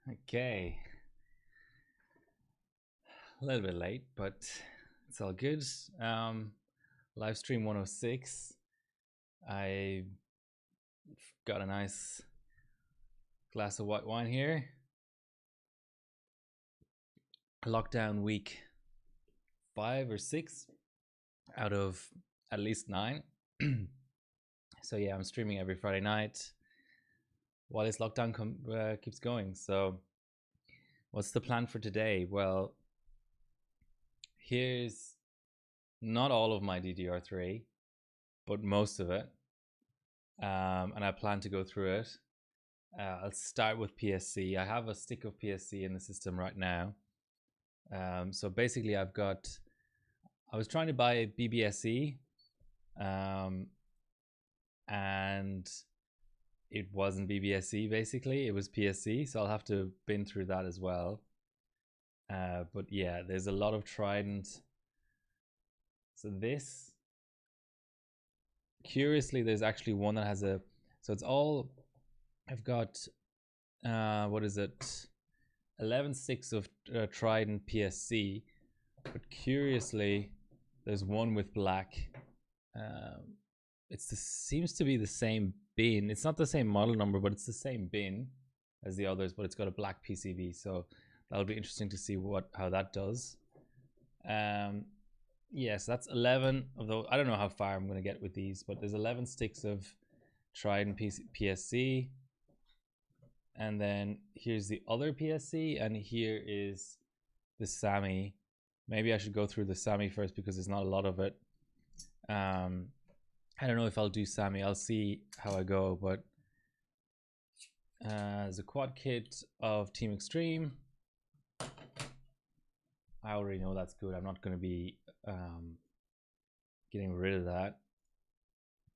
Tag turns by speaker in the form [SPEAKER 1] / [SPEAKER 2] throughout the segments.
[SPEAKER 1] Okay, a little bit late, but it's all good. Livestream 106. I got a nice glass of white wine here. Lockdown week 5 or 6 out of at least 9. So yeah, I'm streaming every Friday night while this lockdown keeps going. So what's the plan for today? Well, here's not all of my DDR3, but most of it. And I plan to go through it. I'll start with PSC. I have a stick of PSC in the system right now. So basically I was trying to buy a BBSE, and it wasn't BBSE basically, it was PSC, so I'll have to bin through that as well. But yeah, there's a lot of Trident. So this, curiously, there's actually one that has so it's all, I've got, what is it? 11 sticks of Trident PSC, but curiously, there's one with black. Seems to be the same bin. It's not the same model number, but it's the same bin as the others, but it's got a black PCB. So that'll be interesting to see how that does. Yeah, so that's 11 of those. I don't know how far I'm going to get with these, but there's 11 sticks of Trident PSC. And then here's the other PSC, and here is the SAMI. Maybe I should go through the SAMI first because there's not a lot of it. I don't know if I'll do SAMI. I'll see how I go, but there's a quad kit of Team Extreme. I already know that's good. I'm not going to be getting rid of that.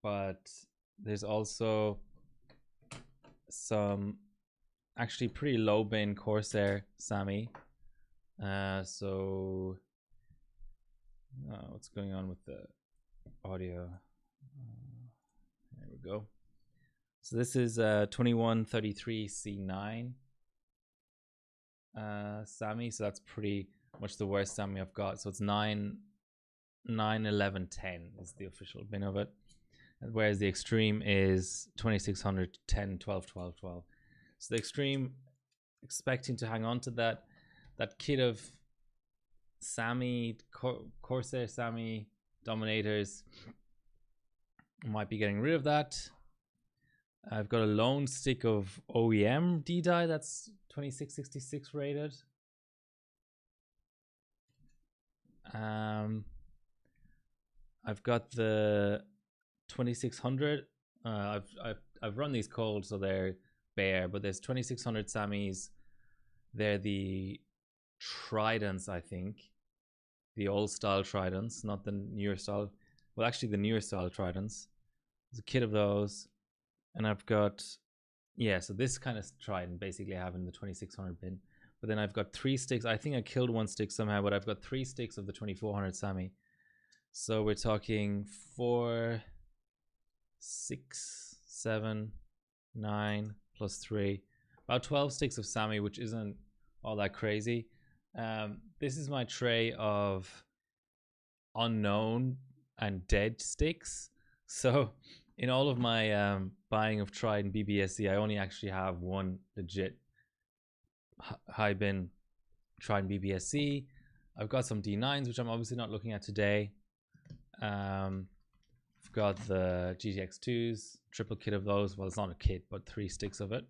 [SPEAKER 1] But there's also some actually pretty low bin Corsair SAMI. So what's going on with the audio? There we go. So this is 2133 C9 SAMI. So that's pretty much the worst SAMI I've got. So it's 91110 is the official bin of it, whereas the Extreme is 2600 10 12 12 12. So the Extreme, expecting to hang on to that kit of SAMI, Corsair SAMI Dominators. Might be getting rid of that. I've got a lone stick of OEM D-die that's 2666 rated. I've got the 2600. I've run these cold, so they're bare, but there's 2600 SAMIs. They're the Tridents, I think. The old style Tridents, not the newer style. Well, actually the newer style Tridents. There's a kit of those. And I've got, yeah, so this kind of Trident basically I have in the 2600 bin. But then I've got 3 sticks. I think I killed 1 stick somehow, but I've got 3 sticks of the 2400 SAMI. So we're talking 4, 6, 7, 9 plus 3. About 12 sticks of SAMI, which isn't all that crazy. This is my tray of unknown and dead sticks. So in all of my buying of Trident BBSE, I only actually have one legit high bin Trident BBSE. I've got some D9s, which I'm obviously not looking at today. I've got the GTX2s, triple kit of those. Well, it's not a kit, but 3 sticks of it.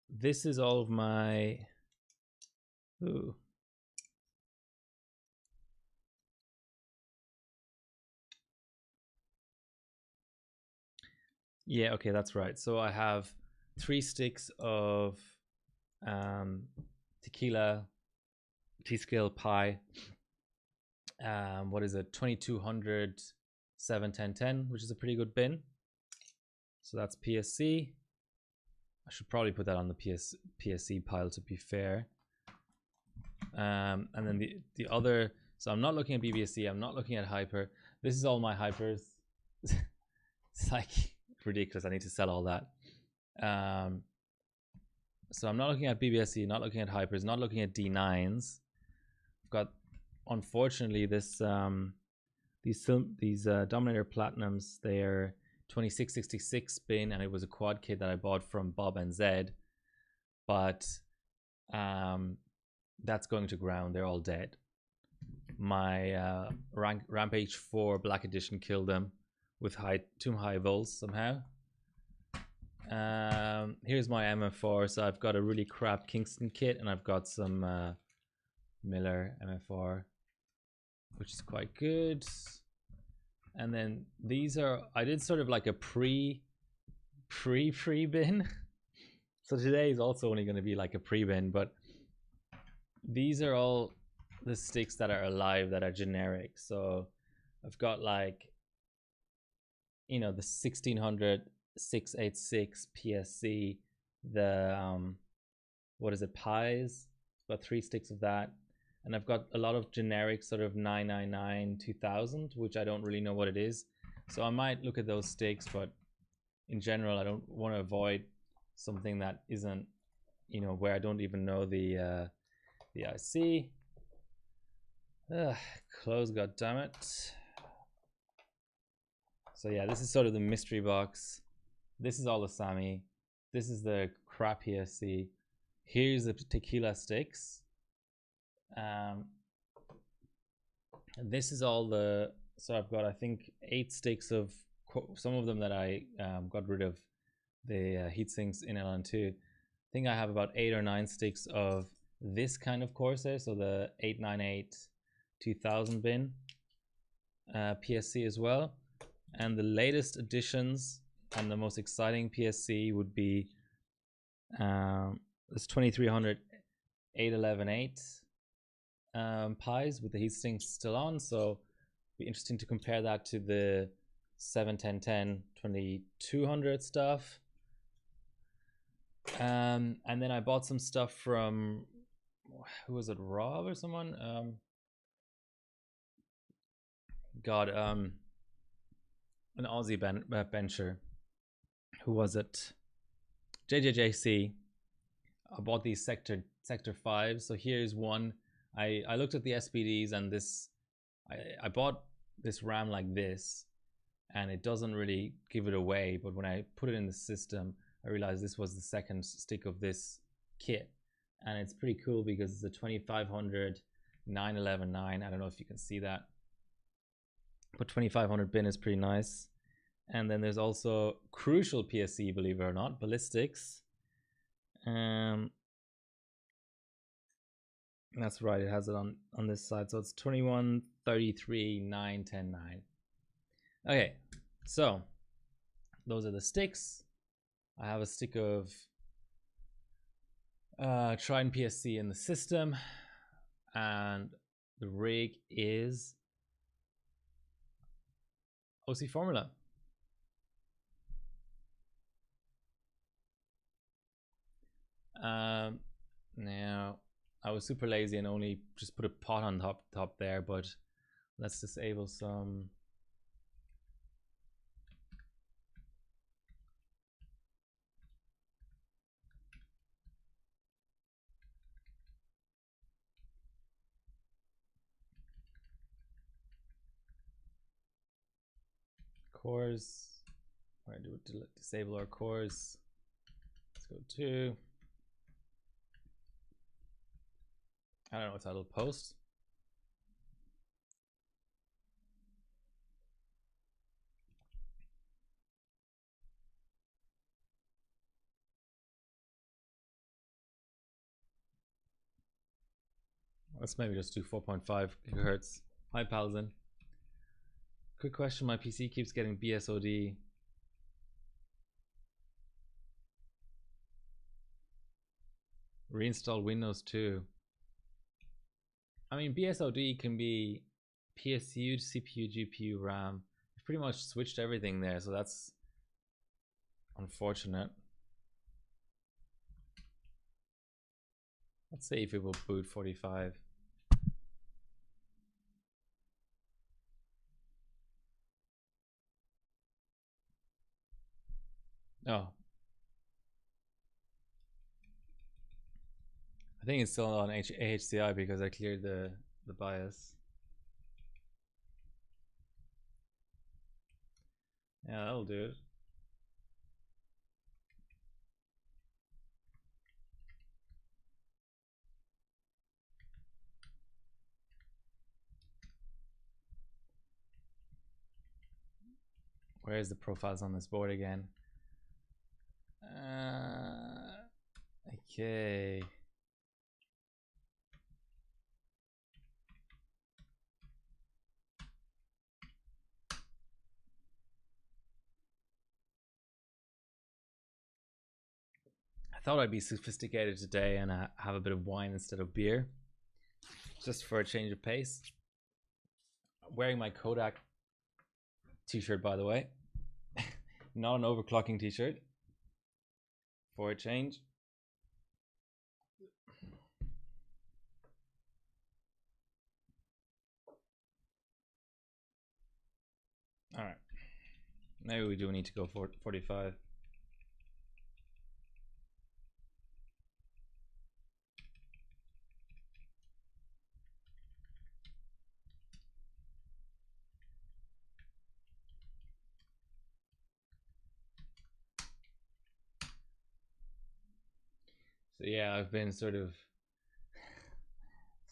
[SPEAKER 1] This is all of my... Ooh. Yeah, okay, that's right. So I have 3 sticks of tequila T-scale Pi. What is it? 2200 71010, which is a pretty good bin. So that's PSC. I should probably put that on the PSC pile, to be fair. And then the other, so I'm not looking at BBSC, I'm not looking at Hyper. This is all my Hypers. It's like ridiculous. I need to sell all that. So I'm not looking at BBSC, not looking at hypers, not looking at D9s. I've got, unfortunately, these Dominator Platinums. They're 2666 bin, and it was a quad kit that I bought from Bob and Zed. But that's going to ground. They're all dead. My Rampage 4 Black Edition killed them with too high volts somehow. Here's my MF4. So I've got a really crap Kingston kit, and I've got some Miller MF4, which is quite good. And then these are, I did sort of like a pre bin. So today is also only going to be like a pre-bin, but these are all the sticks that are alive that are generic. So I've got like, you know, the 1600 686 PSC, the what is it, pies. I've got 3 sticks of that, and I've got a lot of generic sort of 999 2000, which I don't really know what it is. So I might look at those sticks, but in general I don't want to avoid something that isn't, you know, where I don't even know the IC. Close, god damn it. So yeah, this is sort of the mystery box. This is all the Sammy. This is the crap PSC. Here's the tequila sticks. And this is all the, so I've got, I think, 8 sticks of, some of them that I got rid of the heat sinks in LN2. I think I have about 8 or 9 sticks of this kind of Corsair, so the 898 2000 bin PSC as well. And the latest additions and the most exciting PSC would be this 2300 8118 pies with the heat sinks still on. So it'd be interesting to compare that to the 71010 2200 stuff. And then I bought some stuff from, who was it, Rob or someone? An Aussie bencher. Who was it? JJJC. I bought these sector 5. So here's one. I looked at the SPDs, and this, I bought this RAM like this, and it doesn't really give it away, but when I put it in the system, I realized this was the second stick of this kit, and it's pretty cool because it's a 2500 9119. I don't know if you can see that, but 2500 bin is pretty nice. And then there's also crucial PSC, believe it or not, ballistics. That's right, it has it on this side, so it's 2133 9109. Okay, so those are the sticks. I have a stick of Trident PSC in the system, and the rig is OC Formula. Now I was super lazy and only just put a pot on top there, but let's disable some. Cores. All right, disable our cores. Let's go to, I don't know what title, post. Let's maybe just do 4.5 gigahertz. Hi Palzin. Quick question, my PC keeps getting BSOD. Reinstall Windows 2. I mean, BSOD can be PSU, CPU, GPU, RAM. We've pretty much switched everything there, so that's unfortunate. Let's see if it will boot 45. Oh. I think it's still on AHCI because I cleared the BIOS. Yeah, that'll do it. Where's the profiles on this board again? Okay. I thought I'd be sophisticated today and have a bit of wine instead of beer, just for a change of pace. I'm wearing my Kodak t-shirt, by the way. Not an overclocking t-shirt, for a change. All right, maybe we do need to go for 45. So yeah, I've been sort of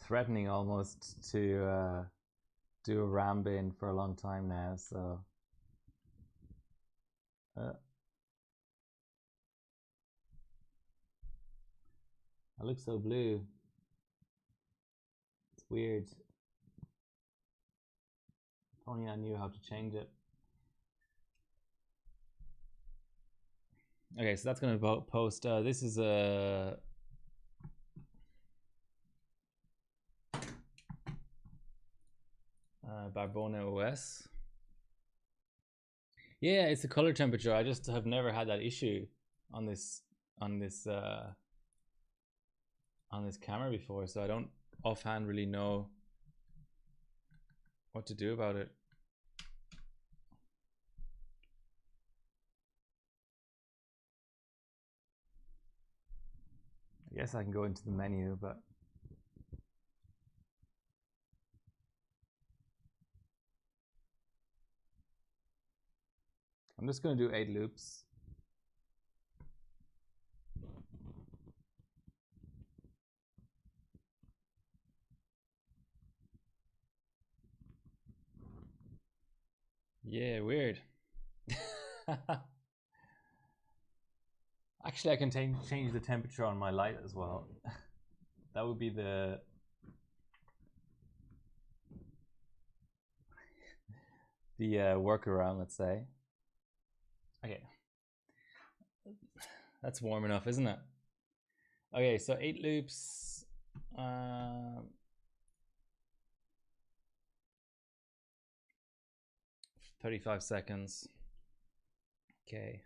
[SPEAKER 1] threatening almost to do a ram bin for a long time now, so I look so blue. It's weird. If only I knew how to change it. Okay, so that's going to post. This is a Barbona OS. Yeah, it's the color temperature. I just have never had that issue on this camera before, so I don't offhand really know what to do about it. I guess I can go into the menu, but I'm just going to do 8 loops. Yeah, weird. Actually, I can change the temperature on my light as well. That would be the workaround, let's say. Okay, that's warm enough, isn't it? Okay, so 8 loops. 35 seconds. Okay.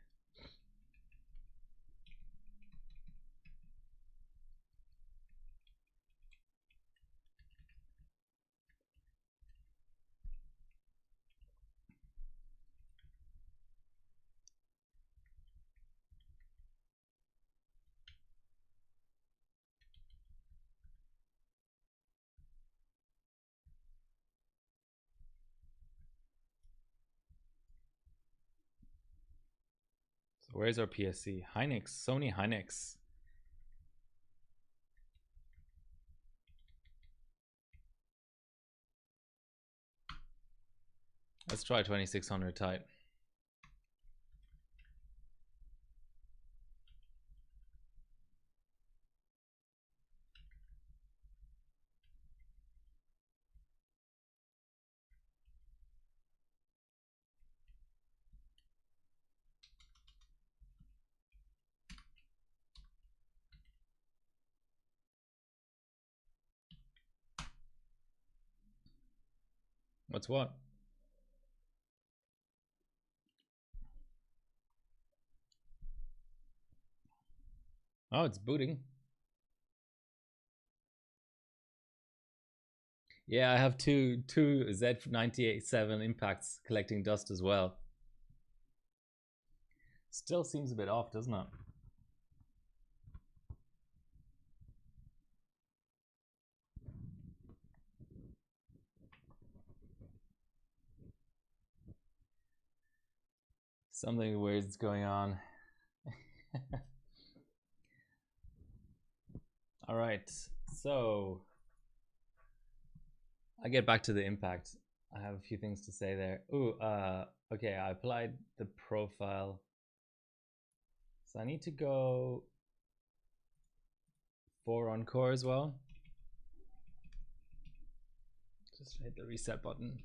[SPEAKER 1] So where's our PSC? Hynix, Sony Hynix. Let's try 2600 tight. What's what? Oh, it's booting. Yeah, I have two Z987 impacts collecting dust as well. Still seems a bit off, doesn't it? Something weird's going on. All right, so I get back to the impact. I have a few things to say there. Ooh, okay, I applied the profile. So I need to go 4 on core as well. Just hit the reset button.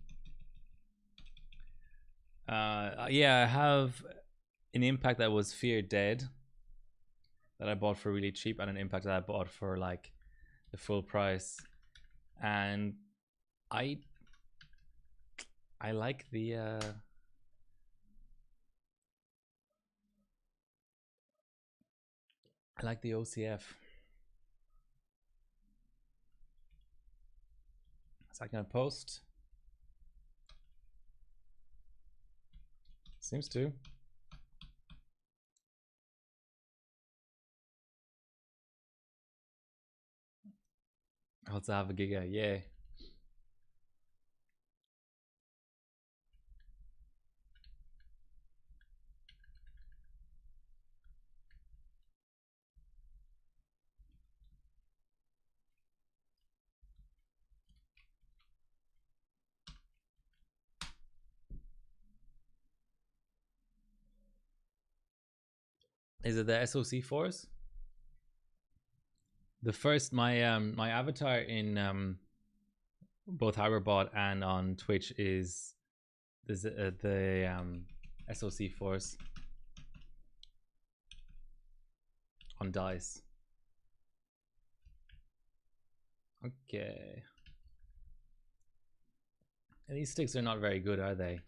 [SPEAKER 1] Yeah, I have an impact that was fear dead that I bought for really cheap, and an impact that I bought for like the full price. And I like the I like the OCF. Is that gonna post? Seems to. I also have a giga, yay. Is it the SoC force? The first, my avatar in both Hyperbot and on Twitch is the SoC force on dice. Okay. And these sticks are not very good, are they?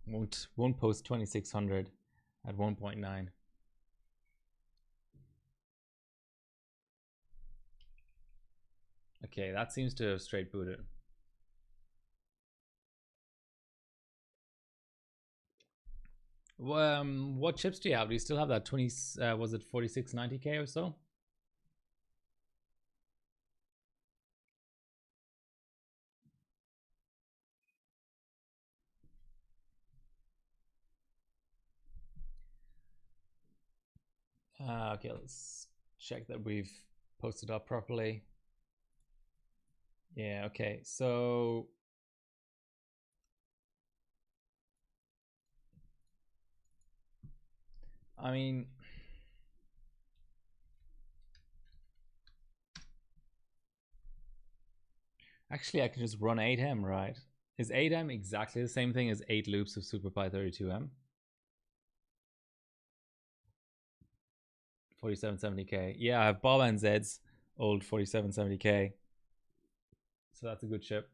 [SPEAKER 1] Won't post 2600 at 1.9. Okay, that seems to have straight booted. What chips do you have? Do you still have that 20? Was it 4690K or so? Okay, let's check that we've posted up properly. Yeah, okay, so I mean, actually I can just run 8M, right? Is 8M exactly the same thing as 8 loops of SuperPi 32M? 4770K. Yeah, I have Bob and Zed's old 4770K. So that's a good chip.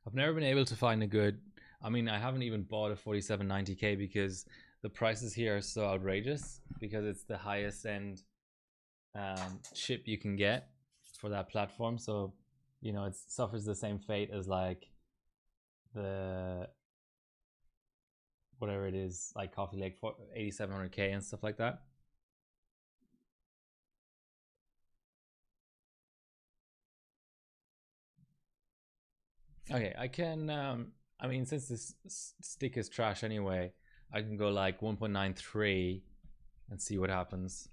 [SPEAKER 1] I've never been able to find a good, I mean, I haven't even bought a 4790K because the prices here are so outrageous, because it's the highest end chip you can get for that platform. So, you know, it suffers the same fate as like the whatever it is, like Coffee Lake 8700K and stuff like that. Okay, I can I mean, since this stick is trash anyway, I can go like 1.93 and see what happens.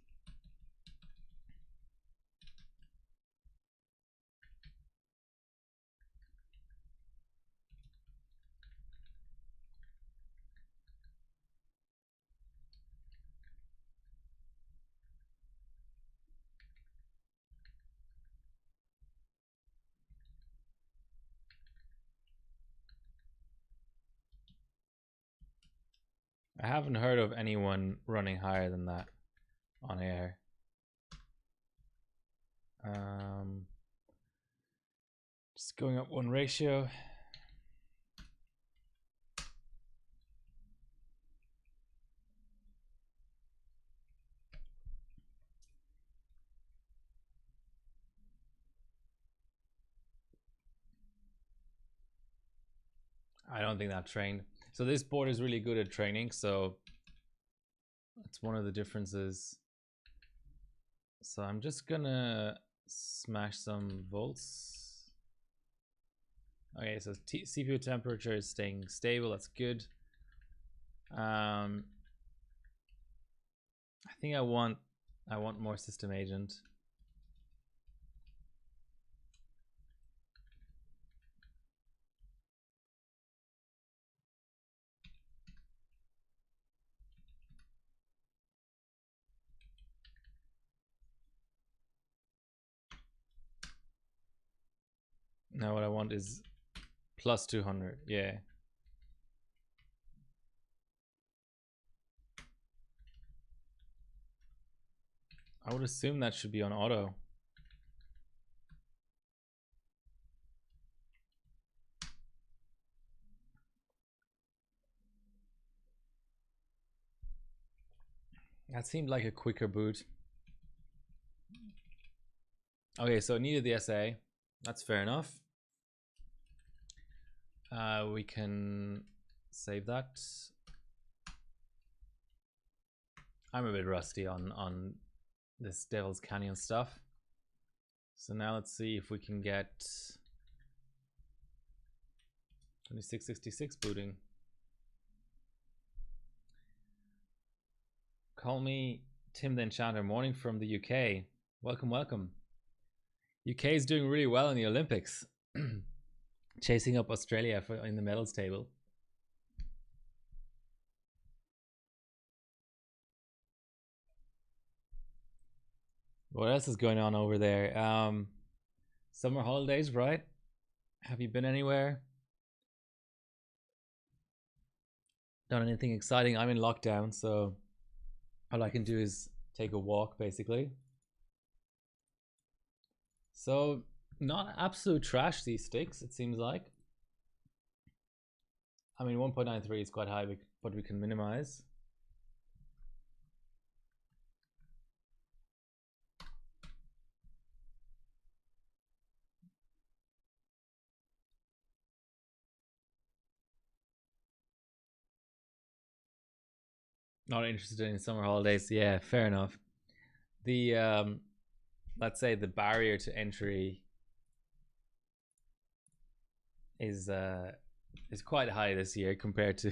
[SPEAKER 1] I haven't heard of anyone running higher than that on air. Just going up one ratio. I don't think that trained. So this board is really good at training, so that's one of the differences. So I'm just gonna smash some volts Okay, so CPU temperature is staying stable. That's good. I think I want more system agent. Now what I want is plus 200. Yeah. I would assume that should be on auto. That seemed like a quicker boot. Okay, so it needed the SA. That's fair enough. We can save that. I'm a bit rusty on this Devil's Canyon stuff. So now let's see if we can get 2666 booting. Call me Tim the Enchanter. Morning from the UK. Welcome, welcome. UK is doing really well in the Olympics. Chasing up Australia in the medals table. What else is going on over there? Summer holidays, right? Have you been anywhere? Done anything exciting? I'm in lockdown, so all I can do is take a walk, basically. So, not absolute trash, these sticks, it seems like. I mean, 1.93 is quite high, but we can minimize. Not interested in summer holidays. Yeah, fair enough. The let's say the barrier to entry is quite high this year compared to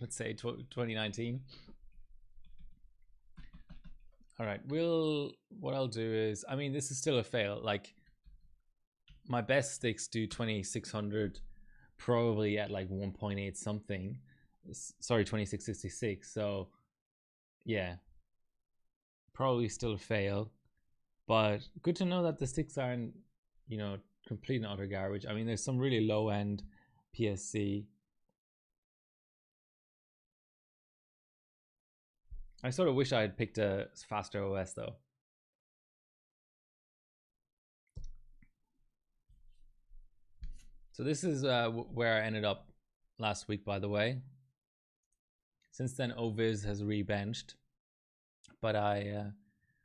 [SPEAKER 1] let's say 2019. All right, what I'll do is, I mean, this is still a fail. Like, my best sticks do 2600 probably at like 1.8 something. Sorry, 2666. So yeah, probably still a fail, but good to know that the sticks aren't, you know, complete and utter garbage. I mean, there's some really low end PSC. I sort of wish I had picked a faster OS though. So this is where I ended up last week, by the way. Since then, Oviz has rebenched, but I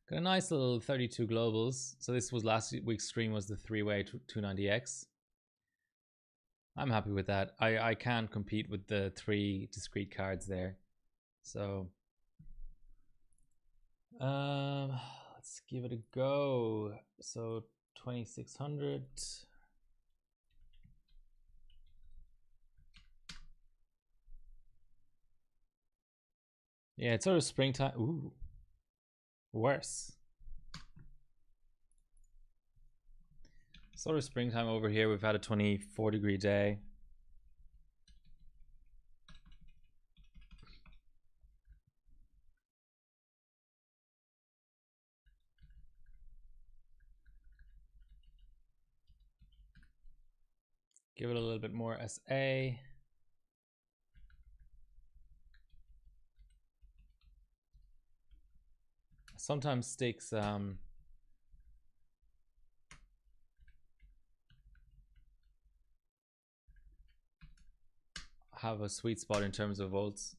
[SPEAKER 1] got a nice little 32 globals. So this was last week's stream, was the 3-way 290X. I'm happy with that. I can't compete with the 3 discrete cards there. So let's give it a go. So 2600. Yeah, it's sort of springtime. Ooh, worse. Sort of springtime over here. We've had a 24-degree day. Give it a little bit more SA. Sometimes sticks have a sweet spot in terms of volts.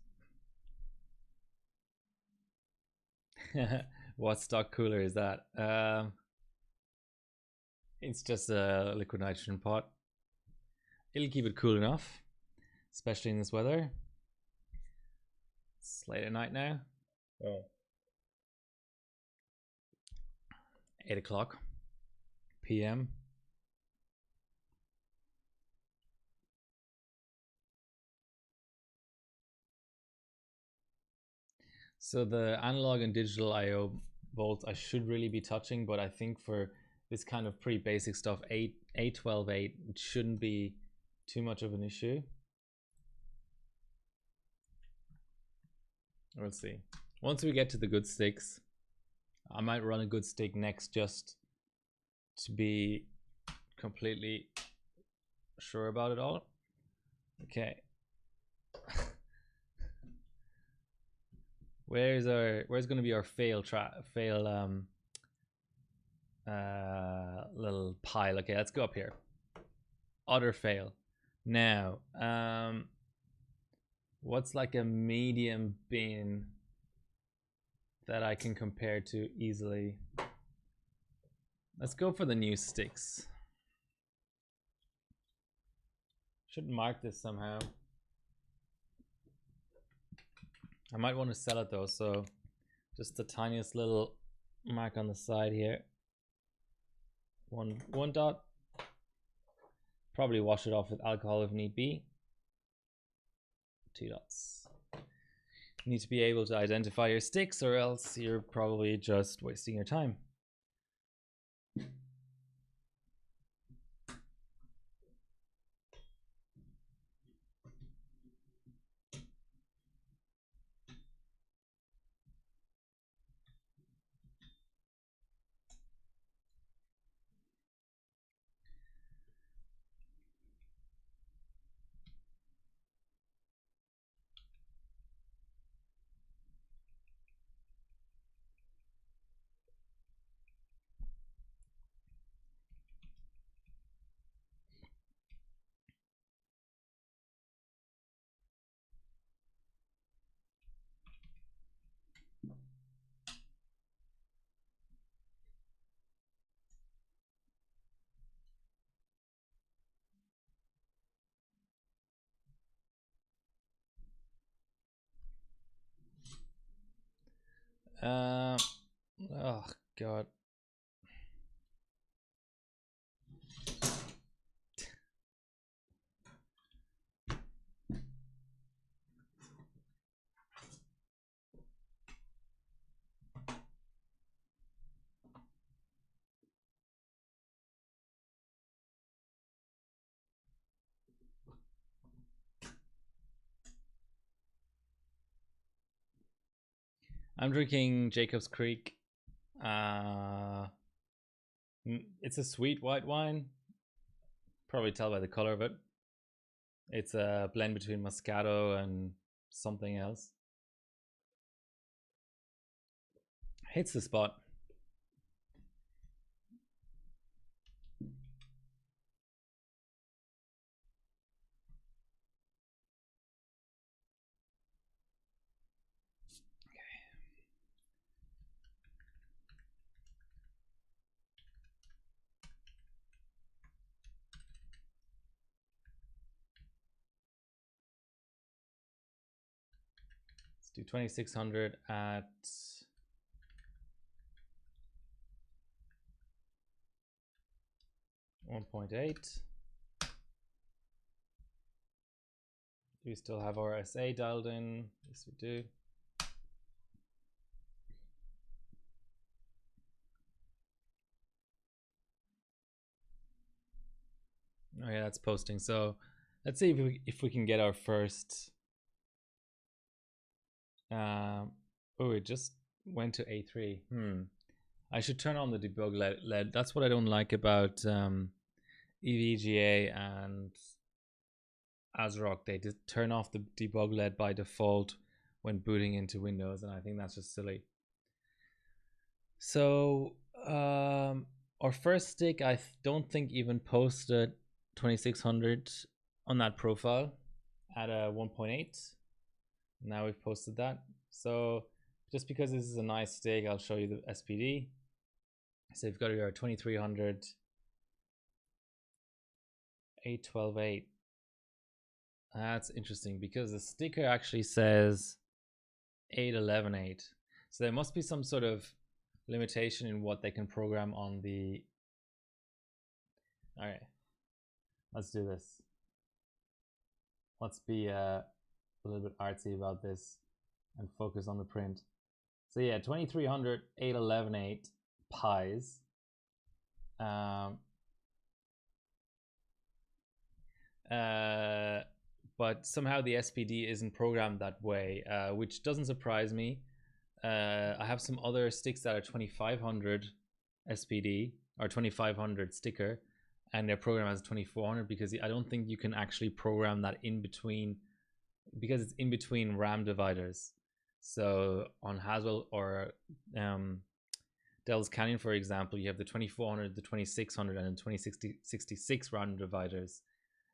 [SPEAKER 1] What stock cooler is that? It's just a liquid nitrogen pot. It'll keep it cool enough, especially in this weather. It's late at night now. Oh. 8 o'clock p.m. So the analog and digital I/O volts I should really be touching, but I think for this kind of pretty basic stuff, 8, it shouldn't be too much of an issue. We'll see. Once we get to the good sticks, I might run a good stick next just to be completely sure about it all. Okay. Where's going to be our fail little pile? Okay, let's go up here. Other fail. Now, what's like a medium bin that I can compare to easily? Let's go for the new sticks. Should mark this somehow. I might want to sell it though, so just the tiniest little mark on the side here. One dot. Probably wash it off with alcohol if need be. 2 dots. You need to be able to identify your sticks, or else you're probably just wasting your time. Oh god. I'm drinking Jacob's Creek. It's a sweet white wine. Probably tell by the color of it. It's a blend between Moscato and something else. Hits the spot. Let's do 2600 at 1.8. Do we still have our SA dialed in? Yes, we do. Oh yeah, that's posting. So let's see if we can get our first. Oh, it just went to A3. I should turn on the debug LED. That's what I don't like about EVGA and ASRock. They just turn off the debug LED by default when booting into Windows, and I think that's just silly. So our first stick, I don't think even posted 2600 on that profile at a 1.8. Now we've posted that. So just because this is a nice stick, I'll show you the SPD. So you've got your 2300 812.8. That's interesting because the sticker actually says 811.8. So there must be some sort of limitation in what they can program on the. All right, let's do this. Let's be a little bit artsy about this. and focus on the print. So yeah, 2300 811.8 pies. But somehow the SPD isn't programmed that way, which doesn't surprise me. I have some other sticks that are 2500 SPD or 2500 sticker, and they're programmed as 2400 because I don't think you can actually program that in between, because it's in between RAM dividers. So on Haswell or Dell's Canyon, for example, you have the 2400, the 2600, and the 2066 RAM dividers.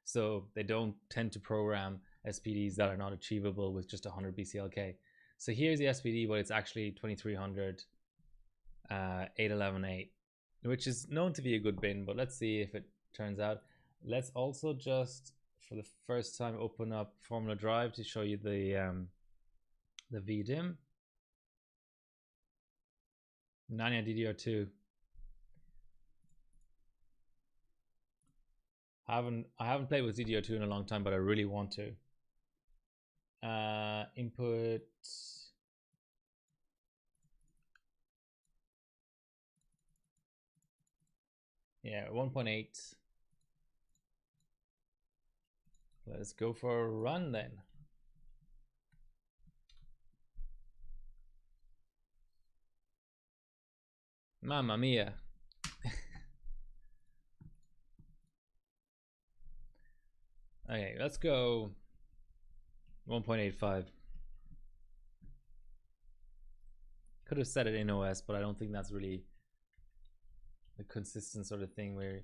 [SPEAKER 1] So they don't tend to program SPDs that are not achievable with just 100 BCLK. So here's the SPD, but it's actually 2300 811.8, which is known to be a good bin, but let's see if it turns out. Let's also just, for the first time, open up Formula Drive to show you the VDIM. Nanya DDR2. I haven't played with DDR2 in a long time, but I really want to. Input. Yeah, 1.8. Let's go for a run then. Mamma mia. Okay, let's go 1.85. Could have set it in OS, but I don't think that's really the consistent sort of thing we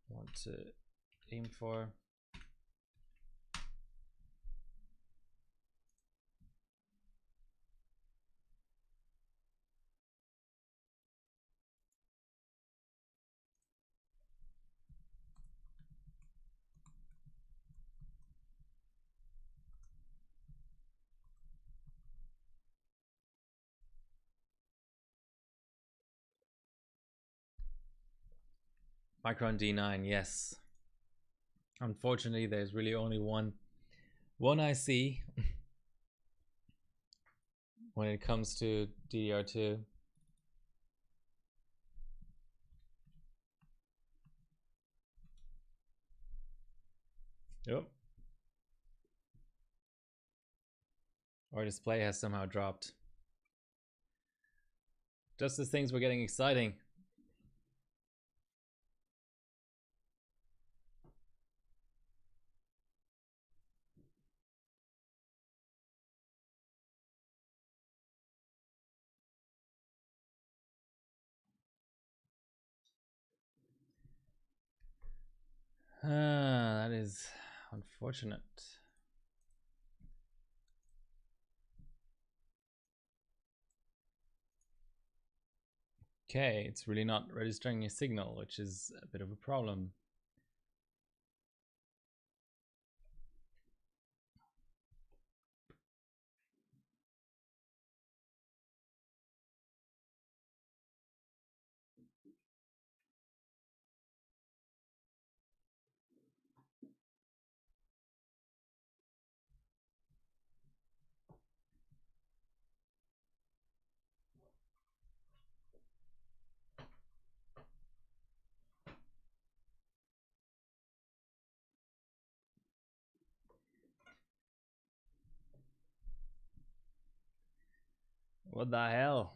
[SPEAKER 1] want to aim for. Micron D9, yes. Unfortunately, there's really only one IC when it comes to DDR2. Yep. Our display has somehow dropped. Just as things were getting exciting. That is unfortunate. Okay, it's really not registering a signal, which is a bit of a problem. What the hell?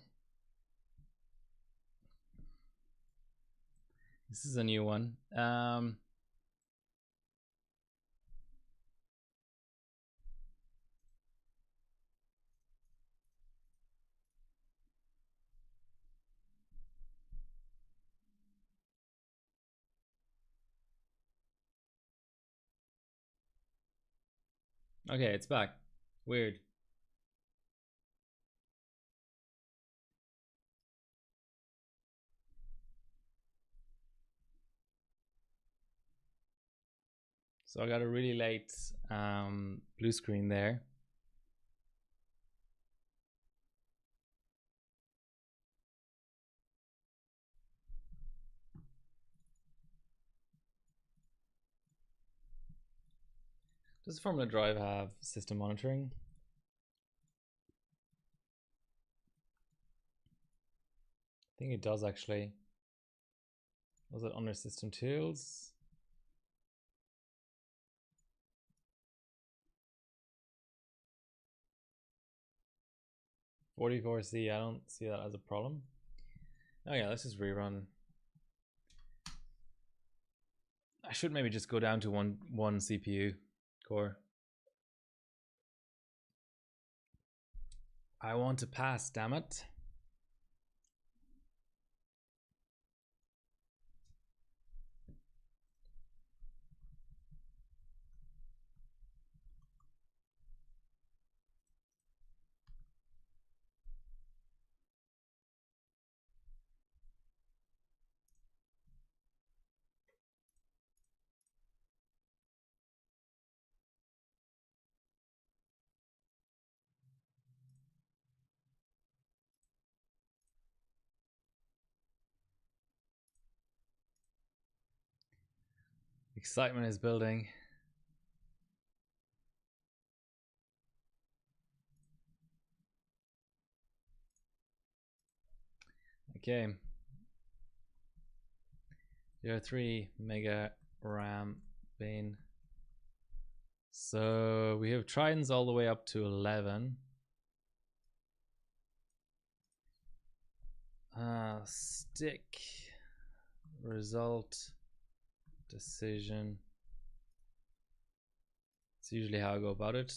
[SPEAKER 1] This is a new one. Okay, it's back. Weird. So I got a really late blue screen there. Does Formula Drive have system monitoring? think it does actually. Was it under system tools? $44C, I don't see that as a problem. Oh yeah, let's just rerun. I should maybe just go down to one CPU core. I want to pass, damn it. Excitement is building. Okay. DDR3 mega RAM bin. So we have Tridents all the way up to 11. Stick result decision. It's usually how I go about it.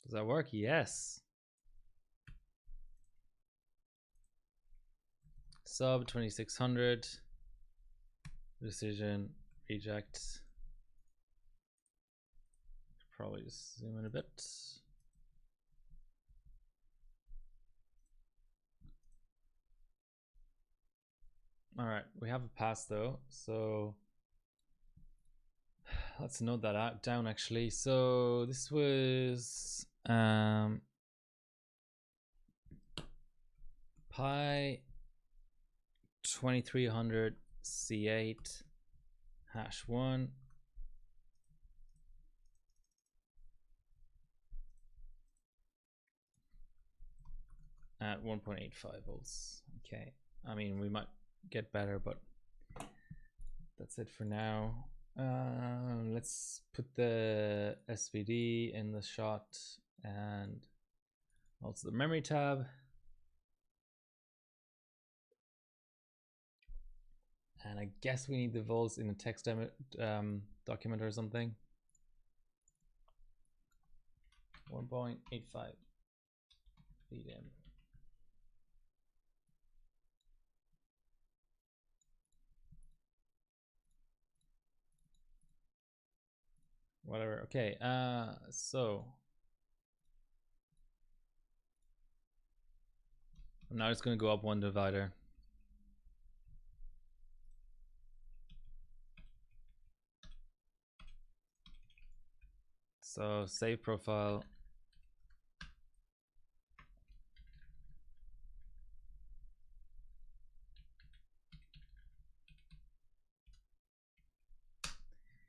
[SPEAKER 1] Does that work? Yes. Sub 2600. Decision reject. Probably just zoom in a bit. All right, we have a pass though, so let's note that out down actually. So this was pi 2300 C8 #1 at 1.85 volts. Okay, I mean we might get better, but that's it for now. Let's put the SVD in the shot and also the memory tab. And I guess we need the volts in a text document or something. 1.85 feed in. Whatever. Okay. So I'm now just going to go up one divider. So save profile.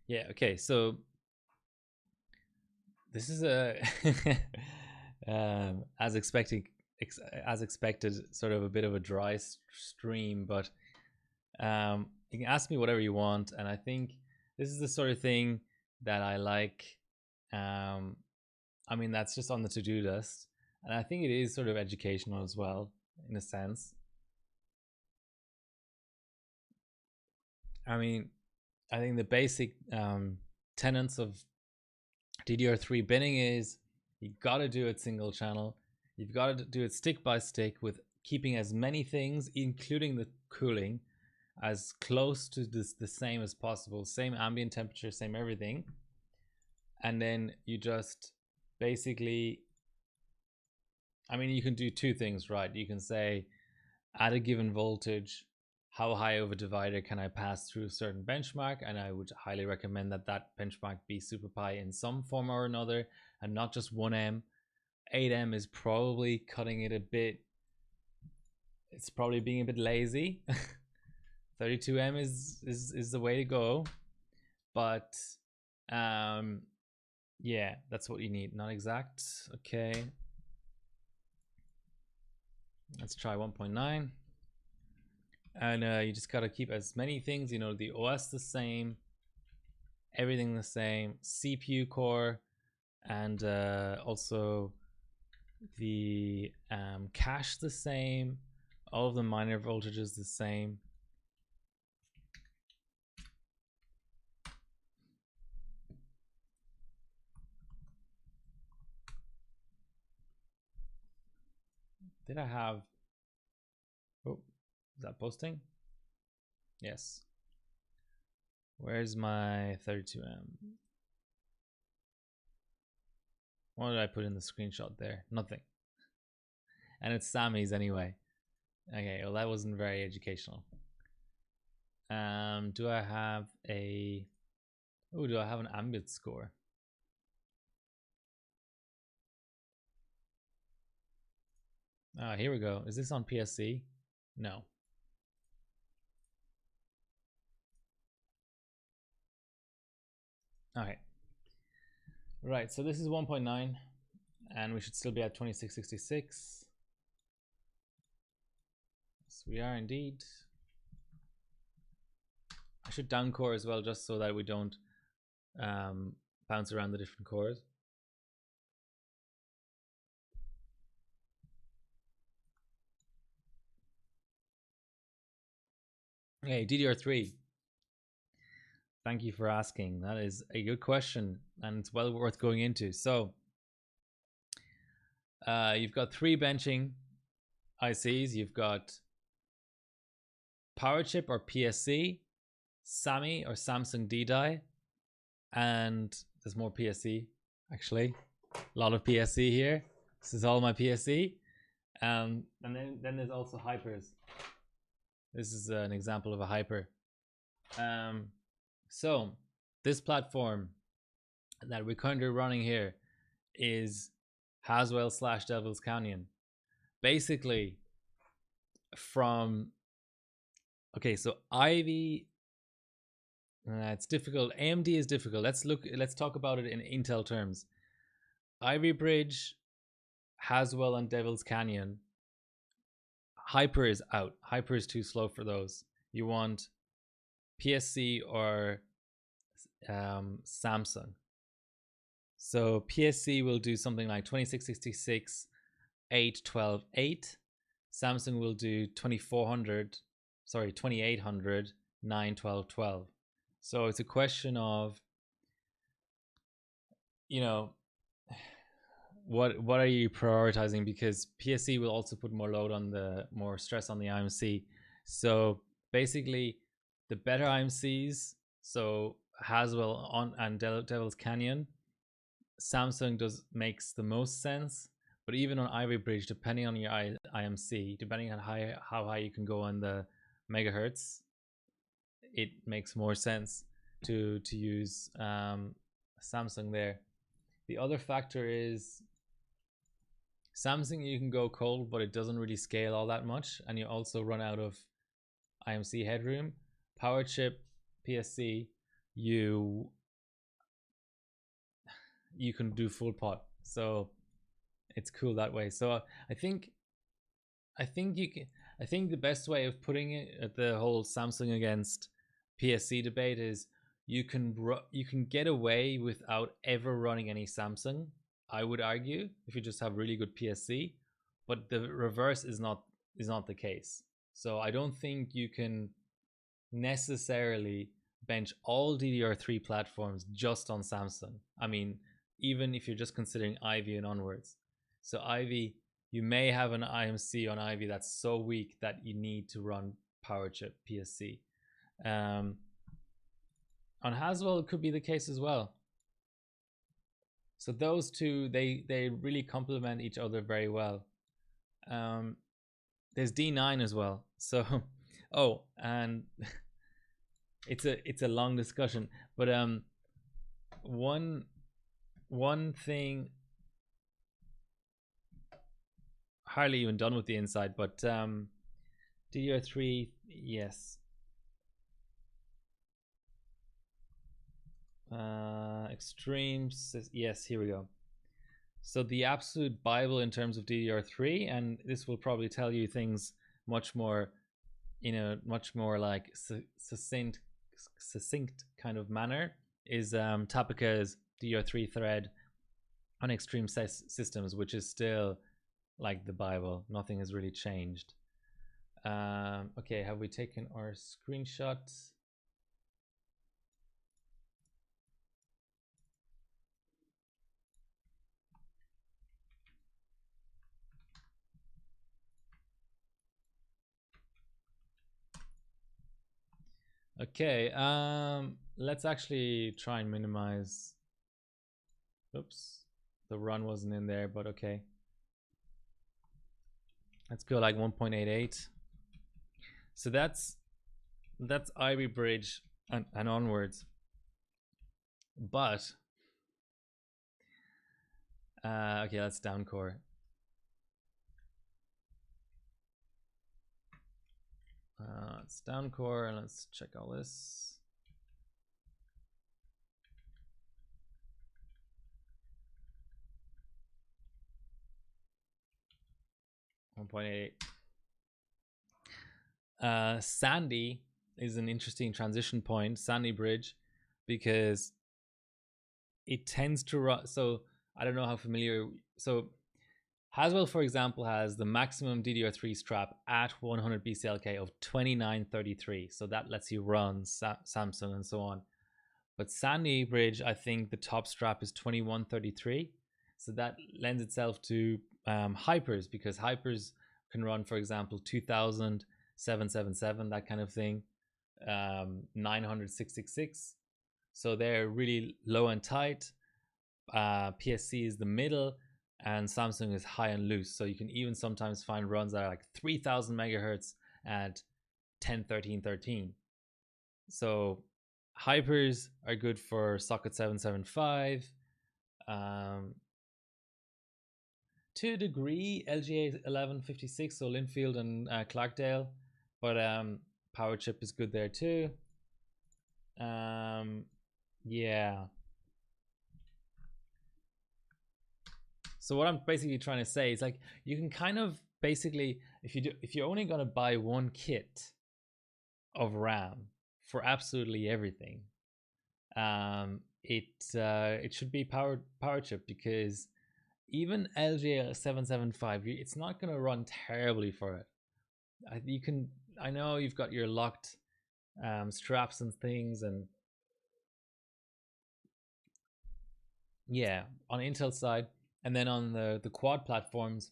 [SPEAKER 1] Yeah. Okay. So this is a as expected, sort of a bit of a dry stream, but you can ask me whatever you want, and I think this is the sort of thing that I like. I mean, that's just on the to-do list, and I think it is sort of educational as well, in a sense. I mean, I think the basic tenets of DDR3 binning is you got to do it single channel. You've got to do it stick by stick with keeping as many things, including the cooling, as close to the same as possible. Same ambient temperature, same everything. And then you just basically, I mean, you can do two things, right? You can say at a given voltage, how high of a divider can I pass through a certain benchmark? And I would highly recommend that that benchmark be SuperPi in some form or another, and not just 1M. 8M is probably cutting it a bit. It's probably being a bit lazy. 32M is the way to go, but yeah, that's what you need. Not exact. Okay, let's try 1.9. And you just gotta keep as many things, you know, the OS the same, everything the same, CPU core, and also the cache the same, all of the minor voltages the same. Did I have, oh, is that posting? Yes. Where's my 32M? What did I put in the screenshot there? Nothing. And it's Sammy's anyway. Okay, well that wasn't very educational. Do I have a, oh, do I have an ambit score? Here we go. Is this on PSC? No. Okay. Right, so this is 1.9 and we should still be at 2666. Yes, we are indeed. I should downcore as well, just so that we don't bounce around the different cores. Hey, DDR3. Thank you for asking. That is a good question, and it's well worth going into. So, you've got 3 benching ICs. You've got Power Chip or PSC, SAMI or Samsung D-Die, and there's more PSC actually. A lot of PSC here. This is all my PSC. And then there's also hypers. This is an example of a hyper. So this platform that we're currently running here is Haswell / Devil's Canyon. Basically from, okay, so Ivy, it's difficult. AMD is difficult. Let's talk about it in Intel terms. Ivy Bridge, Haswell, and Devil's Canyon. Hyper is out. Hyper is too slow for those. You want PSC or Samsung. So PSC will do something like 2666, 8, 12, 8. Samsung will do 2800, 9, 12, 12. So it's a question of, you know, what are you prioritizing, because PSC will also put more stress on the IMC. So basically the better IMCs, so Haswell and Devil's Canyon, Samsung makes the most sense. But even on Ivy Bridge, depending on your IMC, depending on how high you can go on the megahertz, it makes more sense to use Samsung there. The other factor is Samsung, you can go cold, but it doesn't really scale all that much, and you also run out of IMC headroom. Power Chip, PSC, you can do full pot, so it's cool that way. So I think the best way of putting it at the whole Samsung against PSC debate is you can get away without ever running any Samsung, I would argue, if you just have really good PSC. But the reverse is not the case. So I don't think you can necessarily bench all DDR3 platforms just on Samsung. I mean, even if you're just considering Ivy and onwards. So Ivy, you may have an IMC on Ivy that's so weak that you need to run Power Chip PSC. On Haswell, it could be the case as well. So those two, they really complement each other very well. There's D9 as well. So, oh, and it's a long discussion, but one thing, hardly even done with the inside, but DDR3, yes. Extremes. Yes, here we go. So the absolute Bible in terms of DDR3, and this will probably tell you things much more in a much more like succinct kind of manner, is Tapaka's DDR3 thread on extreme systems, which is still like the Bible. Nothing has really changed. Okay, have we taken our screenshot? Okay, let's actually try and minimize. Oops, the run wasn't in there, but okay. Let's go like 1.88. So that's Ivy Bridge and onwards. But okay, let's down core. Let's down core and let's check all this. Sandy is an interesting transition point, Sandy Bridge, because it tends to run. So I don't know how familiar. So Haswell, for example, has the maximum DDR3 strap at 100 BCLK of 2933. So that lets you run Samsung and so on. But Sandy Bridge, I think the top strap is 2133. So that lends itself to hypers, because hypers can run, for example, 2000, 777, that kind of thing, 900, 666. So they're really low and tight. PSC is the middle, and Samsung is high and loose. So you can even sometimes find runs that are like 3000 megahertz at 10, 13, 13. So hypers are good for socket 775. To a degree, LGA 1156, so Linfield and Clarkdale, but Power Chip is good there too. Yeah. So what I'm basically trying to say is, like, you can kind of basically, if you're only going to buy one kit of RAM for absolutely everything, it should be power chip, because even LG 775, it's not going to run terribly for it. I know you've got your locked straps and things, and yeah, on Intel side, and then on the quad platforms,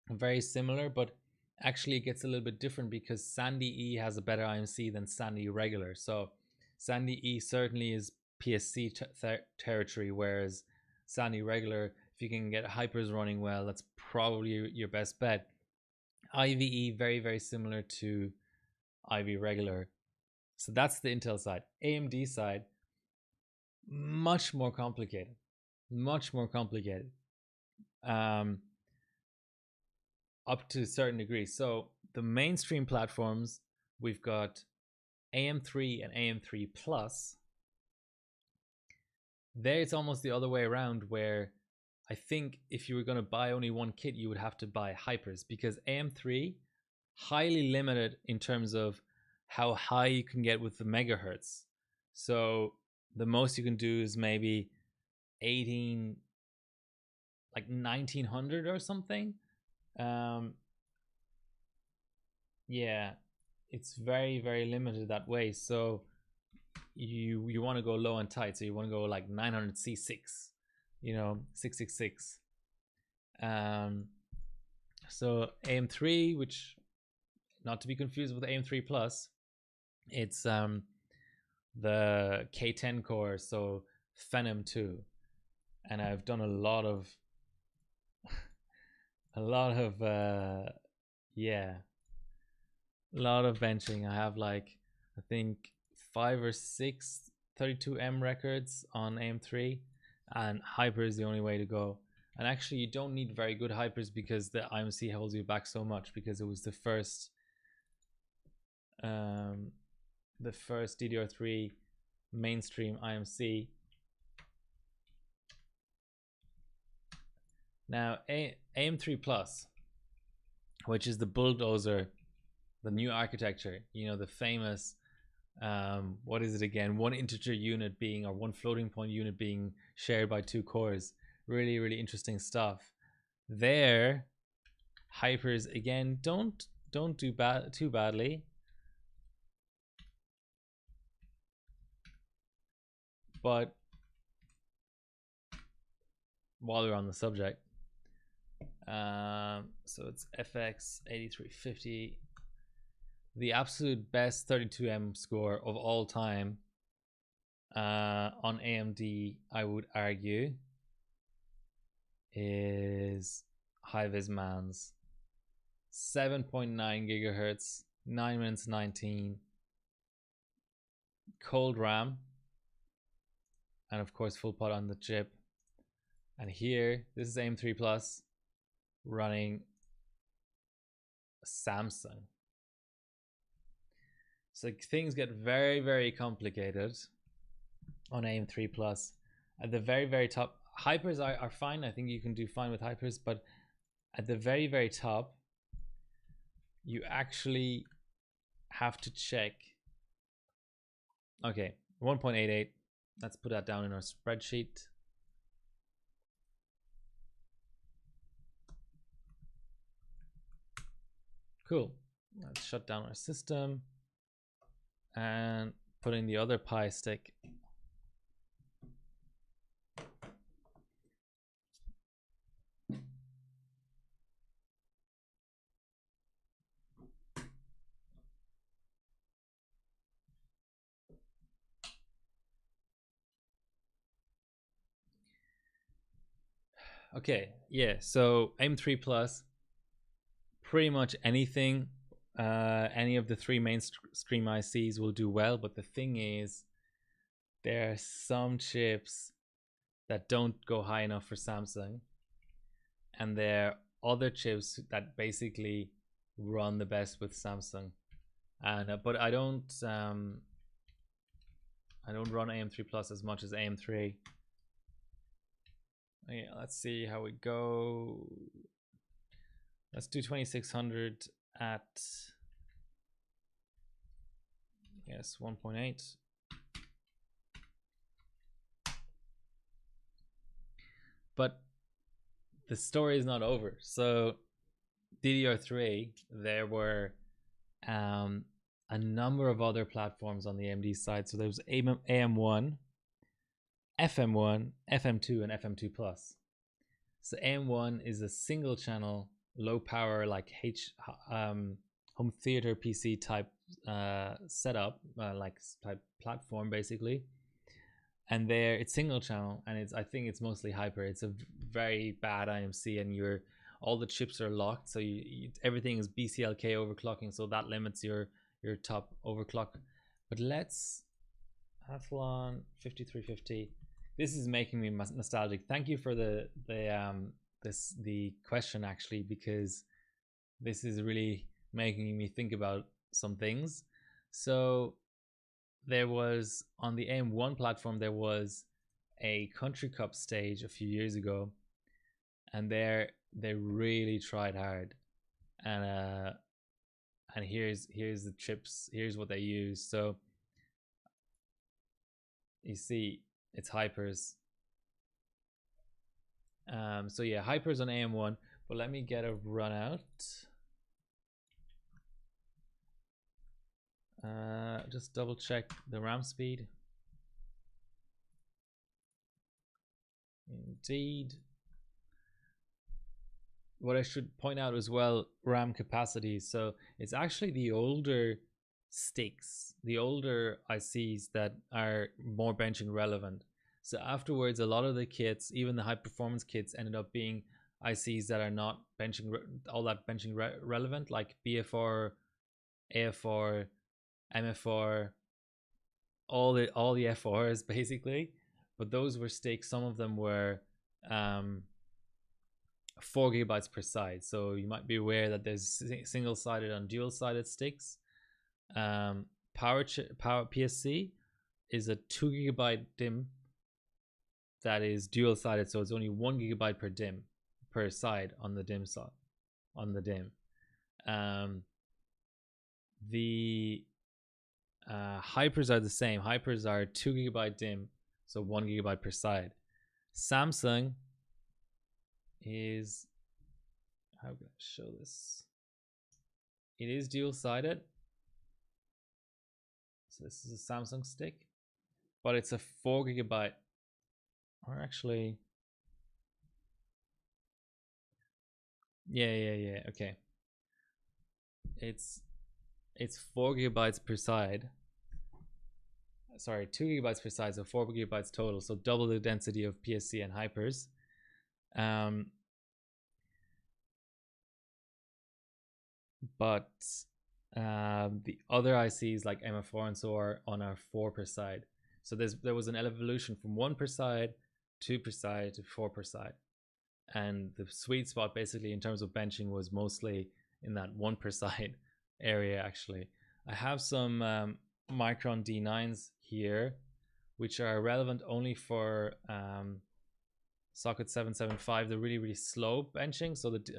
[SPEAKER 1] very similar, but actually it gets a little bit different because Sandy E has a better IMC than Sandy regular. So Sandy E certainly is PSC territory, whereas Sandy regular, if you can get hypers running well, that's probably your best bet. IVE very, very similar to Ivy regular. So that's the Intel side. AMD side, much more complicated. Much more complicated. Up to a certain degree. So the mainstream platforms, we've got AM3 and AM3 Plus. There it's almost the other way around, where I think if you were going to buy only one kit, you would have to buy hypers, because AM3 highly limited in terms of how high you can get with the megahertz. So the most you can do is maybe 18, like 1900 or something. Yeah, it's very, very limited that way. So you want to go low and tight, so you want to go like 900 C6, 666. So AM3, which not to be confused with AM3 Plus, it's the K10 core, so Phenom 2. And I've done a lot of yeah, a lot of benching. I have like, I think 5 or 6 32M records on AM3, and hyper is the only way to go. And actually you don't need very good hypers, because the IMC holds you back so much, because it was the first DDR3 mainstream IMC. Now, AM3 Plus, which is the bulldozer, the new architecture, you know, the famous, what is it again? One integer unit being, or one floating point unit being shared by two cores. Really, really interesting stuff. There, hypers again don't do too badly, but while we're on the subject, so it's FX 8350, the absolute best 32M score of all time on AMD, I would argue, is High-Vis Man's 7.9 gigahertz, 9 minutes 19, cold RAM, and of course full pot on the chip. And here, this is AM3 Plus running Samsung. So things get very, very complicated on AM3 Plus. At the very, very top, hypers are fine. I think you can do fine with hypers, but at the very, very top, you actually have to check. Okay, 1.88. Let's put that down in our spreadsheet. Cool. Let's shut down our system and put in the other Pi stick. Okay, yeah, so AM3 Plus, pretty much anything, any of the three mainstream ICs will do well, but the thing is, there are some chips that don't go high enough for Samsung, and there are other chips that basically run the best with Samsung. And but I don't run AM3 Plus as much as AM3. Yeah, let's see how we go. Let's do 2600 at, yes, 1.8. But the story is not over. So DDR3, there were a number of other platforms on the AMD side. So there was AM1, FM1, FM2, and FM2 Plus. So AM1 is a single channel, low power, like home theater PC type setup, like type platform basically. And there it's single channel, and I think it's mostly hyper. It's a very bad IMC, and all the chips are locked, so everything is BCLK overclocking, so that limits your top overclock. But let's Athlon 5350. This is making me nostalgic. Thank you for the question, actually, because this is really making me think about some things. So there was, on the AM1 platform, there was a Country Cup stage a few years ago, and they really tried hard, and here's the chips, here's what they use. So you see it's hypers. So yeah, hypers on AM1, but let me get a run out. Just double check the RAM speed. Indeed. What I should point out as well, RAM capacity. So it's actually the older sticks, the older ICs that are more benching relevant. So afterwards, a lot of the kits, even the high performance kits, ended up being ICs that are not benching all that benching relevant, like BF4, AF4, MF4, all the F4s basically. But those were sticks. Some of them were 4 gigabytes per side. So you might be aware that there's single sided and dual sided sticks. Power PSC is a 2 gigabyte DIMM that is dual sided, so it's only 1 gigabyte per DIMM. per side on the DIMM slot, on the DIMM. The hypers are the same. Hypers are 2 GB DIMM, so 1 GB per side. Samsung is, how can I show this? It is dual sided. So this is a Samsung stick, but it's a 4 GB, or actually, yeah. Okay, it's 4 GB per side. Sorry, 2 GB per side, so 4 GB total. So double the density of PSC and hypers. But the other ICs like MF4 and so on are 4 per side. So there was an evolution from 1 per side, 2 per side to 4 per side. And the sweet spot basically in terms of benching was mostly in that 1 per side area actually. I have some Micron D9s here, which are relevant only for socket 775. They're really slow benching, so that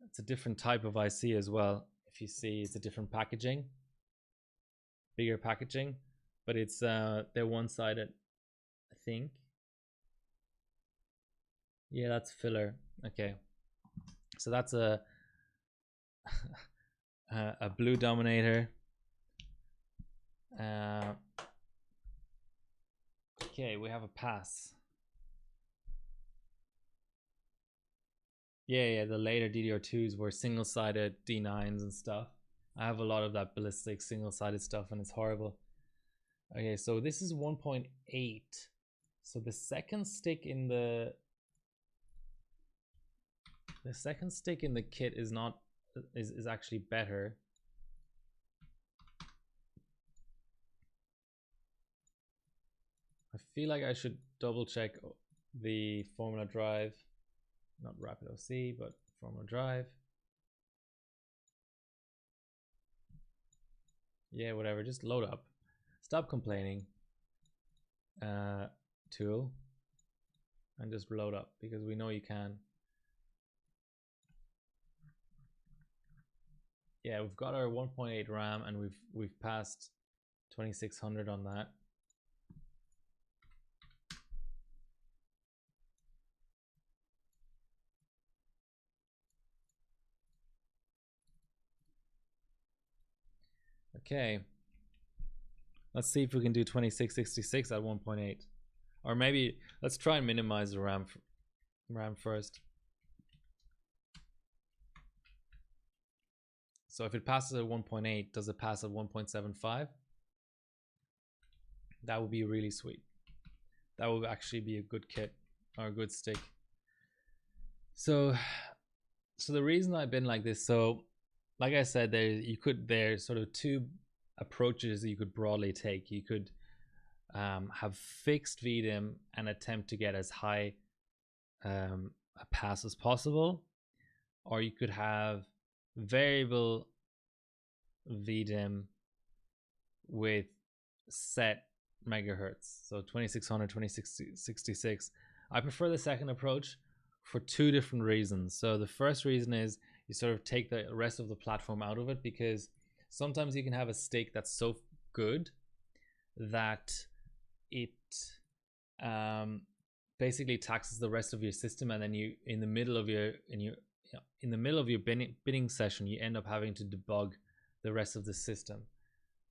[SPEAKER 1] it's a different type of IC as well. If you see, it's a different packaging, bigger packaging, but it's they're one-sided, I think. Yeah, that's filler. Okay, so that's a a blue dominator. Okay, we have a pass. Yeah, the later DDR2s were single-sided D9s and stuff. I have a lot of that ballistic single-sided stuff and it's horrible. Okay, so this is 1.8. So the second stick in the kit is not is actually better. I feel like I should double check the formula drive, not Rapid OC, but formula drive. Yeah, whatever, just load up. Stop complaining, tool, and just load up because we know you can. Yeah, we've got our 1.8 RAM and we've passed 2600 on that. Okay, let's see if we can do 2666 at 1.8, or maybe let's try and minimize the RAM first. So if it passes at 1.8, does it pass at 1.75? That would be really sweet. That would actually be a good kit or a good stick. So the reason I've been like this, so like I said, there's sort of two approaches that you could broadly take. You could have fixed VDIM and attempt to get as high a pass as possible, or you could have variable VDIM with set megahertz, so 2600, 2666. I prefer the second approach for two different reasons. So the first reason is you sort of take the rest of the platform out of it, because sometimes you can have a stick that's so good that it basically taxes the rest of your system, and then you in the middle of your bidding session you end up having to debug the rest of the system.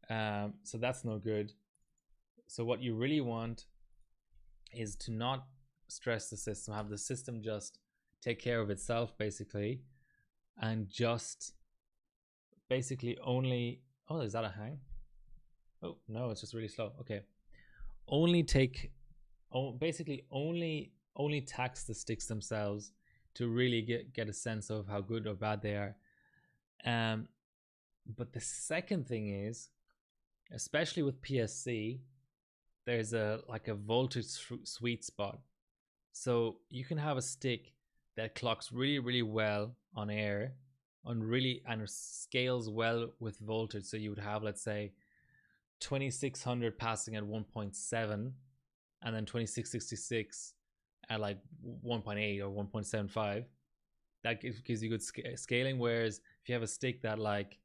[SPEAKER 1] So that's no good. So what you really want is to not stress the system, have the system just take care of itself basically, and just basically only, oh, is that a hang? Oh no, it's just really slow. Okay, basically only tax the sticks themselves to really get a sense of how good or bad they are. But the second thing is, especially with PSC, there's a voltage sweet spot. So you can have a stick that clocks really well on air, and scales well with voltage. So you would have, let's say, 2600 passing at 1.7, and then 2666 at like 1.8 or 1.75, that gives you good scaling. Whereas if you have a stick that like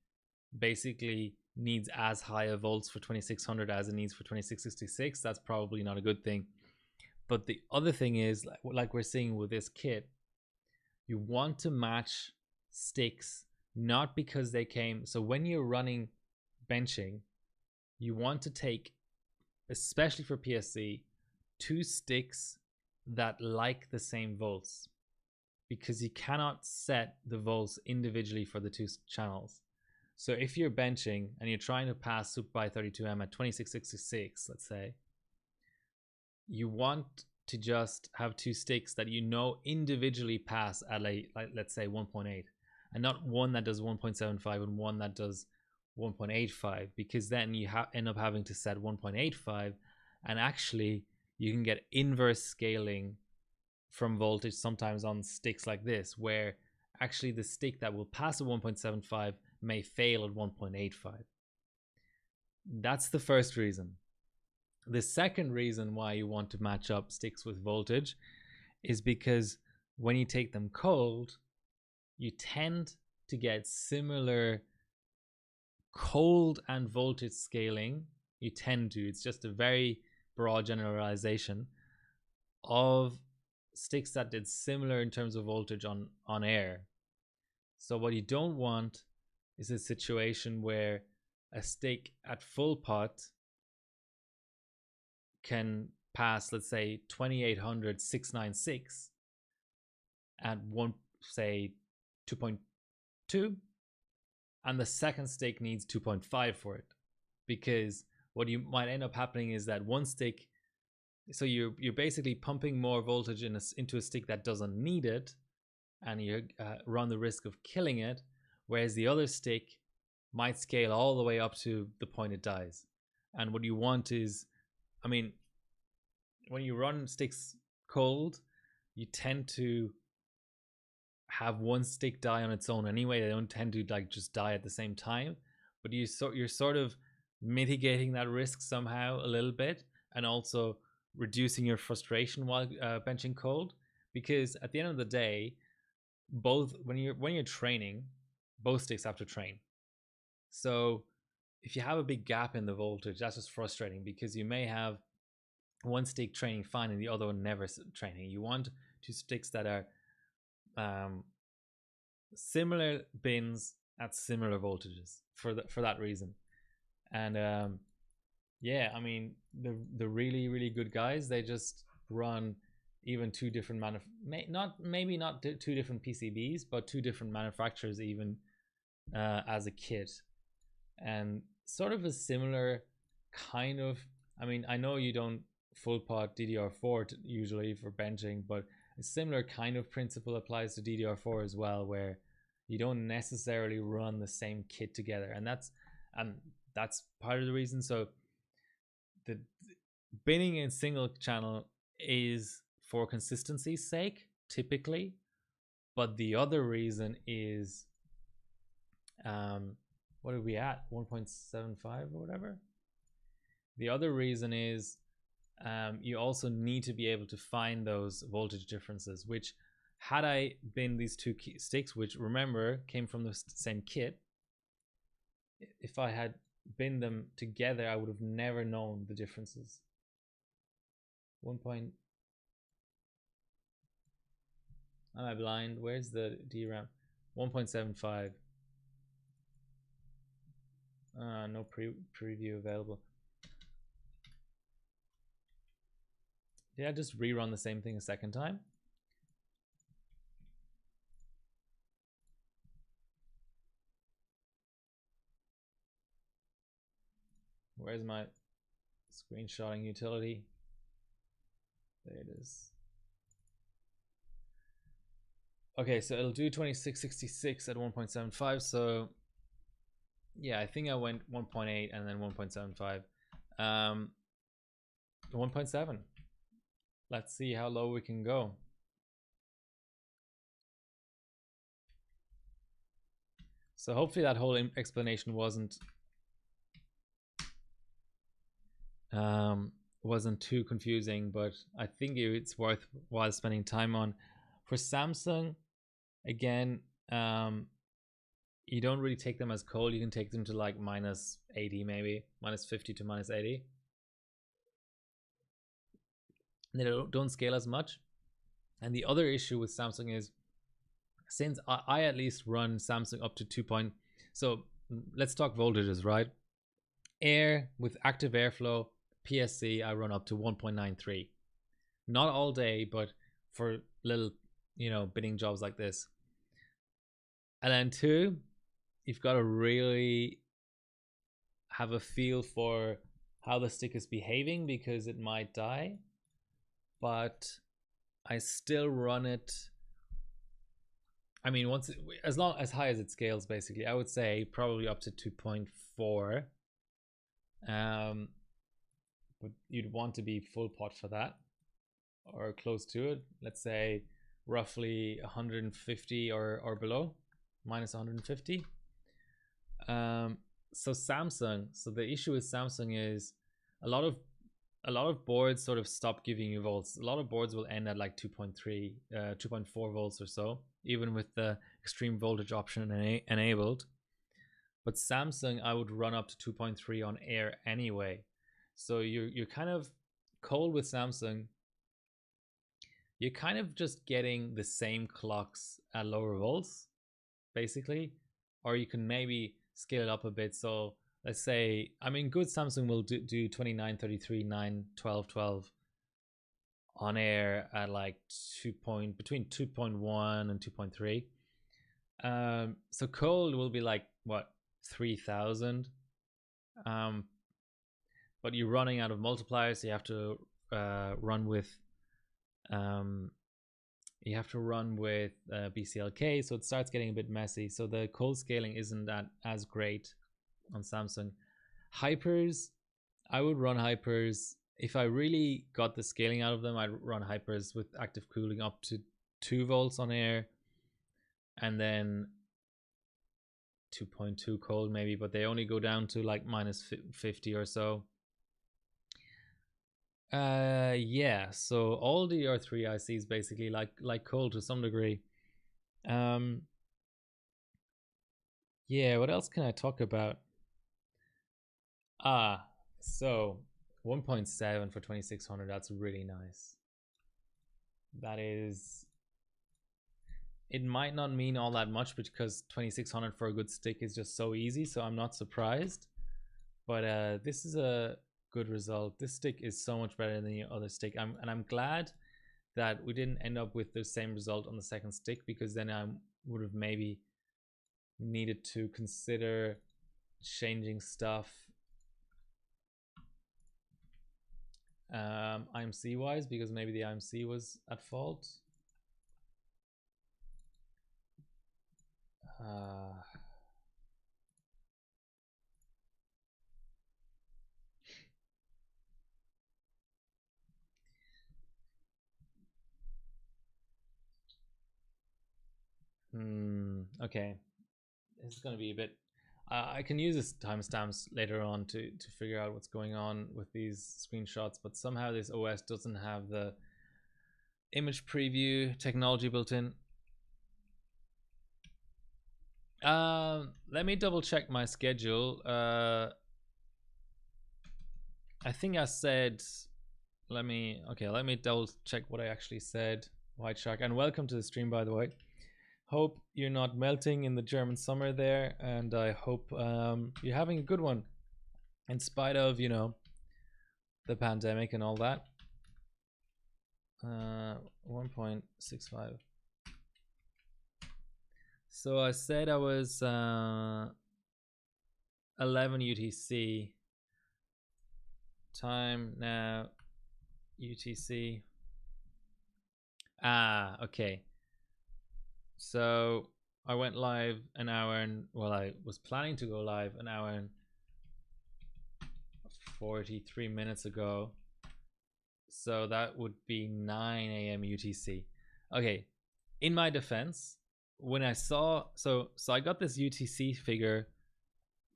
[SPEAKER 1] basically needs as high a volts for 2600 as it needs for 2666, that's probably not a good thing. But the other thing is, like we're seeing with this kit, you want to match sticks, not because they came. So when you're running benching, you want to take, especially for PSC, 2 sticks that like the same volts, because you cannot set the volts individually for the 2 channels. So if you're benching and you're trying to pass SuperBi 32M at 2666, let's say, you want to just have 2 sticks that you know individually pass at like let's say 1.8, and not one that does 1.75 and one that does 1.85, because then you end up having to set 1.85, and actually you can get inverse scaling from voltage sometimes on sticks like this, where actually the stick that will pass at 1.75 may fail at 1.85. That's the first reason. The second reason why you want to match up sticks with voltage is because when you take them cold, you tend to get similar cold and voltage scaling. You tend to, it's just a very broad generalization of sticks that did similar in terms of voltage on air. So what you don't want is a situation where a stick at full pot can pass, let's say 2800 696 at one, say 2.2, and the second stick needs 2.5 for it, because what you might end up happening is that one stick, so you're basically pumping more voltage into a stick that doesn't need it, and you run the risk of killing it, whereas the other stick might scale all the way up to the point it dies. And what you want is, I mean, when you run sticks cold, you tend to have one stick die on its own anyway. They don't tend to like just die at the same time, but you're sort of mitigating that risk somehow a little bit, and also reducing your frustration while benching cold, because at the end of the day, both when you're training, both sticks have to train. So if you have a big gap in the voltage, that's just frustrating, because you may have one stick training fine and the other one never training. You want 2 sticks that are similar bins at similar voltages for that reason. And yeah, I mean, the really good guys, they just run even 2 different maybe not 2 different PCBs, but 2 different manufacturers even as a kit, and sort of a similar kind of, I mean, I know you don't full pot DDR4 usually for benching, but a similar kind of principle applies to DDR4 as well, where you don't necessarily run the same kit together, and that's part of the reason. So the binning in single channel is for consistency's sake typically, but the other reason is what are we at, 1.75 or whatever. The other reason is you also need to be able to find those voltage differences, which, had I binned these 2 sticks, which remember came from the same kit, if I had binned them together, I would have never known the differences. Am I blind? Where's the DRAM? 1.75. No preview available. Did I just rerun the same thing a second time? Where's my screenshotting utility? There it is. Okay, so it'll do 2666 at 1.75. So yeah, I think I went 1.8 and then 1.75. 1.7. Let's see how low we can go. So hopefully that whole explanation wasn't wasn't too confusing, but I think it's worthwhile spending time on. For Samsung, again, you don't really take them as cold. You can take them to like minus 80, maybe minus 50 to minus 80. They don't scale as much. And the other issue with Samsung is, since I at least run Samsung up to 2 point. So let's talk voltages, right? Air with active airflow, PSC, I run up to 1.93. Not all day, but for little, bidding jobs like this. And then two, you've got to really have a feel for how the stick is behaving, because it might die. But I still run it. I mean, as high as it scales, basically, I would say probably up to 2.4. But you'd want to be full pot for that, or close to it. Let's say roughly 150 or below, minus 150. So Samsung. So the issue with Samsung is a lot of boards sort of stop giving you volts. A lot of boards will end at like 2.3, 2.4 volts or so, even with the extreme voltage option enabled. But Samsung, I would run up to 2.3 on air anyway. So you're kind of cold with Samsung. You're kind of just getting the same clocks at lower volts, basically. Or you can maybe scale it up a bit. So let's say, I mean, good Samsung will do 29, 33, 9, 12, 12 on air at like between 2.1 and 2.3. So cold will be like, what, 3000. But you're running out of multipliers, so you have to run with BCLK, so it starts getting a bit messy. So the cold scaling isn't that as great on Samsung. Hypers, I would run hypers. If I really got the scaling out of them, I'd run hypers with active cooling up to 2 volts on air, and then 2.2 cold maybe, but they only go down to like minus 50 or so. Yeah, so all DDR3 ICs basically like cold to some degree. Yeah, what else can I talk about? So 1.7 for 2600, that's really nice. That is, it might not mean all that much because 2600 for a good stick is just so easy, so I'm not surprised. But this is a good result. This stick is so much better than the other stick. I'm glad that we didn't end up with the same result on the second stick, because then I would have maybe needed to consider changing stuff IMC wise, because maybe the IMC was at fault. Okay, this is going to be a bit, I can use this timestamps later on to figure out what's going on with these screenshots, but somehow this OS doesn't have the image preview technology built in. Let me double check my schedule. I think I said, let me double check what I actually said. White Shark, and welcome to the stream, by the way. Hope you're not melting in the German summer there, and I hope you're having a good one in spite of, the pandemic and all that. 1.65. So I said I was 11 UTC. Time now UTC. Okay. So I went live an hour and, well, I was planning to go live an hour and 43 minutes ago. So that would be 9 a.m. UTC. Okay, in my defense, when I saw, so I got this UTC figure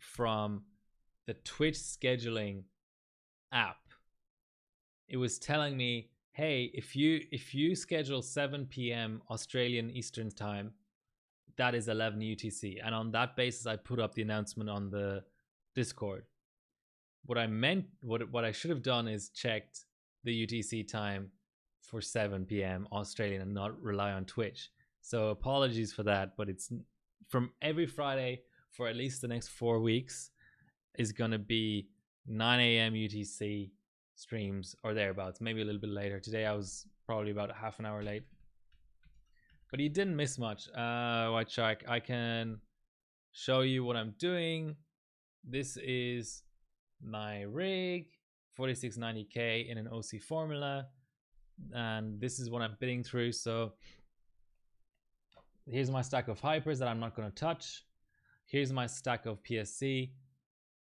[SPEAKER 1] from the Twitch scheduling app. it was telling me, hey, if you schedule 7 p.m. Australian Eastern time, that is 11 UTC. And on that basis, I put up the announcement on the Discord. What I meant, what I should have done is checked the UTC time for 7 p.m. Australian and not rely on Twitch. So apologies for that, but it's from every Friday for at least the next 4 weeks is going to be 9 a.m. UTC streams or thereabouts, maybe a little bit later. Today I was probably about half an hour late. But you didn't miss much, White Shark. I can show you what I'm doing. This is my rig, 4690K in an OC formula. And this is what I'm bidding through. So here's my stack of hypers that I'm not going to touch. Here's my stack of PSC.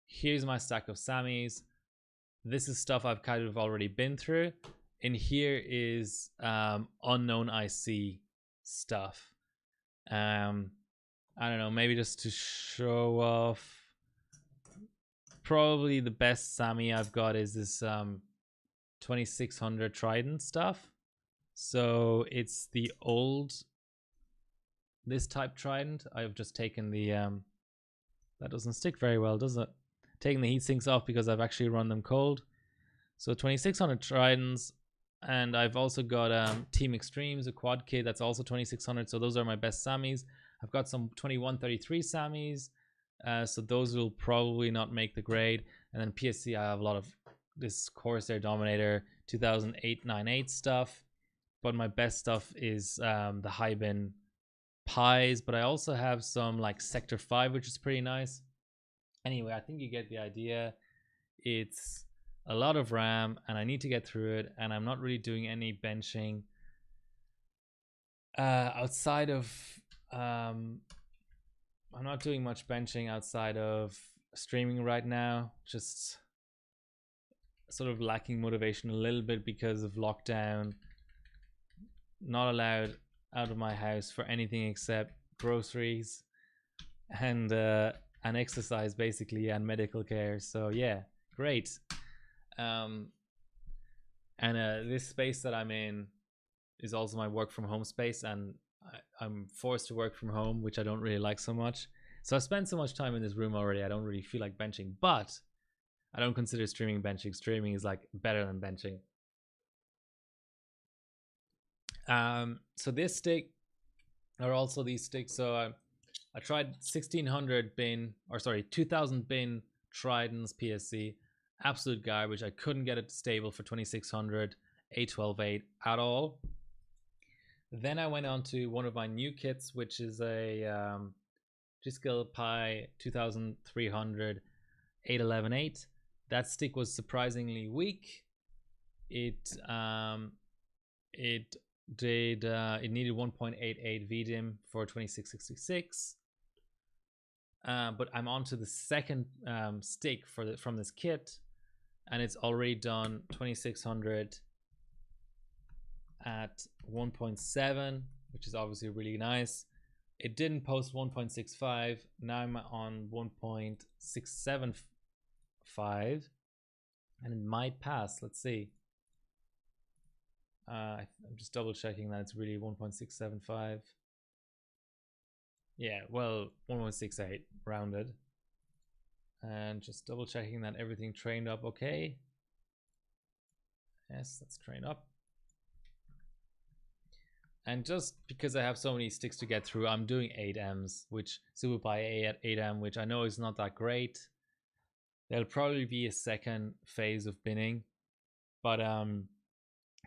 [SPEAKER 1] Here's my stack of Sammys. This is stuff I've kind of already been through. And here is unknown IC stuff. I don't know, maybe just to show off. Probably the best Sammy I've got is this 2600 Trident stuff. So it's the old, this type Trident. I've just taken the that doesn't stick very well, does it? Taking the heat sinks off because I've actually run them cold. So 2600 Tridents, and I've also got Team Extremes, a quad kit that's also 2600. So those are my best Sammys. I've got some 2133 Sammys, so those will probably not make the grade. And then PSC, I have a lot of this Corsair Dominator 2008-98 stuff, but my best stuff is the Hybin Pies. But I also have some like Sector 5, which is pretty nice. Anyway, I think you get the idea. It's a lot of RAM and I need to get through it, and I'm not really doing any benching outside of I'm not doing much benching outside of streaming right now. Just sort of lacking motivation a little bit because of lockdown. Not allowed out of my house for anything except groceries and exercise basically, and medical care. So yeah, great. This space that I'm in is also my work from home space, and I'm forced to work from home, which I don't really like so much. So I spend so much time in this room already, I don't really feel like benching, but I don't consider streaming benching. Streaming is like better than benching. So this stick, or also these sticks. So I tried 1600 bin, or sorry, 2000 bin Tridents PSC. Absolute garbage. I couldn't get it stable for 2600 A12-8 at all. Then I went on to one of my new kits, which is a G-Skill Pi 2300 811-8. That stick was surprisingly weak. It needed 1.88 VDIM for 2666. But I'm on to the second stick from this kit, and it's already done 2600 at 1.7, which is obviously really nice. It didn't post 1.65. Now I'm on 1.675, and it might pass. Let's see. I'm just double checking that it's really 1.675. Yeah, well, 1.68 rounded. And just double checking that everything trained up okay. Yes, that's trained up. And just because I have so many sticks to get through, I'm doing 8Ms, which Super Pi A at 8M, which I know is not that great. There'll probably be a second phase of binning. But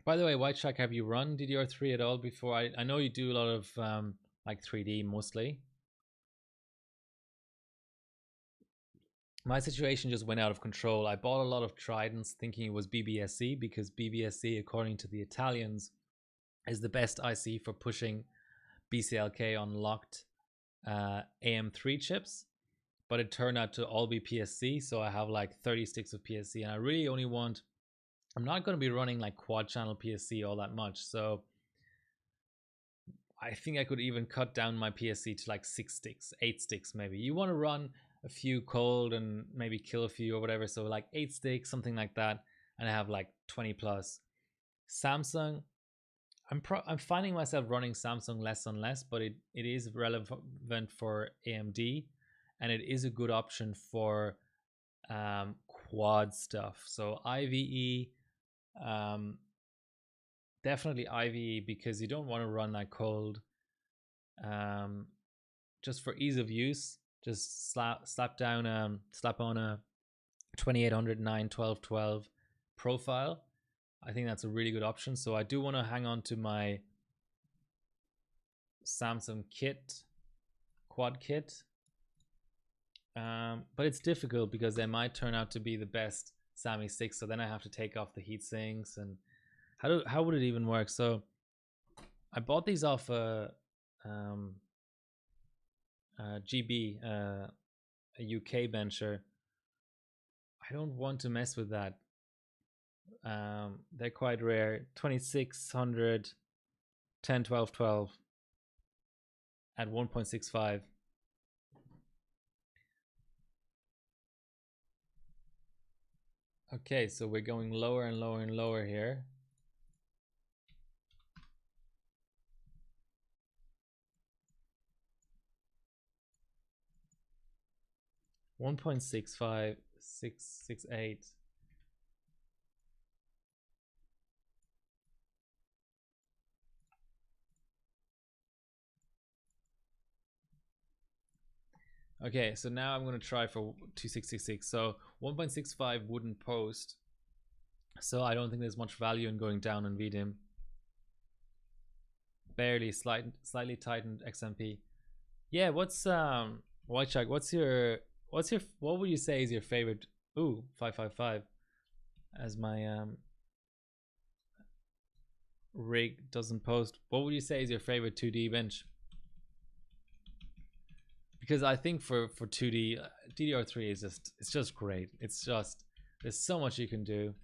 [SPEAKER 1] by the way, White Shark, have you run DDR3 at all before? I know you do a lot of like 3D mostly. My situation just went out of control. I bought a lot of Tridents thinking it was BBSC, because BBSC, according to the Italians, is the best IC for pushing BCLK on locked AM3 chips. But it turned out to all be PSC, so I have like 30 sticks of PSC, and I really only want, I'm not going to be running like quad channel PSC all that much, so I think I could even cut down my PSC to like 6 sticks, 8 sticks maybe. You want to run a few cold and maybe kill a few or whatever, so like 8 sticks, something like that. and I have like 20 plus. Samsung, I'm finding myself running Samsung less and less, but it is relevant for AMD, and it is a good option for quad stuff. So IVE, definitely IVE, because you don't want to run that cold. Just for ease of use, just slap on a 2800 9 12 12 profile. I think that's a really good option. So I do want to hang on to my Samsung kit, quad kit, but it's difficult because they might turn out to be the best SAMI 6. So then I have to take off the heat sinks, and how would it even work? So I bought these off GB, a UK bencher. I don't want to mess with that. They're quite rare. 2600 10 12 12 at 1.65. Okay, so we're going lower and lower and lower here. .65 668. Okay, so now I'm going to try for 2666. So 1.65 wouldn't post. So I don't think there's much value in going down on VDIM. Barely, slightly tightened XMP. Yeah, what's Whitechuck, what would you say is your favorite? Ooh, 555 as my rig doesn't post. What would you say is your favorite 2D bench? Because I think for 2D, DDR3 is just great. It's just, there's so much you can do.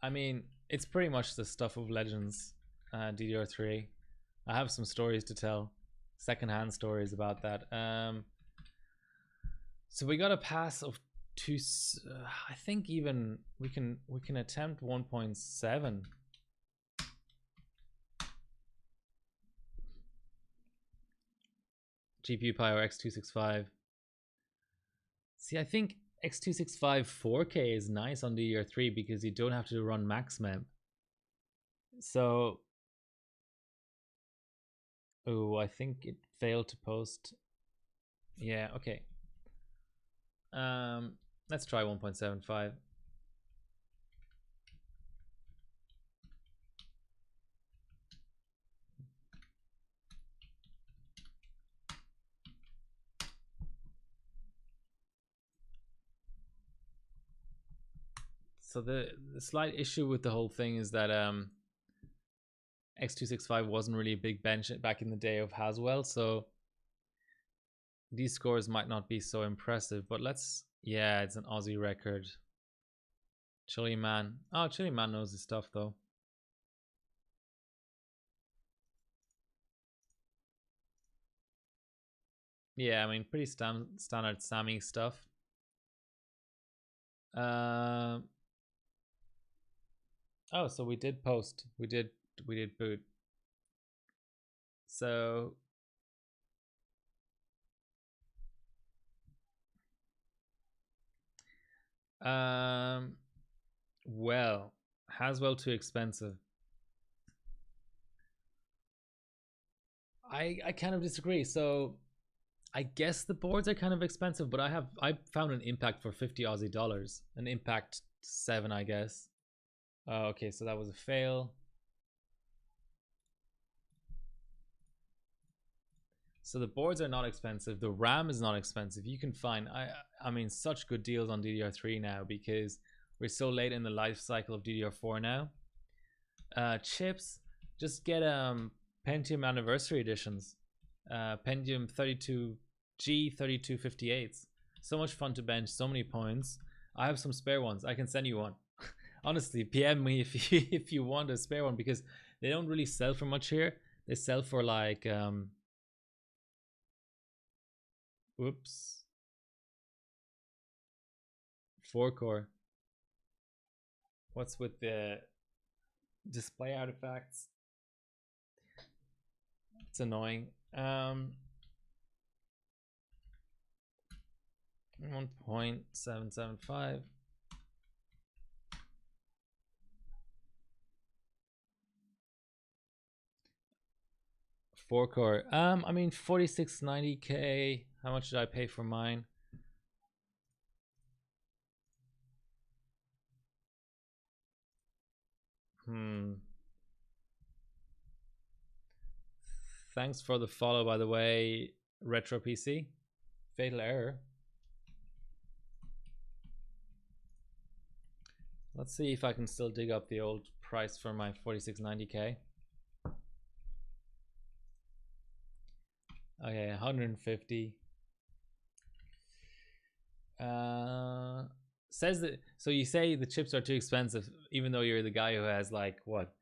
[SPEAKER 1] I mean, it's pretty much the stuff of legends, DDR3. I have some stories to tell, secondhand stories about that. So we got a pass of two. I think even we can attempt 1.7. GPU power X265. See, I think X265 4K is nice on DDR3 because you don't have to run MaxMem. So, oh, I think it failed to post. Yeah, okay. Let's try 1.75. So the slight issue with the whole thing is that X265 wasn't really a big bench back in the day of Haswell, so these scores might not be so impressive. But let's, yeah, it's an Aussie record. Chili Man. Oh, Chili Man knows his stuff though. Yeah, I mean, pretty standard SAMI stuff. Oh, so we did post. We did boot. So well, Haswell too expensive. I kind of disagree. So I guess the boards are kind of expensive, but I found an Impact for 50 Aussie dollars. An Impact 7, I guess. Okay, so that was a fail. So the boards are not expensive. The RAM is not expensive. You can find, I mean, such good deals on DDR3 now because we're so late in the life cycle of DDR4 now. Chips, just get Pentium anniversary editions. Pentium 32G 3258s. So much fun to bench, so many points. I have some spare ones. I can send you one. Honestly, PM me if you want a spare one, because They don't really sell for much here. They sell for like whoops, 4-core. What's with the display artifacts? It's annoying. 1.775. Four-core. I mean 4690K. How much did I pay for mine? Thanks for the follow, by the way, Retro PC. Fatal error. Let's see if I can still dig up the old price for my 4690K. Okay, 150. Says that, so you say the chips are too expensive, even though you're the guy who has like what,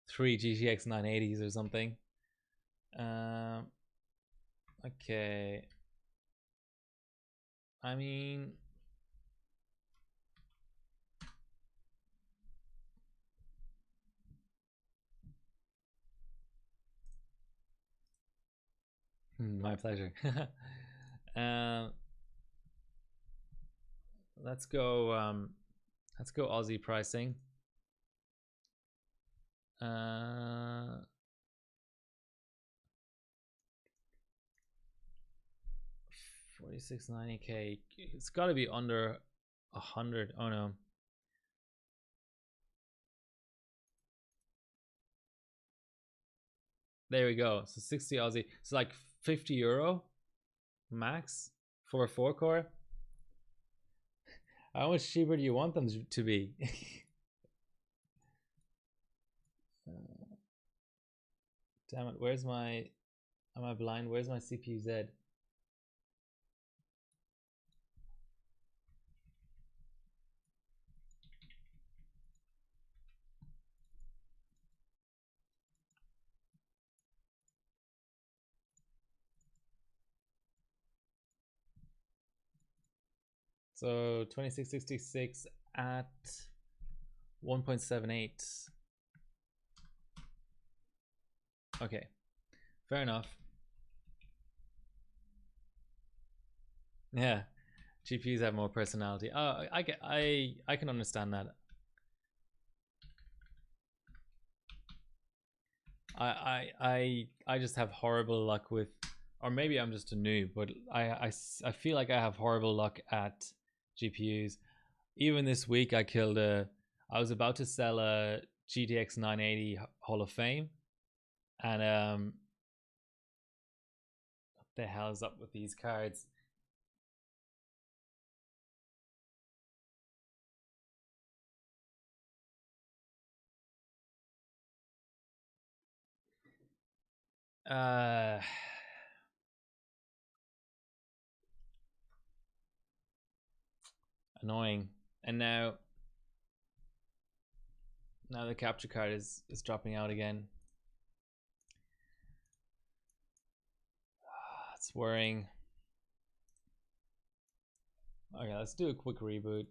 [SPEAKER 1] 3 GTX 980s or something. Okay. I mean, my pleasure. Let's go Aussie pricing. 4690K. It's got to be under 100. Oh no. There we go. So 60 Aussie. So like 50 euro max for a 4-core. How much cheaper do you want them to be? Damn it. Where's my... Am I blind? Where's my CPU Z? So 2666 at 1.78. Okay, fair enough. Yeah, GPUs have more personality. Oh, I can understand that. I just have horrible luck with, or maybe I'm just a noob, but I feel like I have horrible luck at GPUs. Even this week I was about to sell a GTX 980 Hall of Fame, and what the hell is up with these cards? Annoying. And now the capture card is dropping out again. It's worrying. Okay, let's do a quick reboot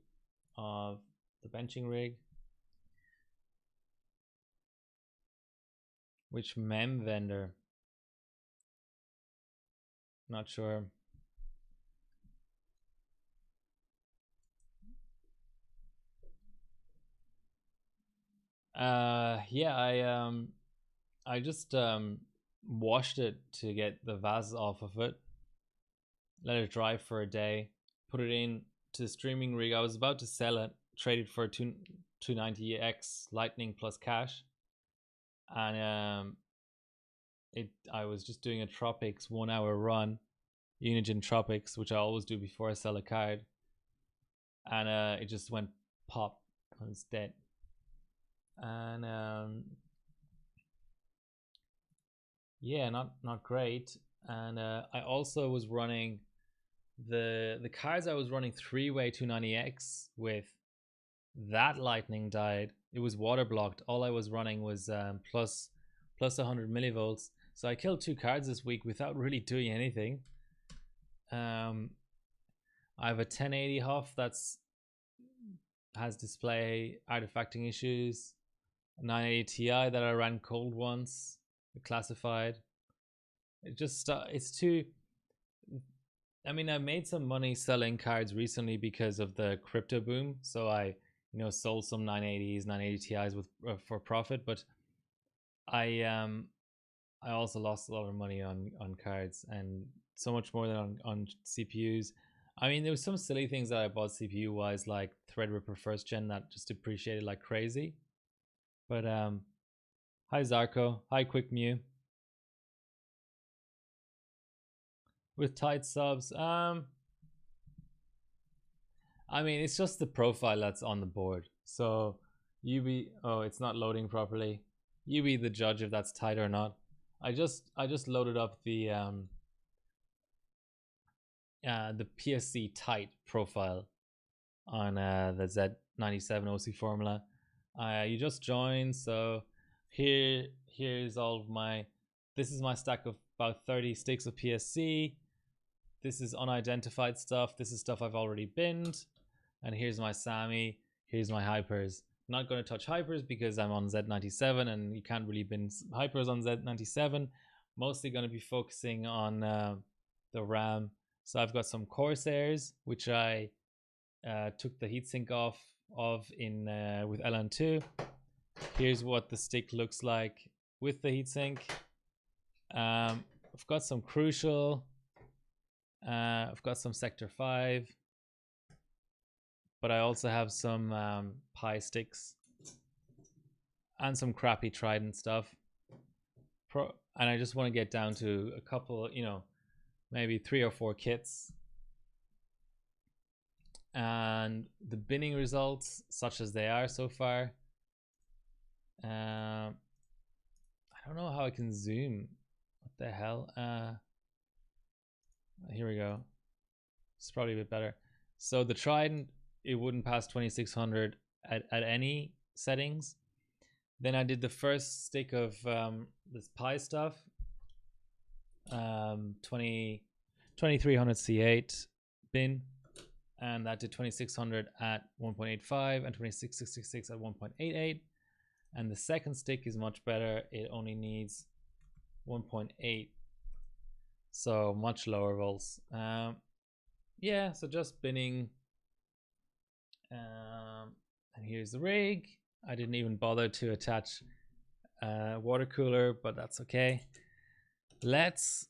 [SPEAKER 1] of the benching rig. Which mem vendor? Not sure. Yeah, I just washed it to get the vase off of it. Let it dry for a day. Put it in to the streaming rig. I was about to sell it, trade it for a 290X Lightning plus cash, and I was just doing a Tropics 1 hour run, Unigine Tropics, which I always do before I sell a card, and it just went pop and it's dead. And yeah, not great. And I also was running the cards I was running 3-way 290X with. That Lightning died. It was water blocked. All I was running was plus plus 100 millivolts. So I killed 2 cards this week without really doing anything. I have a 1080 Huff that's has display artifacting issues. A 980 Ti that I ran cold once, classified. It just it's too. I mean, I made some money selling cards recently because of the crypto boom. So I, sold some 980s, 980 Ti's with for profit. But I also lost a lot of money on cards, and so much more than on CPUs. I mean, there was some silly things that I bought CPU wise, like Threadripper first gen that just depreciated like crazy. But hi Zarko, hi Quick Mew. With tight subs, I mean, it's just the profile that's on the board. So you be, oh, it's not loading properly. You be the judge if that's tight or not. I just loaded up the PSC tight profile on the Z97 OC formula. You just joined, so here's all of my. This is my stack of about 30 sticks of PSC. This is unidentified stuff. This is stuff I've already binned. And here's my Sammy. Here's my hypers. I'm not going to touch hypers because I'm on Z97 and you can't really bin hypers on Z97. Mostly going to be focusing on the RAM. So I've got some Corsairs, which I took the heatsink off of in with LN2. Here's what the stick looks like with the heatsink. I've got some Crucial. I've got some Sector 5, but I also have some Pi sticks and some crappy Trident stuff. And I just want to get down to a couple, maybe 3 or 4 kits. And the binning results, such as they are so far, I don't know how I can zoom. What the hell? Here we go. It's probably a bit better. So the Trident, it wouldn't pass 2600 at any settings. Then I did the first stick of this Pi stuff, 2300 C8 bin, and that did 2600 at 1.85 and 26666 at 1.88. And the second stick is much better. It only needs 1.8. So much lower volts. Yeah, so just binning. And here's the rig. I didn't even bother to attach water cooler, but that's okay. Let's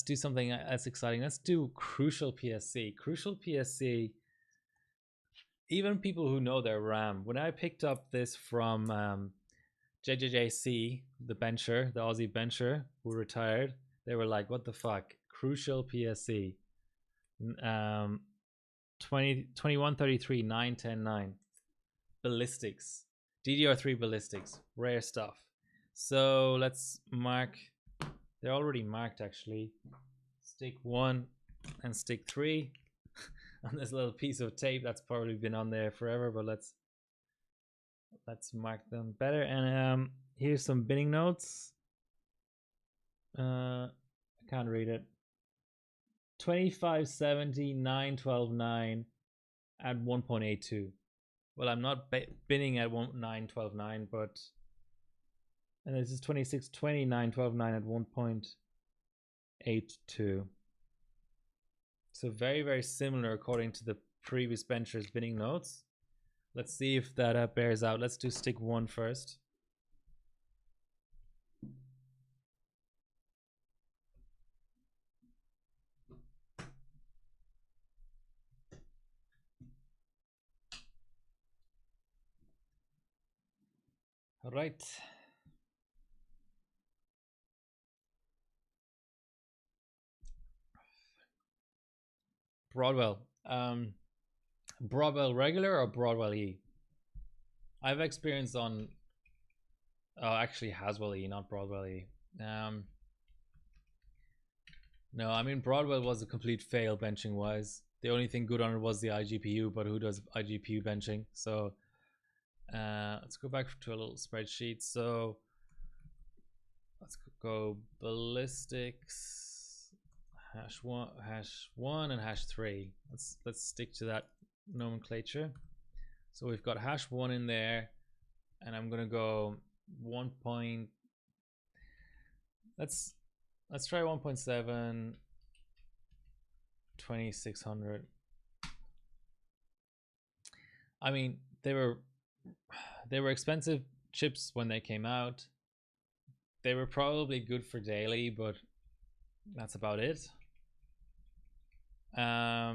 [SPEAKER 1] do something that's exciting. Let's do Crucial PSC. Crucial PSC. Even people who know their RAM. When I picked up this from JJJC, the bencher, the Aussie bencher who retired, they were like, what the fuck? Crucial PSC. 2133 910 ballistics. DDR3 ballistics. Rare stuff. So let's mark. They're already marked actually. Stick 1 and stick 3 on this little piece of tape that's probably been on there forever, but let's mark them better. And here's some binning notes. I can't read it. 2570 9129 at 1.82. Well, I'm not binning at 9129, but and this is 2620 9129 at 1.82. So very, very similar according to the previous bencher's binning notes. Let's see if that bears out. Let's do stick 1 first. All right. Broadwell. Broadwell regular or Broadwell E? I've experience on actually Haswell E, not Broadwell E. No, I mean Broadwell was a complete fail benching wise. The only thing good on it was the iGPU, but who does iGPU benching? So let's go back to a little spreadsheet. So Let's go ballistics, hash one, and hash 3. Let's stick to that nomenclature. So we've got hash 1 in there, and I'm gonna go 1. Let's try 1.7, 2600. I mean, they were expensive chips when they came out. They were probably good for daily, but that's about it. Yeah,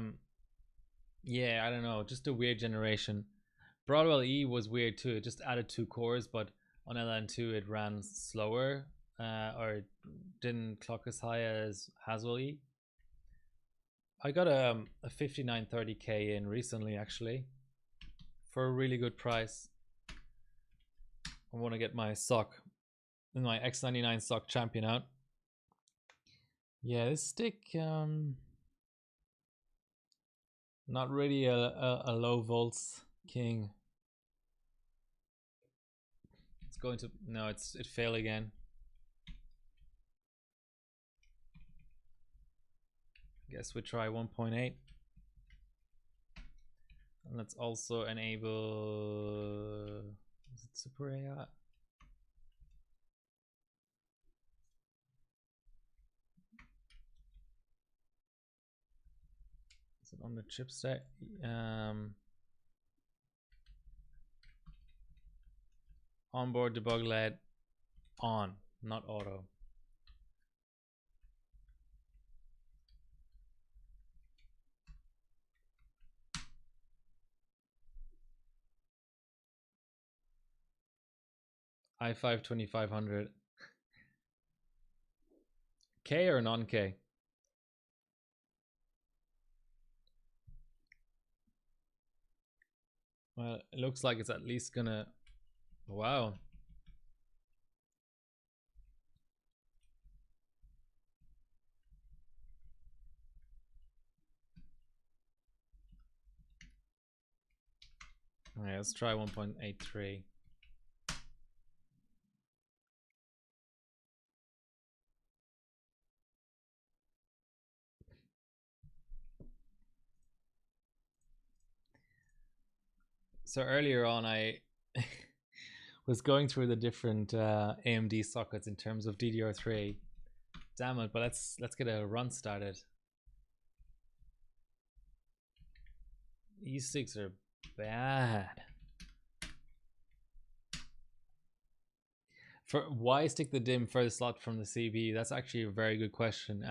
[SPEAKER 1] I don't know, just a weird generation. Broadwell E was weird too. It just added 2 cores, but on LN2 it ran slower, or didn't clock as high as Haswell E. I got a 5930K in recently, actually, for a really good price. I want to get my sock, my X99 sock champion out. Yeah, this stick, not really a low volts king. It's going to, no, it failed again. Guess we try 1.8. And let's also enable, is it Super AI? Is it on the chipset? Onboard debug LED on, not auto. i5 2500. K or non-K? Well, it looks like it's at least gonna, wow. Alright, let's try 1.83. So earlier on, I was going through the different AMD sockets in terms of DDR3. Damn it! But let's get a run started. These sticks are bad. For why stick the DIMM further slot from the CPU? That's actually a very good question.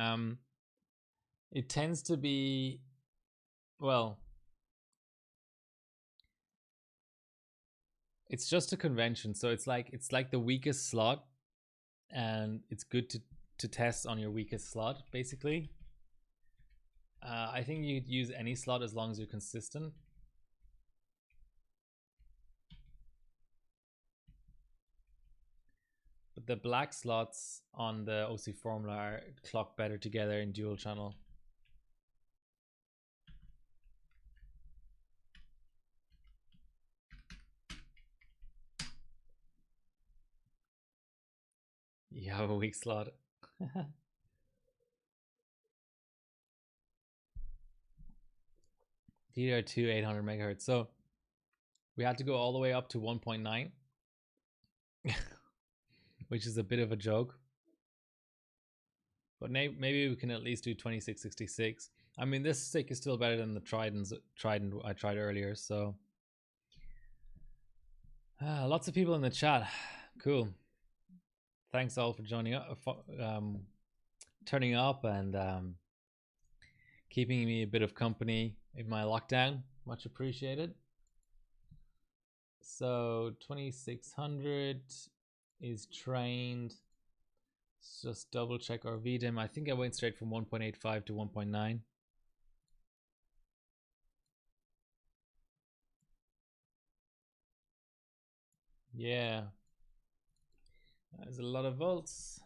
[SPEAKER 1] It tends to be, well, it's just a convention. So it's like the weakest slot, and it's good to test on your weakest slot, basically. I think you'd use any slot as long as you're consistent. But the black slots on the OC formula are clock better together in dual channel. You have a weak slot. DDR2 800 megahertz. So we had to go all the way up to 1.9, which is a bit of a joke. But maybe we can at least do 2666. I mean, this stick is still better than the Trident I tried earlier. So lots of people in the chat. Cool. Thanks all for joining up, turning up, and keeping me a bit of company in my lockdown. Much appreciated. So 2600 is trained. Let's just double check our VDIM. I think I went straight from 1.85 to 1.9. Yeah, there's a lot of volts.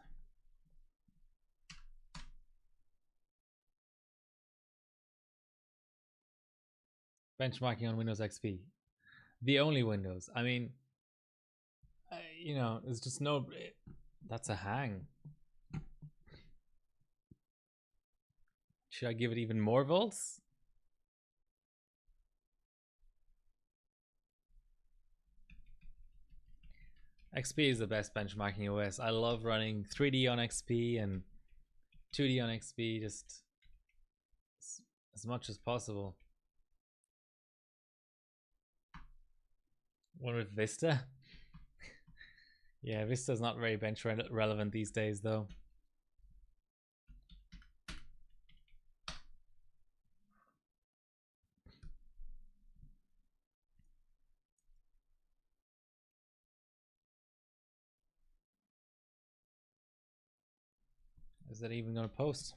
[SPEAKER 1] Benchmarking on Windows XP. The only Windows. I mean, you know, there's just no, That's a hang. Should I give it even more volts? XP is the best benchmarking OS. I love running 3D on XP and 2D on XP just as much as possible. What with Vista? Yeah, Vista's not very bench relevant these days though. Is that even going to post?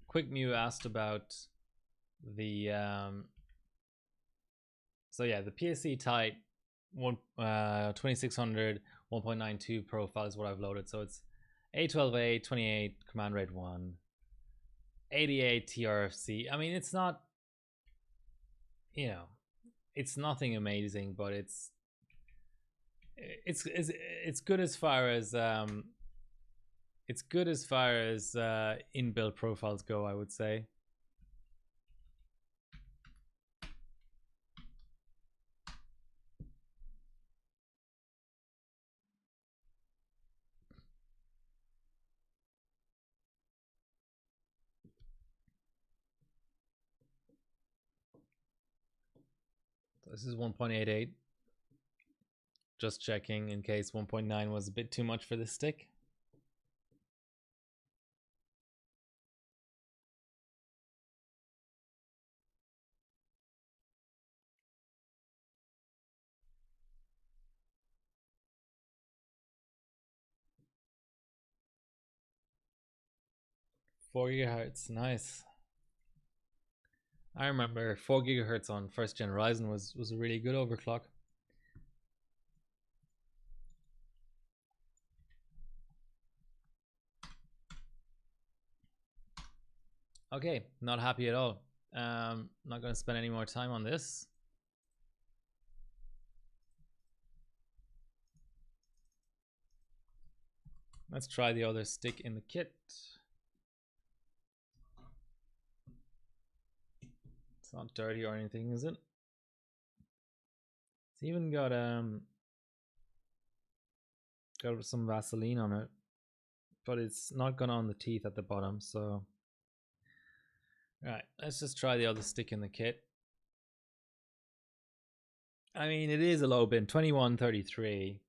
[SPEAKER 1] Quick Mew asked about the so yeah, the PSC tight 2600 1.92 profile is what I've loaded. So it's A12A 28 command rate 1 88 TRFC. I mean, it's not, you know, it's nothing amazing, but it's good as far as inbuilt profiles go, I would say. This is 1.88. Just checking in case 1.9 was a bit too much for this stick. Four gigahertz, nice. I remember 4 gigahertz on first gen Ryzen was a really good overclock. Okay, not happy at all. Not going to spend any more time on this. Let's try the other stick in the kit. It's not dirty or anything, is it? It's even got some Vaseline on it, but it's not gone on the teeth at the bottom. So, all right, let's just try the other stick in the kit. I mean, it is a low bin, 2133.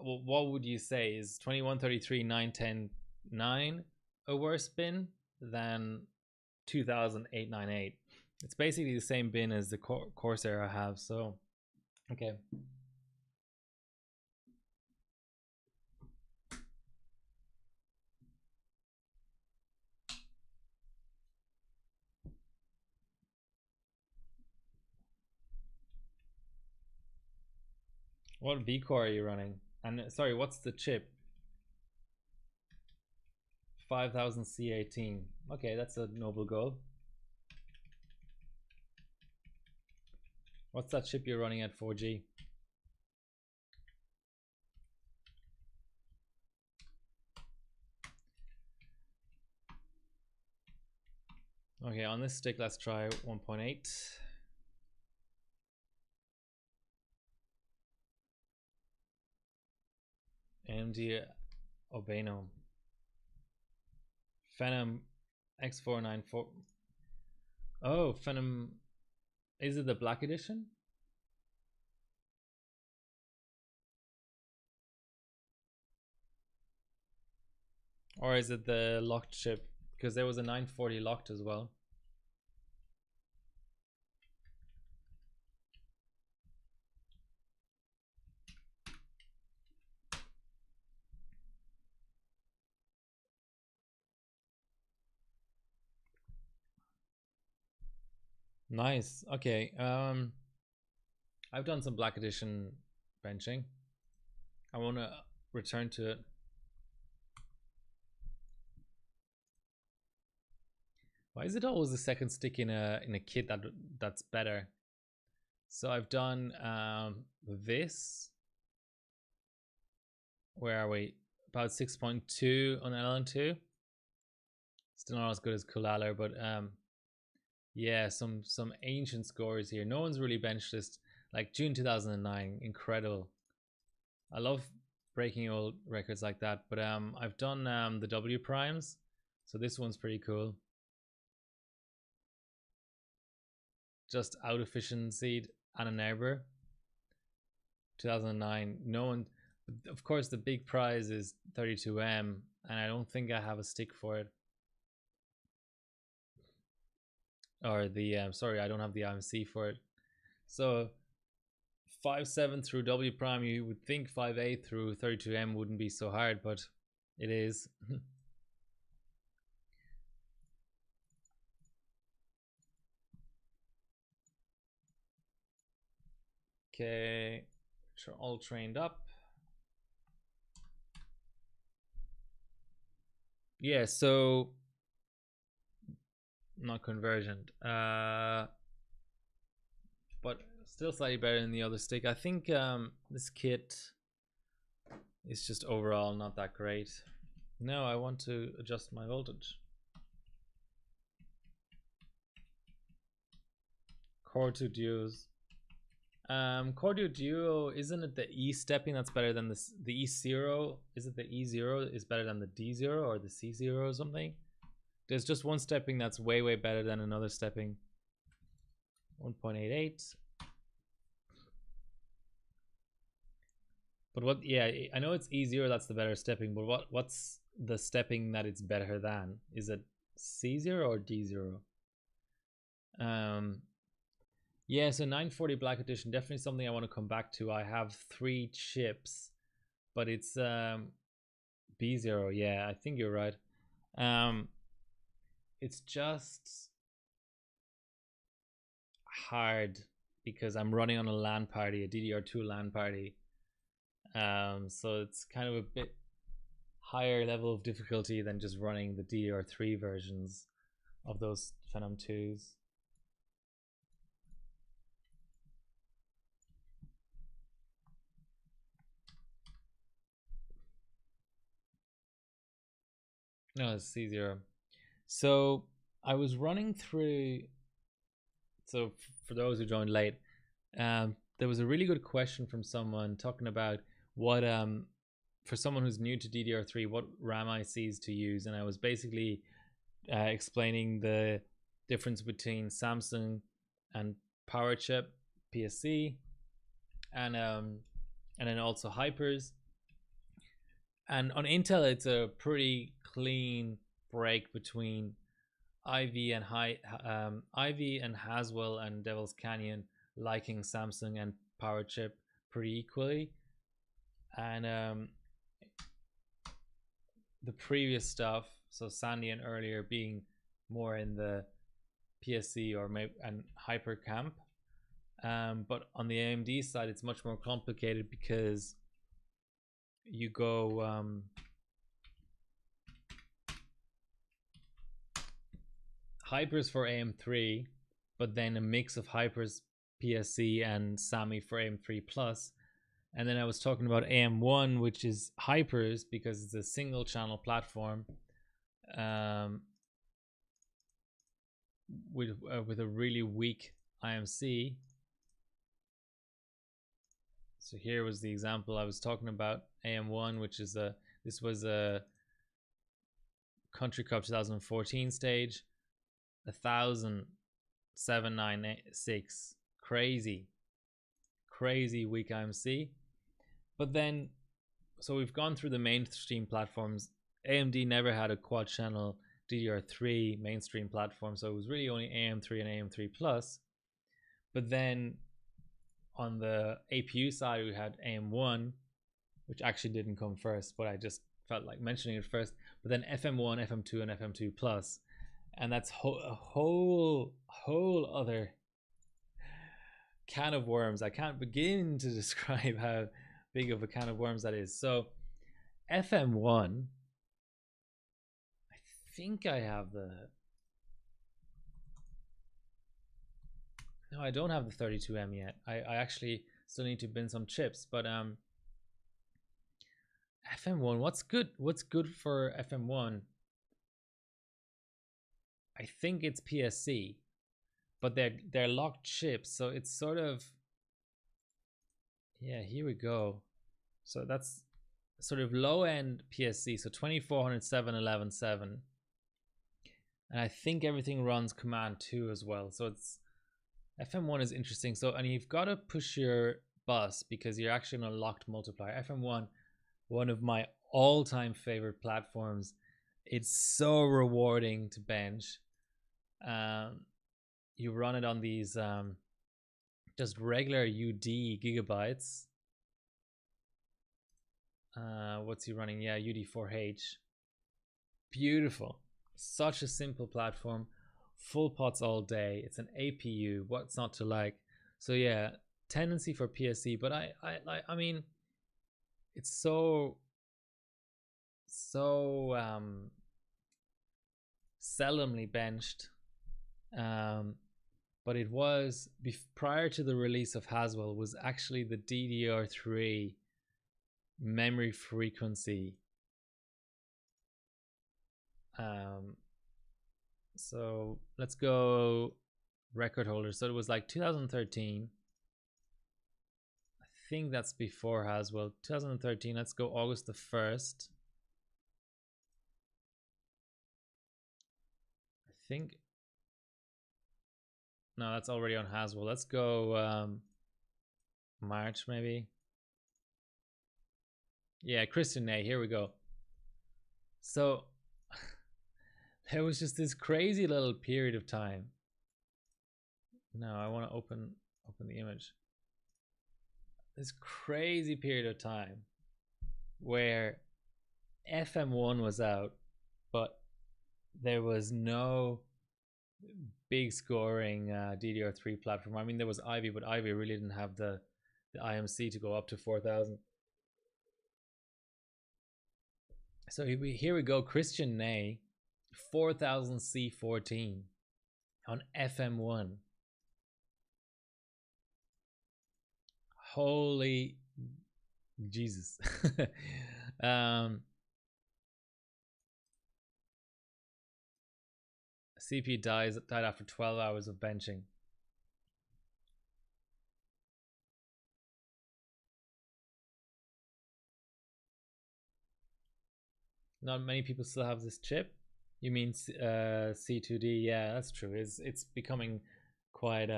[SPEAKER 1] Well, what would you say? Is 2133 910 9 a worse bin than 2898? It's basically the same bin as the Corsair I have, so okay. What V core are you running? And sorry, what's the chip? 5000 C18. Okay, that's a noble goal. What's that chip you're running at 4G? Okay, on this stick, let's try 1.8. AMD Obeno. Phenom X494. Oh, Phenom. Is it the black edition? Or is it the locked chip? Because there was a 940 locked as well. Nice. Okay. I've done some black edition benching. I want to return to it. Why is it always the second stick in a kit that's better? So I've done this. Where are we? About 6.2 on LN2. Still not as good as Kulaler, but yeah, some ancient scores here. No one's really benched this. Like June 2009, incredible. I love breaking old records like that. But I've done the W primes, so this one's pretty cool. Just out efficiency and an Erber. 2009. No one. Of course, the big prize is 32M, and I don't think I have a stick for it. Or the sorry, I don't have the IMC for it. So 5.7 through W prime, you would think 5.8 through 32M wouldn't be so hard, but it is. Okay, all trained up. Yeah, so not convergent, but still slightly better than the other stick. I think this kit is just overall not that great. No, I want to adjust my voltage. Core 2 duos. Core 2 duo, isn't it the E stepping that's better than the E0? Is it the E0 is better than the D0 or the C0 or something? There's just one stepping that's way better than another stepping. 1.88. But what? Yeah, I know it's E0 that's the better stepping, but what's the stepping that it's better than? Is it C0 or D0? Yeah, so 940 Black Edition, definitely something I want to come back to. I have 3 chips, but it's B0. Yeah, I think you're right. It's just hard because I'm running on a LAN party, a DDR2 LAN party. So it's kind of a bit higher level of difficulty than just running the DDR3 versions of those Phenom 2s. No, it's C0. So I was running through. So for those who joined late, there was a really good question from someone talking about what for someone who's new to DDR3, what RAM ICs to use, and I was basically explaining the difference between Samsung and PowerChip PSC, and then also Hypers. And on Intel, it's a pretty clean break between Ivy and Ivy and Haswell and Devil's Canyon liking Samsung and PowerChip pretty equally, and the previous stuff, so Sandy and earlier, being more in the PSC or maybe and Hyper camp. But on the AMD side, it's much more complicated because you go Hypers for AM3, but then a mix of Hypers, PSC, and SAMI for AM3 Plus. And then I was talking about AM1, which is Hypers because it's a single channel platform with a really weak IMC. So here was the example I was talking about, AM1, which is this was a Country Cup 2014 stage, 1,796, crazy weak IMC. But then, so we've gone through the mainstream platforms. AMD never had a quad channel DDR3 mainstream platform, so it was really only AM3 and AM3 Plus. But then on the APU side, we had AM1, which actually didn't come first, but I just felt like mentioning it first. But then FM1, FM2, and FM2 Plus, and that's a whole other can of worms. I can't begin to describe how big of a can of worms that is. So FM1, I think I have No, I don't have the 32M yet. I actually still need to bin some chips, but FM1, what's good for FM1? I think it's PSC, but they're locked chips, so it's sort of, yeah, here we go. So that's sort of low end PSC, so 2400 711.7. And I think everything runs command 2 as well. So it's FM1 is interesting. So, and you've got to push your bus because you're actually on a locked multiplier. FM1, one of my all-time favorite platforms. It's so rewarding to bench. You run it on these just regular UD gigabytes. What's he running? Yeah, UD4H. Beautiful. Such a simple platform. Full pots all day. It's an APU. What's not to like? So yeah, tendency for PSC, but I mean, it's so seldomly benched. But it was prior to the release of Haswell was actually the DDR3 memory frequency. So let's go record holder. So it was like 2013. I think that's before Haswell. 2013. Let's go August the 1st. I think. No, that's already on Haswell. Let's go March maybe. Yeah, Christian Ney. Here we go. So there was just this crazy little period of time. No, I want to open the image. This crazy period of time where FM1 was out, but there was no big scoring DDR3 platform. I mean, there was Ivy, but Ivy really didn't have the IMC to go up to 4,000. So here we go, Christian Ney, 4000 C14 on FM1. Holy Jesus. CPU died after 12 hours of benching. Not many people still have this chip. You mean C2D? Yeah, that's true. It's becoming quite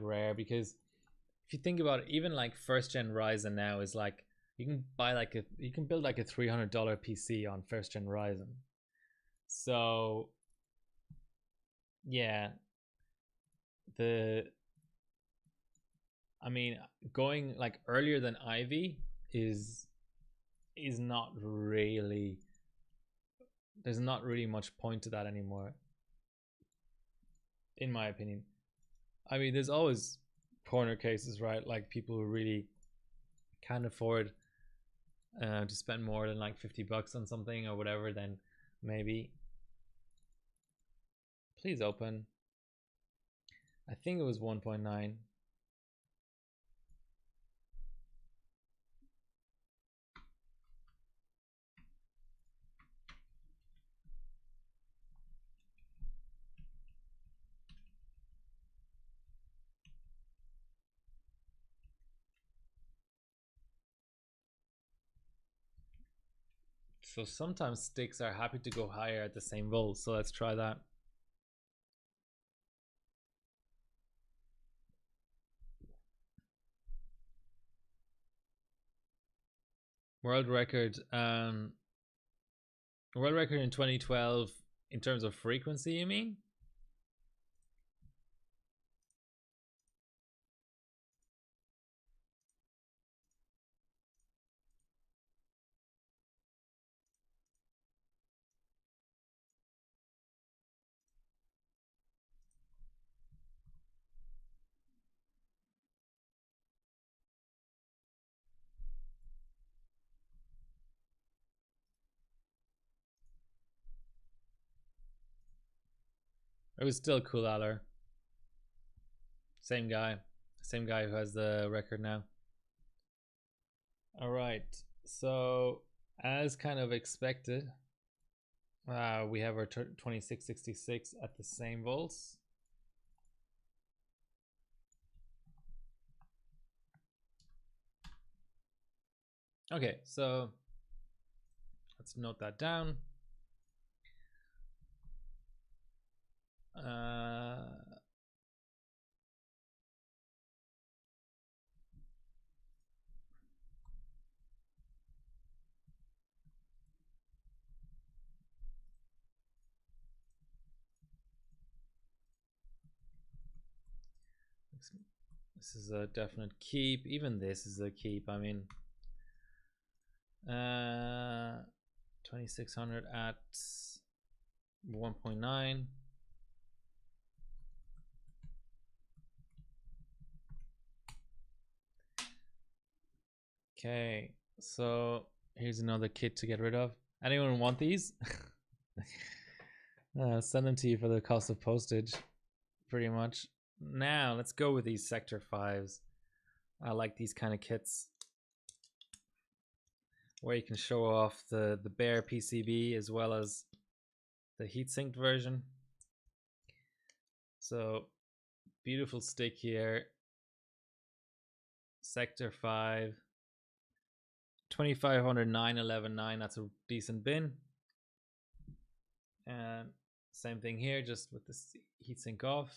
[SPEAKER 1] rare because if you think about it, even like first gen Ryzen now is like you can build like a $300 PC on first gen Ryzen. So yeah, I mean, going like earlier than Ivy is not really, there's not really much point to that anymore, in my opinion. I mean, there's always corner cases, right? Like people who really can't afford to spend more than like $50 on something or whatever, then maybe. Please open. I think it was 1.9. So sometimes sticks are happy to go higher at the same volt. So let's try that. World record. World record in 2012 in terms of frequency, you mean? It was still cool, Aller. Same guy who has the record now. All right, so as kind of expected, we have our 2666 at the same volts. Okay, so let's note that down. This is a definite keep. Even this is a keep. I mean, 2600 at 1.9. Okay, so here's another kit to get rid of. Anyone want these? Send them to you for the cost of postage, pretty much. Now let's go with these sector 5s. I like these kind of kits where you can show off the bare PCB as well as the heat-sinked version. So beautiful stick here. Sector 5. 2500 911.9. That's a decent bin. And same thing here, just with this heatsink off.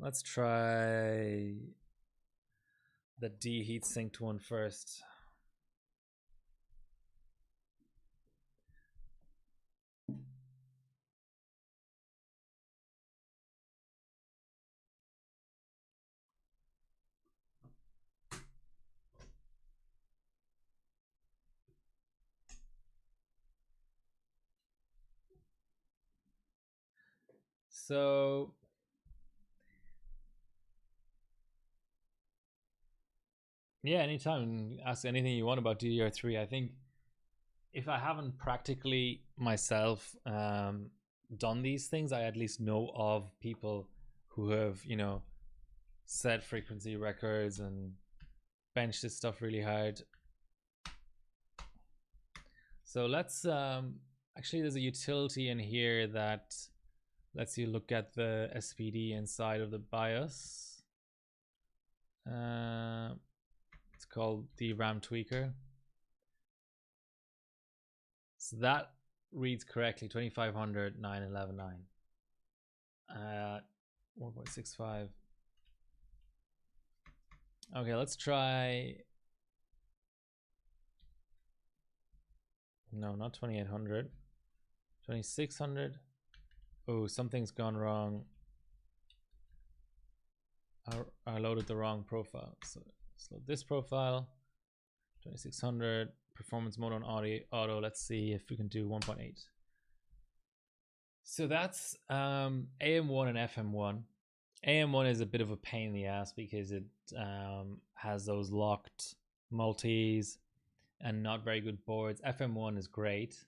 [SPEAKER 1] Let's try the deheat synced one first. So yeah, anytime, ask anything you want about DDR3. I think if I haven't practically myself done these things, I at least know of people who have, you know, set frequency records and benched this stuff really hard. So let's actually, there's a utility in here that lets you look at the SPD inside of the BIOS. It's called the RAM tweaker. So that reads correctly 2500 911.9. 1.65. Okay, let's try. No, not 2800. 2600. Oh, something's gone wrong. I loaded the wrong profile. So let's load this profile. 2600. Performance mode on auto. Let's see if we can do 1.8. So that's AM1 and FM1. AM1 is a bit of a pain in the ass because it has those locked multis and not very good boards. FM1 is great.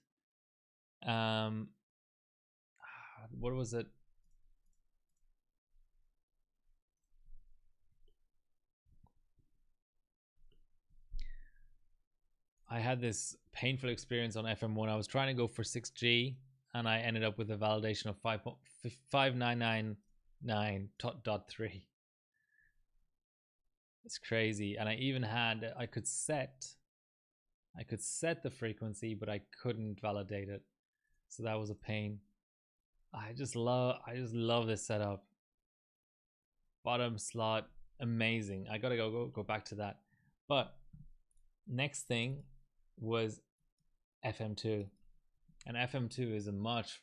[SPEAKER 1] What was it? I had this painful experience on FM1. I was trying to go for 6G and I ended up with a validation of 5999.3. It's crazy. And I even had, I could set the frequency, but I couldn't validate it. So that was a pain. I just love this setup. Bottom slot, amazing. I gotta go back to that. But next thing was FM2, and FM2 is a much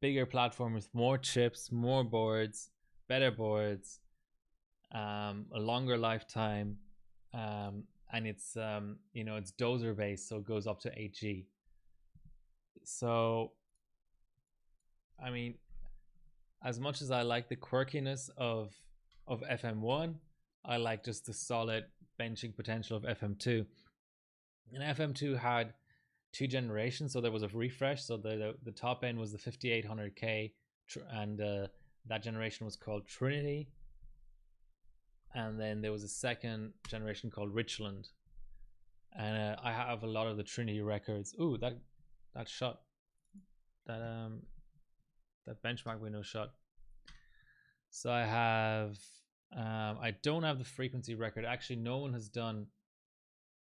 [SPEAKER 1] bigger platform with more chips, more boards, better boards, a longer lifetime, and it's you know, it's dozer based, so it goes up to 8G. So I mean, as much as I like the quirkiness of FM1, I like just the solid benching potential of FM2. And FM2 had 2 generations, so there was a refresh. So the top end was the 5800K and That generation was called Trinity, and then there was a second generation called Richland. And I have a lot of the Trinity records. Ooh, that shot, that benchmark window shot. So I have, I don't have the frequency record. Actually, no one has done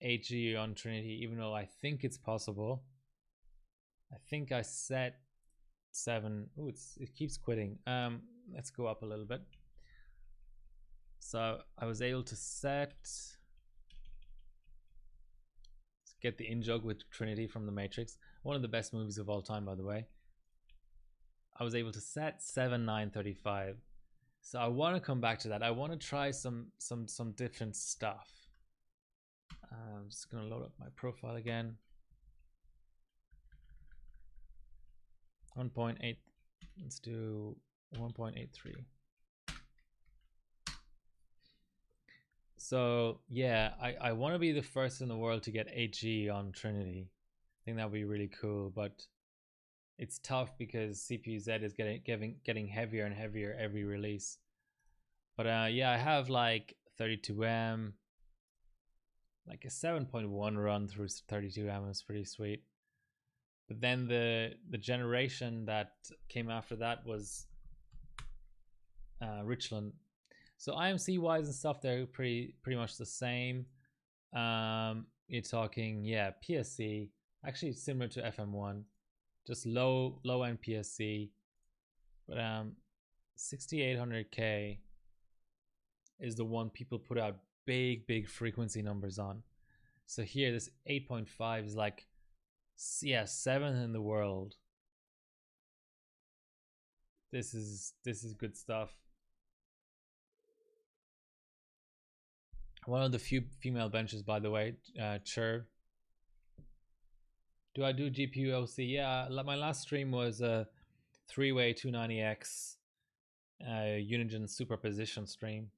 [SPEAKER 1] 8G on Trinity, even though I think it's possible. I think I set 7. Oh, it keeps quitting. Let's go up a little bit. So I was able to get the in-jug with Trinity from the Matrix. One of the best movies of all time, by the way. I was able to set 7,935. So I want to come back to that. I want to try some different stuff. I'm just going to load up my profile again. 1.8. Let's do 1.83. So yeah, I want to be the first in the world to get 8G on Trinity. I think that would be really cool, but it's tough because CPU-Z is getting heavier and heavier every release. But yeah, I have like 32M, like a 7.1 run through 32M is pretty sweet. But then the generation that came after that was Richland. So IMC wise and stuff, they're pretty much the same. You're talking, yeah, PSC, actually similar to FM1, just low end PSC. But 6800K is the one people put out big frequency numbers on. So here, this 8.5 is like, yeah, 7th in the world. This is good stuff. One of the few female benches, by the way, Chur. Do I do GPU OC? Yeah, my last stream was a 3-way 290X Unigen superposition stream.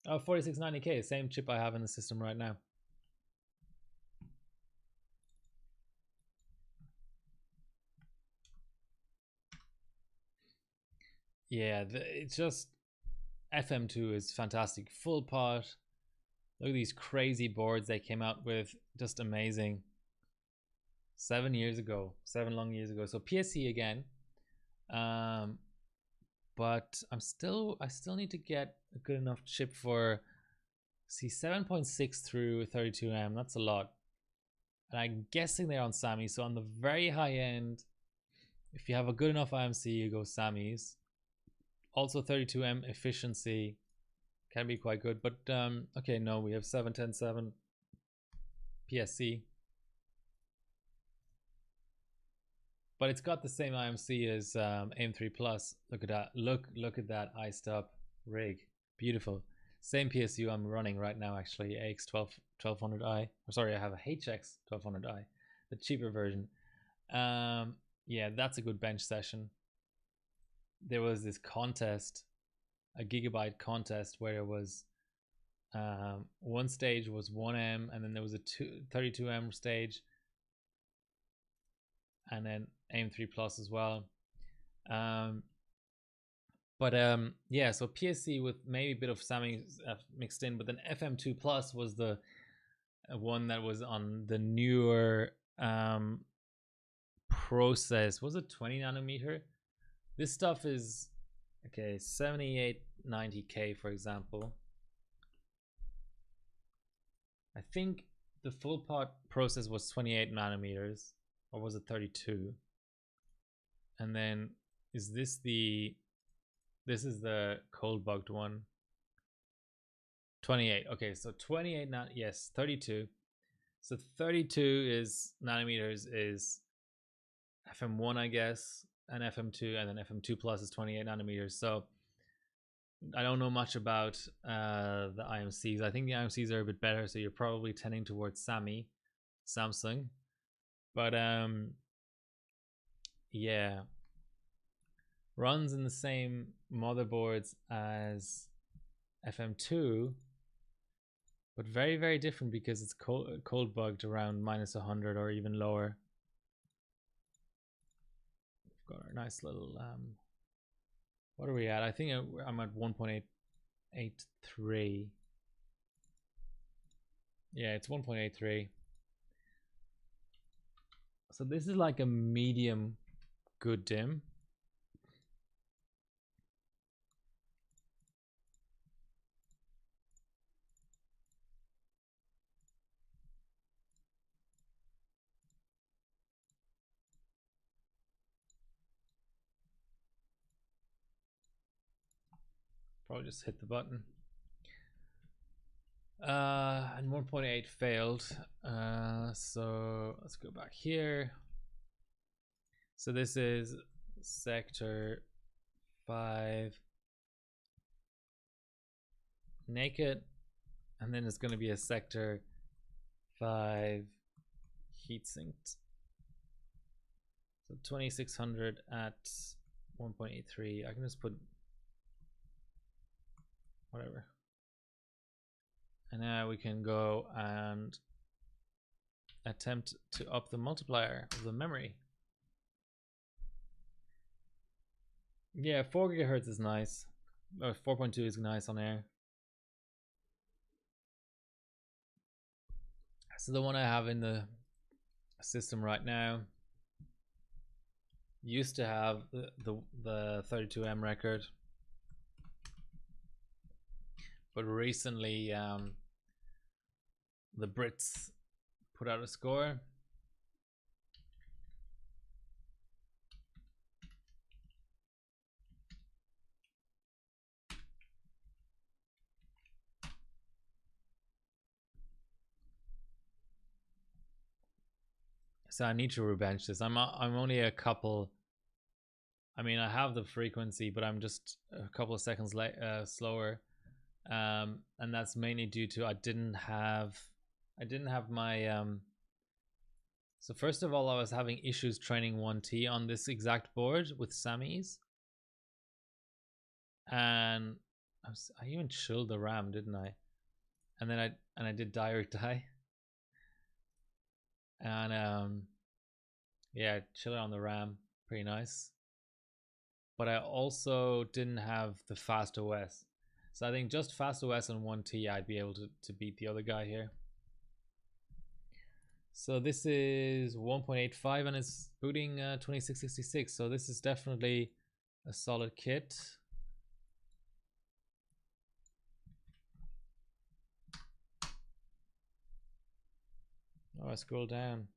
[SPEAKER 1] Oh, 4690K, same chip I have in the system right now. Yeah, it's just FM2 is fantastic. Full pot. Look at these crazy boards they came out with. Just amazing. 7 years ago. 7 long years ago. So PSC again. But I still need to get a good enough chip for 7.6 through 32M. That's a lot. And I'm guessing they're on SAMI. So on the very high end, if you have a good enough IMC, you go SAMIs. Also 32M efficiency can be quite good, but okay, no, we have 710.7 PSC, but it's got the same IMC as AIM3 Plus. Look at that, look at that iced up rig, beautiful. Same PSU I'm running right now, actually, AX1200i, or sorry, I have a HX1200i, the cheaper version. Yeah, that's a good bench session. There was this contest, a gigabyte contest, where it was one stage was 1M, and then there was a 32M stage, and then AIM3 Plus as well. But yeah, so PSC with maybe a bit of SAMI mixed in, but then FM2 Plus was the one that was on the newer process. Was it 20 nanometer? This stuff is, okay, 7890K, for example. I think the full pot process was 28 nanometers, or was it 32? And then is this this is the cold bugged one. 28. Okay, so 28 yes, 32. So 32 is nanometers is FM1, I guess, and FM2, and then FM2 Plus is 28 nanometers. So I don't know much about the IMCs. I think the IMCs are a bit better, so you're probably tending towards Samsung. But yeah, runs in the same motherboards as FM2, but very different because it's cold bugged around -100 or even lower. got our nice little what are we at? I think I'm at 1.883. Yeah, it's 1.83. So this is like a medium good dim. Probably just hit the button. And 1.8 failed. So let's go back here. So this is sector 5 naked, and then it's going to be a sector 5 heat sinked. So 2600 at 1.83. I can just put whatever. And now we can go and attempt to up the multiplier of the memory. Yeah, 4 gigahertz is nice. 4.2 is nice on air. So the one I have in the system right now used to have the 32M record, but recently the Brits put out a score. So I need to rebench this. I'm only a couple. I mean, I have the frequency, but I'm just a couple of seconds slower, and that's mainly due to I didn't have my. So first of all, I was having issues training 1T on this exact board with Sammy's, and I even chilled the RAM, didn't I? And then I did direct die. And yeah, chill it on the RAM, pretty nice. But I also didn't have the fast OS, so I think just fast OS and 1T I'd be able to beat the other guy here. So this is 1.85 and it's booting 2666, so this is definitely a solid kit. Oh, I scroll down.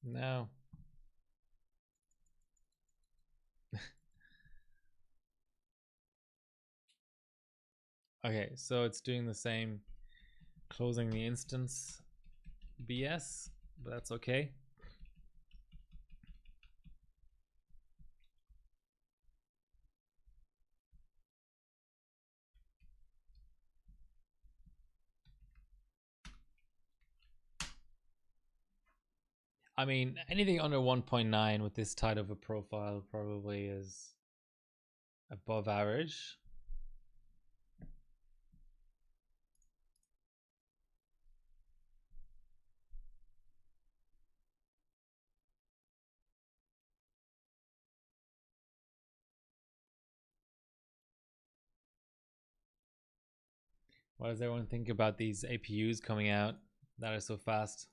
[SPEAKER 1] No. Okay, so it's doing the same, closing the instance BS, but that's okay. I mean, anything under 1.9 with this tight of a profile probably is above average. What does everyone think about these APUs coming out that are so fast?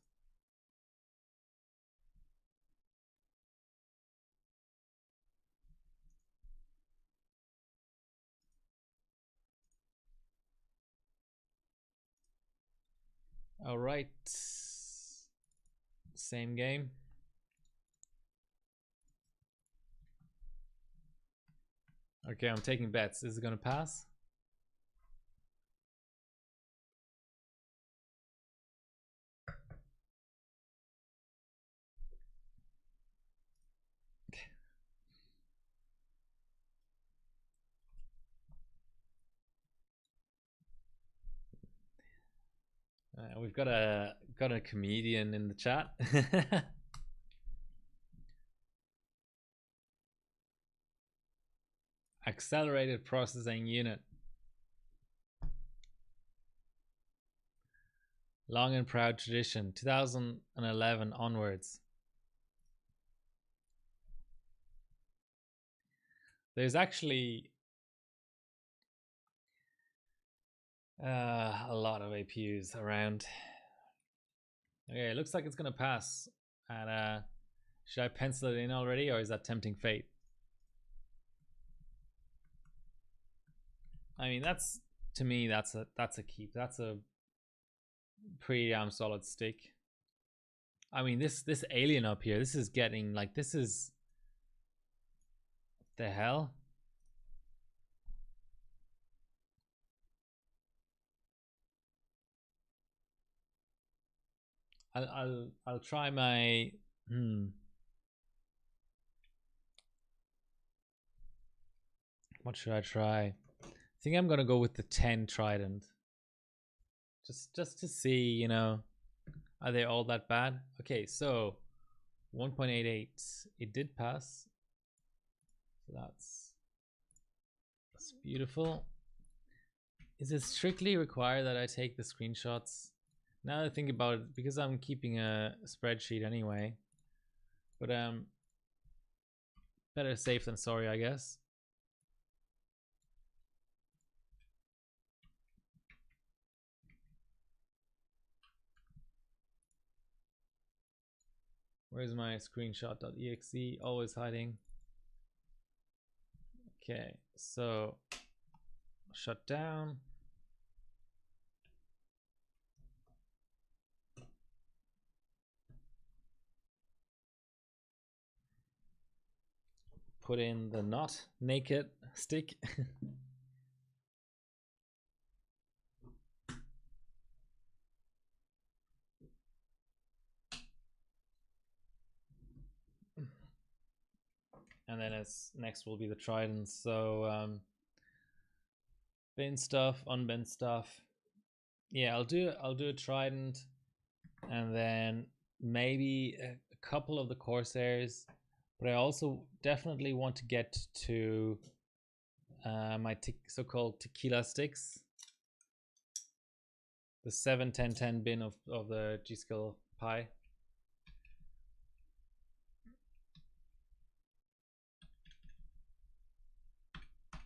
[SPEAKER 1] All right, same game. Okay, I'm taking bets. Is it gonna pass? We've got a comedian in the chat. Accelerated processing unit. Long and proud tradition. 2011 onwards. There's actually a lot of APUs around. Okay, it looks like it's gonna pass. And should I pencil it in already, or is that tempting fate? I mean, that's, to me, that's a keep. That's a pretty damn solid stick. I mean, this alien up here, this is getting like, this is, the hell. I'll try my what should I try? I think I'm gonna go with the 10 trident. Just to see, you know, are they all that bad? Okay, so 1.88. It did pass. So that's beautiful. Is it strictly required that I take the screenshots? Now that I think about it, because I'm keeping a spreadsheet anyway. But better safe than sorry, I guess. Where's my screenshot.exe? Always hiding. Okay, so shut down. Put in the not naked stick. And then it's next will be the trident. So bin stuff, unbin stuff. Yeah, I'll do a trident, and then maybe a couple of the Corsairs. But I also definitely want to get to my so-called tequila sticks. The 7, 10, 10 bin of the G-Skill Pi.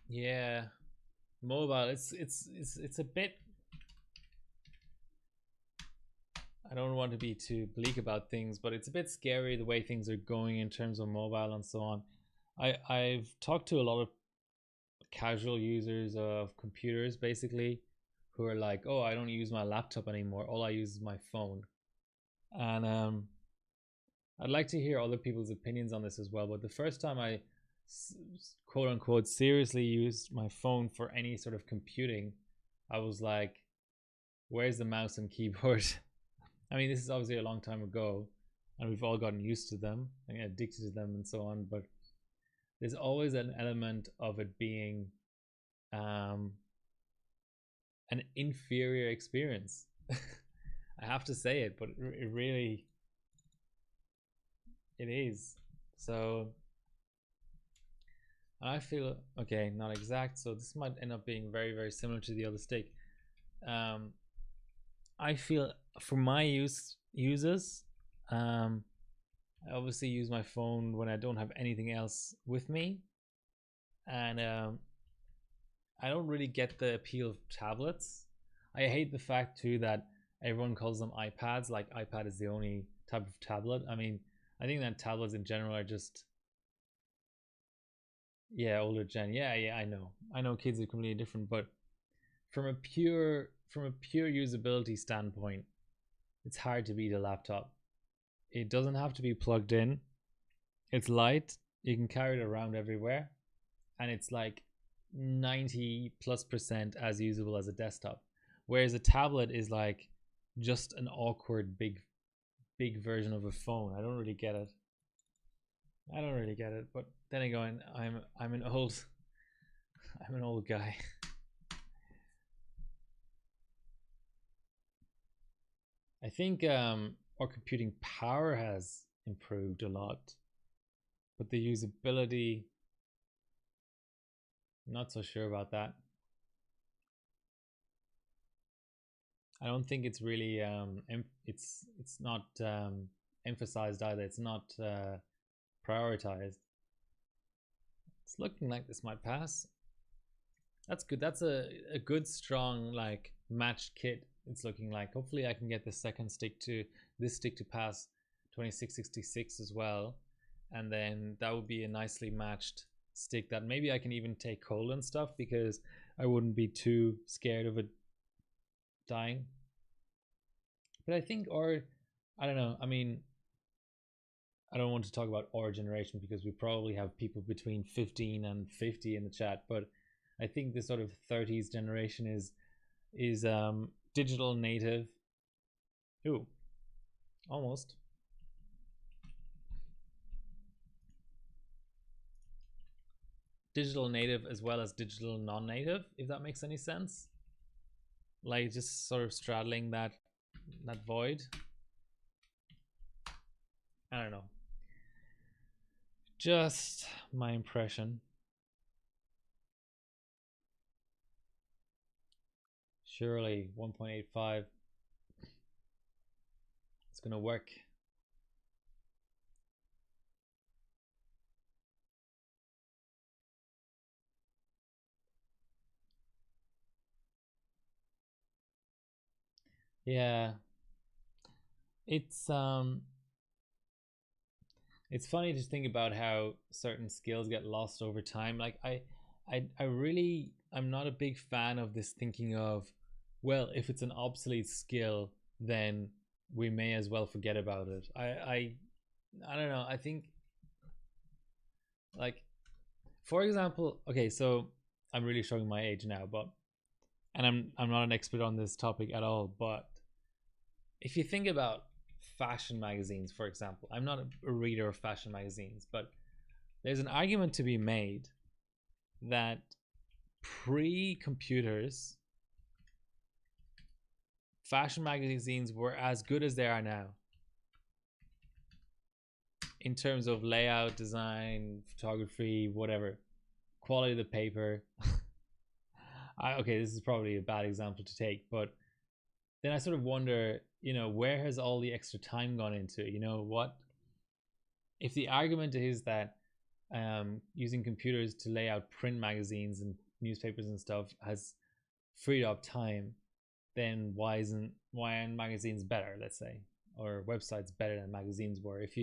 [SPEAKER 1] Yeah, mobile. It's a bit. I don't want to be too bleak about things, but it's a bit scary the way things are going in terms of mobile and so on. I've talked to a lot of casual users of computers, basically, who are like, "Oh, I don't use my laptop anymore. All I use is my phone." And I'd like to hear other people's opinions on this as well. But the first time I quote unquote seriously used my phone for any sort of computing, I was like, where's the mouse and keyboard? I mean, this is obviously a long time ago, and we've all gotten used to them and addicted to them and so on, but there's always an element of it being an inferior experience. I have to say it, but it really, it is. So I feel, okay, not exact, so this might end up being very, very similar to the other steak. I feel for my uses, I obviously use my phone when I don't have anything else with me, and I don't really get the appeal of tablets. I hate the fact too that everyone calls them iPads, like iPad is the only type of tablet. I mean, I think that tablets in general are just, yeah, older gen. Yeah, I know kids are completely different, but from a pure usability standpoint, it's hard to beat a laptop. It doesn't have to be plugged in. It's light. You can carry it around everywhere, and it's like 90+% as usable as a desktop. Whereas a tablet is like just an awkward big version of a phone. I don't really get it. But then again, I'm an old I'm an old guy. I think our computing power has improved a lot, but the usability, I'm not so sure about that. I don't think it's really it's not emphasized either. It's not prioritized. It's looking like this might pass. That's good. That's a good strong like matched kit. It's looking like. Hopefully I can get the second stick to this stick to pass 2666 as well, and then that would be a nicely matched stick that maybe I can even take cold and stuff because I wouldn't be too scared of it dying. But I think, or I don't know, I mean, I don't want to talk about our generation because we probably have people between 15 and 50 in the chat, but I think this sort of 30s generation is digital native. Ooh, almost. Digital native as well as digital non-native, if that makes any sense. Like just sort of straddling that void. I don't know. Just my impression. Surely 1.85. It's gonna work. Yeah. It's funny to think about how certain skills get lost over time. Like I really, I'm not a big fan of this thinking of, well, if it's an obsolete skill, then we may as well forget about it. I don't know. I think, like, for example, okay, so I'm really showing my age now, but and I'm not an expert on this topic at all, but if you think about fashion magazines, for example, I'm not a reader of fashion magazines, but there's an argument to be made that pre-computers, fashion magazines were as good as they are now in terms of layout, design, photography, whatever, quality of the paper. Okay, this is probably a bad example to take, but then I sort of wonder, you know, where has all the extra time gone into? You know, what if the argument is that using computers to lay out print magazines and newspapers and stuff has freed up time, then why aren't magazines better, let's say, or websites better than magazines were? If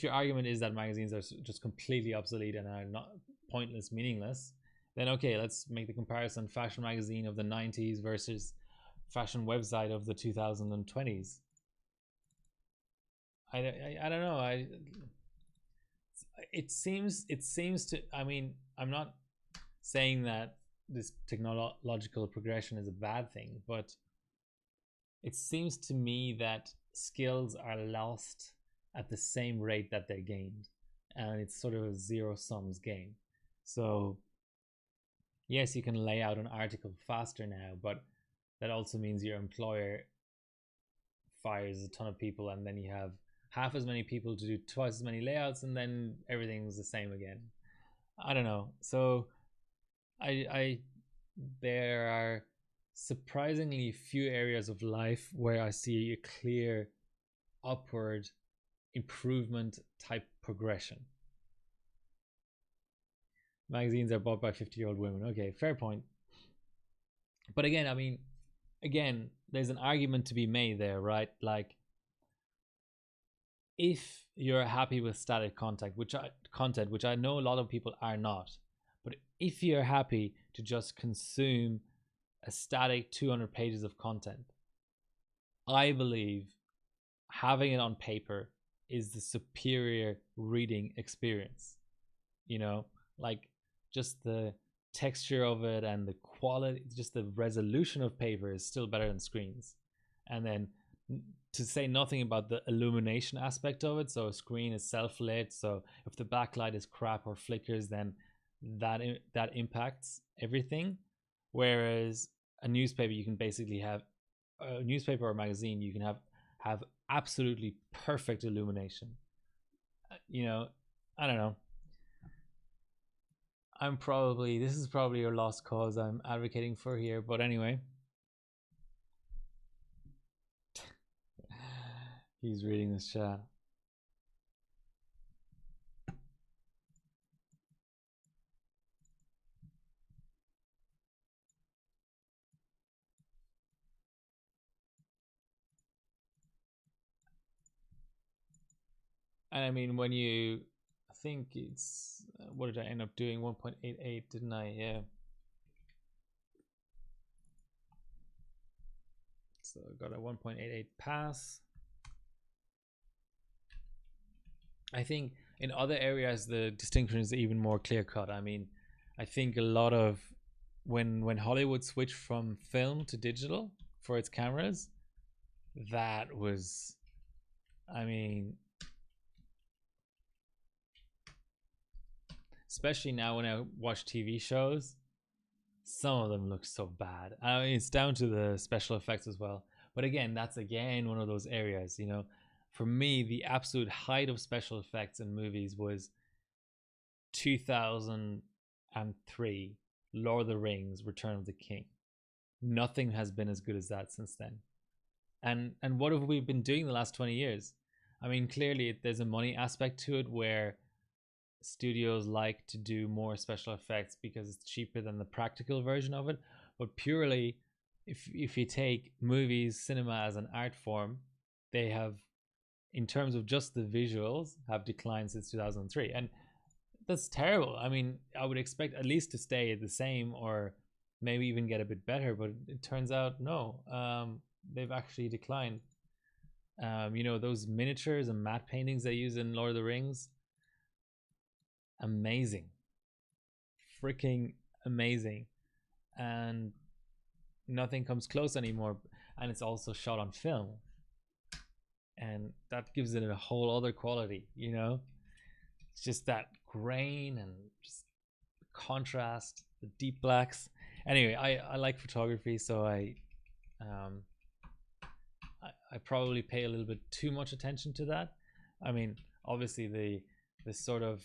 [SPEAKER 1] your argument is that magazines are just completely obsolete and are not pointless, meaningless, then okay, let's make the comparison: fashion magazine of the 90s versus fashion website of the 2020s. I don't know. It seems to, I mean, I'm not saying that this technological progression is a bad thing, but it seems to me that skills are lost at the same rate that they're gained, and it's sort of a zero sums game. So yes, you can lay out an article faster now, but that also means your employer fires a ton of people, and then you have half as many people to do twice as many layouts, and then everything's the same again. I don't know. So I there are surprisingly few areas of life where I see a clear upward improvement type progression. Magazines are bought by 50-year-old women. Okay, fair point. But again, I mean, again, there's an argument to be made there, right? Like, if you're happy with static content, which I know a lot of people are not, but if you're happy to just consume a static 200 pages of content, I believe having it on paper is the superior reading experience. You know, like just the texture of it and the quality, just the resolution of paper is still better than screens. And then to say nothing about the illumination aspect of it. So a screen is self-lit, so if the backlight is crap or flickers, then that impacts everything. Whereas a newspaper, you can basically have a newspaper or magazine, you can have absolutely perfect illumination. You know, I don't know. This is probably your lost cause I'm advocating for here, but anyway. He's reading this chat. And I mean, when you, I think it's, what did I end up doing? 1.88, didn't I? Yeah. So I got a 1.88 pass. I think in other areas the distinction is even more clear cut. I mean, I think a lot of when Hollywood switched from film to digital for its cameras, that was, I mean, especially now when I watch TV shows, some of them look so bad. I mean, it's down to the special effects as well. But again, that's again one of those areas, you know. For me, the absolute height of special effects in movies was 2003, Lord of the Rings, Return of the King. Nothing has been as good as that since then. And what have we been doing the last 20 years? I mean, clearly there's a money aspect to it where studios like to do more special effects because it's cheaper than the practical version of it. But purely, if you take movies, cinema as an art form, they have, in terms of just the visuals, have declined since 2003. And that's terrible. I mean, I would expect at least to stay the same or maybe even get a bit better, but it turns out no, they've actually declined. You know, those miniatures and matte paintings they use in Lord of the Rings, amazing, freaking amazing, and nothing comes close anymore. And it's also shot on film, and that gives it a whole other quality, you know. It's just that grain and just contrast, the deep blacks. Anyway, I like photography, so um, I probably pay a little bit too much attention to that. I mean, obviously the sort of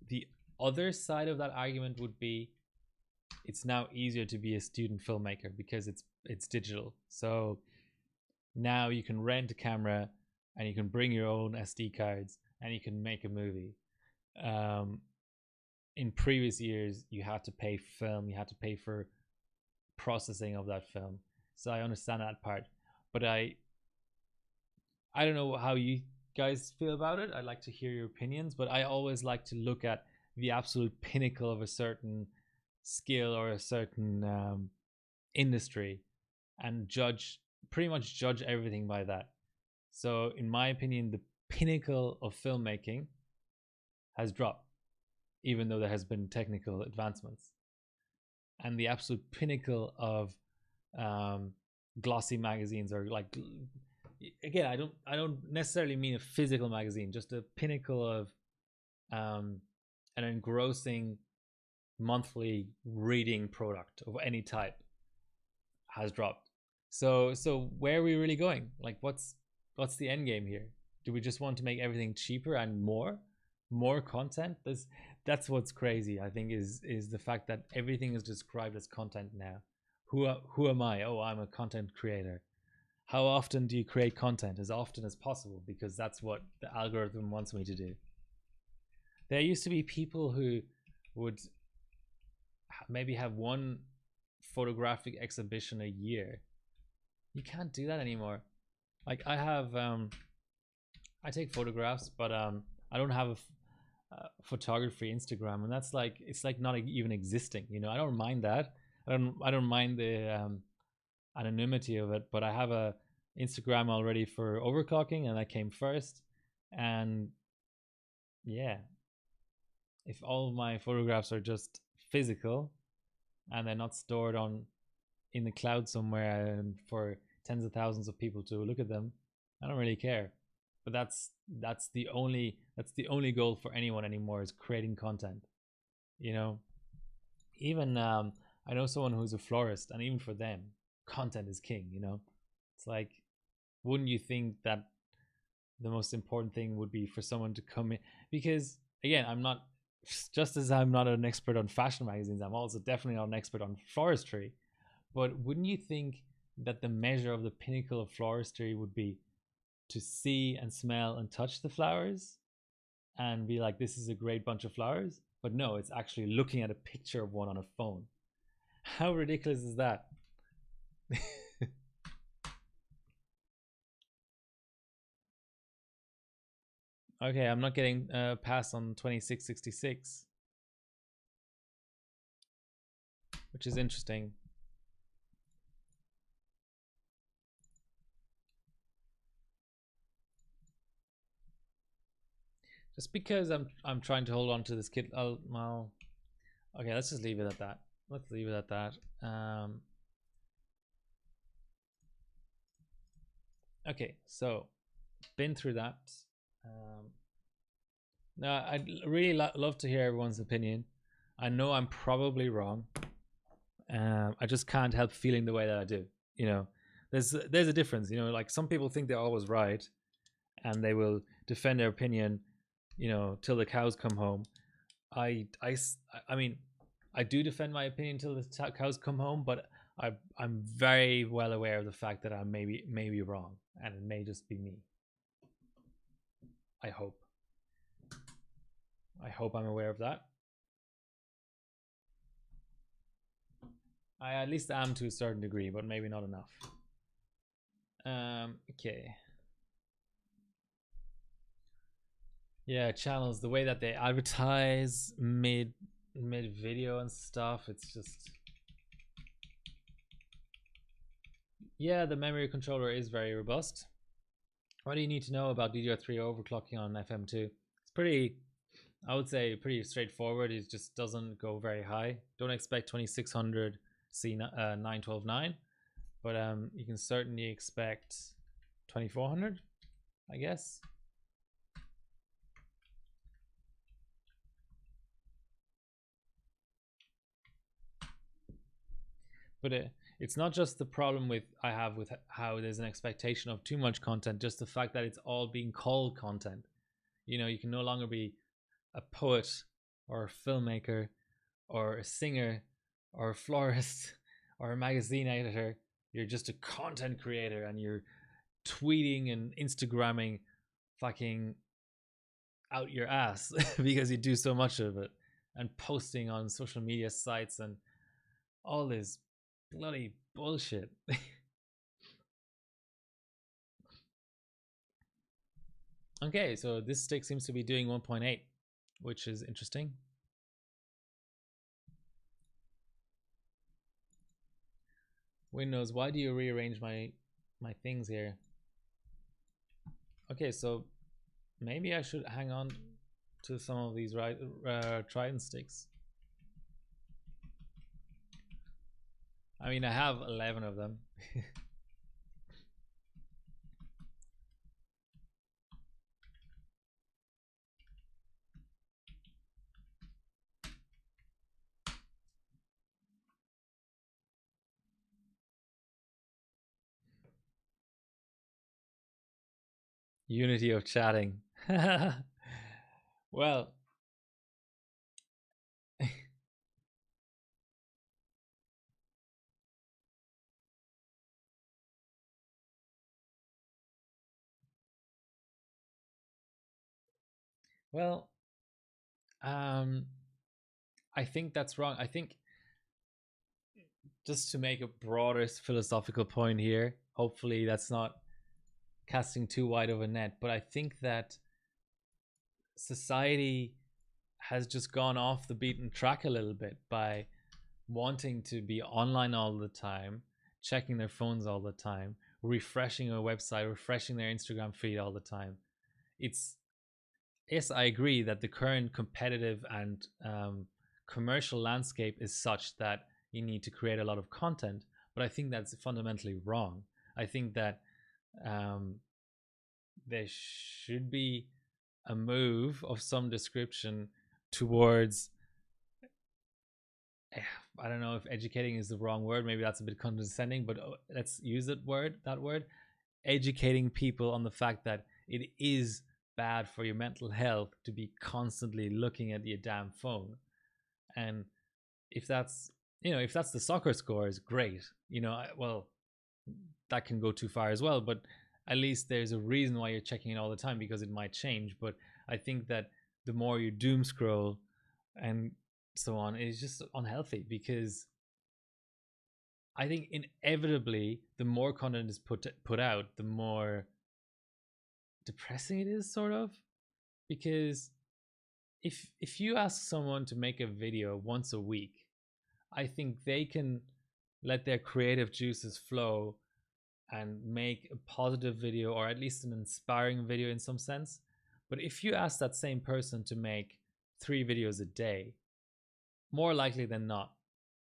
[SPEAKER 1] the other side of that argument would be it's now easier to be a student filmmaker because it's digital. So now you can rent a camera and you can bring your own SD cards and you can make a movie. In previous years, you had to pay film, you had to pay for processing of that film. So I understand that part, but I don't know how you guys feel about it. I'd like to hear your opinions, but I always like to look at the absolute pinnacle of a certain skill or a certain industry and pretty much judge everything by that. So, in my opinion, the pinnacle of filmmaking has dropped, even though there has been technical advancements. And the absolute pinnacle of glossy magazines, or like, again, I don't necessarily mean a physical magazine, just a pinnacle of an engrossing monthly reading product of any type has dropped. So where are we really going? Like, what's the end game here? Do we just want to make everything cheaper and more content? That's what's crazy, I think, is the fact that everything is described as content now. Who am I? Oh, I'm a content creator. How often do you create content? As often as possible, because that's what the algorithm wants me to do. There used to be people who would maybe have one photographic exhibition a year. You can't do that anymore. Like, I take photographs, but I don't have a photography Instagram, and that's like, it's like not even existing. You know, I don't mind that. I don't mind the anonymity of it, but I have a Instagram already for overclocking, and that came first. And yeah, if all of my photographs are just physical and they're not stored on in the cloud somewhere and for tens of thousands of people to look at them, I don't really care. But that's the only goal for anyone anymore, is creating content. You know, even I know someone who's a florist, and even for them, content is king. You know, it's like, wouldn't you think that the most important thing would be for someone to come in? Because again, I'm not, just as I'm not an expert on fashion magazines, I'm also definitely not an expert on floristry. But wouldn't you think that the measure of the pinnacle of floristry would be to see and smell and touch the flowers and be like, this is a great bunch of flowers? But no, it's actually looking at a picture of one on a phone. How ridiculous is that? Okay, I'm not getting passed on 2666, which is interesting. Just because I'm trying to hold on to this kid. Well, okay, let's just leave it at that. Let's leave it at that. Okay, so been through that. Now I'd really love to hear everyone's opinion. I know I'm probably wrong. I just can't help feeling the way that I do. You know, there's a difference. You know, like some people think they're always right, and they will defend their opinion, you know, till the cows come home. I mean, I do defend my opinion till the cows come home, but I'm very well aware of the fact that I may be wrong, and it may just be me. I hope. I hope I'm aware of that. I at least am to a certain degree, but maybe not enough. Okay. Yeah, channels, the way that they advertise mid video and stuff, it's just, yeah, the memory controller is very robust. What do you need to know about DDR3 overclocking on FM2? It's pretty, I would say, pretty straightforward. It just doesn't go very high. Don't expect 2600 C 9129, but you can certainly expect 2400, I guess. But it's not just the problem with I have with how there's an expectation of too much content, just the fact that it's all being called content. You know, you can no longer be a poet or a filmmaker or a singer or a florist or a magazine editor. You're just a content creator, and you're tweeting and Instagramming fucking out your ass because you do so much of it, and posting on social media sites and all this bloody bullshit. Okay, so this stick seems to be doing 1.8, which is interesting. Windows, why do you rearrange my things here? Okay, so maybe I should hang on to some of these Trident sticks. I mean, I have 11 of them. Unity of chatting. Well, well, I think that's wrong. I think, just to make a broader philosophical point here, hopefully that's not casting too wide of a net, but I think that society has just gone off the beaten track a little bit by wanting to be online all the time, checking their phones all the time, refreshing a website, refreshing their Instagram feed all the time. It's, yes, I agree that the current competitive and commercial landscape is such that you need to create a lot of content, but I think that's fundamentally wrong. I think that there should be a move of some description towards, I don't know if educating is the wrong word, maybe that's a bit condescending, but let's use that word, educating people on the fact that it is bad for your mental health to be constantly looking at your damn phone. And if that's, you know, if that's the soccer score, is great, you know, well, that can go too far as well, but at least there's a reason why you're checking it all the time, because it might change. But I think that the more you doom scroll and so on, it's just unhealthy, because I think inevitably the more content is put out, the more depressing it is, sort of. because if you ask someone to make a video once a week, I think they can let their creative juices flow and make a positive video, or at least an inspiring video in some sense. But if you ask that same person to make 3 videos a day, more likely than not,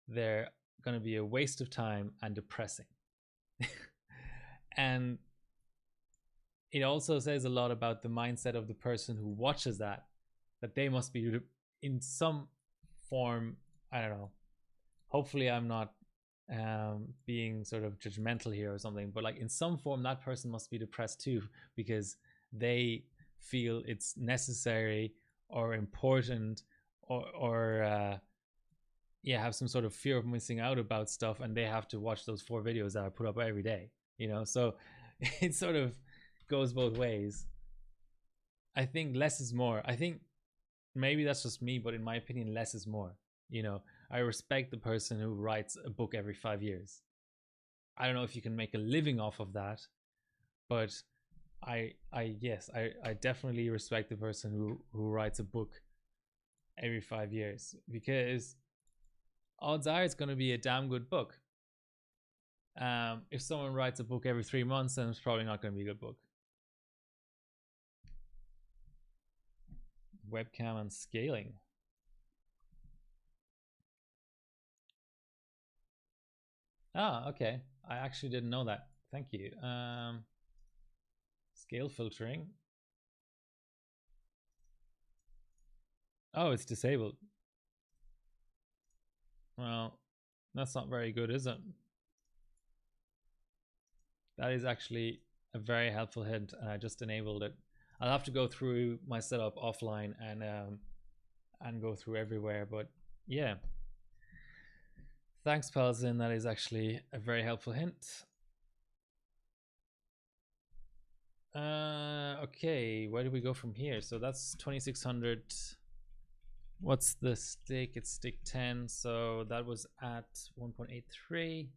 [SPEAKER 1] they're going to be a waste of time and depressing. And it also says a lot about the mindset of the person who watches that they must be in some form, I don't know, hopefully I'm not being sort of judgmental here or something, but like in some form that person must be depressed too, because they feel it's necessary or important, or yeah, have some sort of fear of missing out about stuff, and they have to watch those 4 videos that I put up every day, you know. So it sort of goes both ways. I think less is more. I think maybe that's just me, but in my opinion, less is more. You know, I respect the person who writes a book every 5 years. I don't know if you can make a living off of that, but I definitely respect the person who writes a book every 5 years, because odds are it's going to be a damn good book. If someone writes a book every 3 months, then it's probably not going to be a good book. Webcam and scaling. Ah, okay. I actually didn't know that. Thank you. Scale filtering. Oh, it's disabled. Well, that's not very good, is it? That is actually a very helpful hint, and I just enabled it. I'll have to go through my setup offline and go through everywhere, but yeah. Thanks, Palzin. That is actually a very helpful hint. Okay, where do we go from here? So that's 2600. What's the stick? It's stick 10, so that was at 1.83.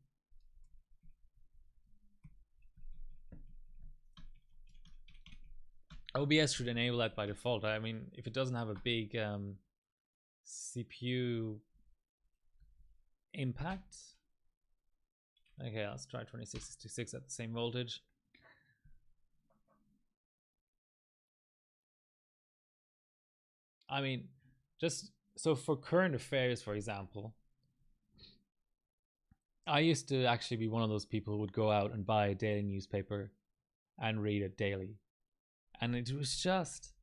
[SPEAKER 1] OBS should enable that by default. I mean, if it doesn't have a big CPU impact. Okay, let's try 2666 at the same voltage. I mean, just so for current affairs, for example, I used to actually be one of those people who would go out and buy a daily newspaper and read it daily, and it was just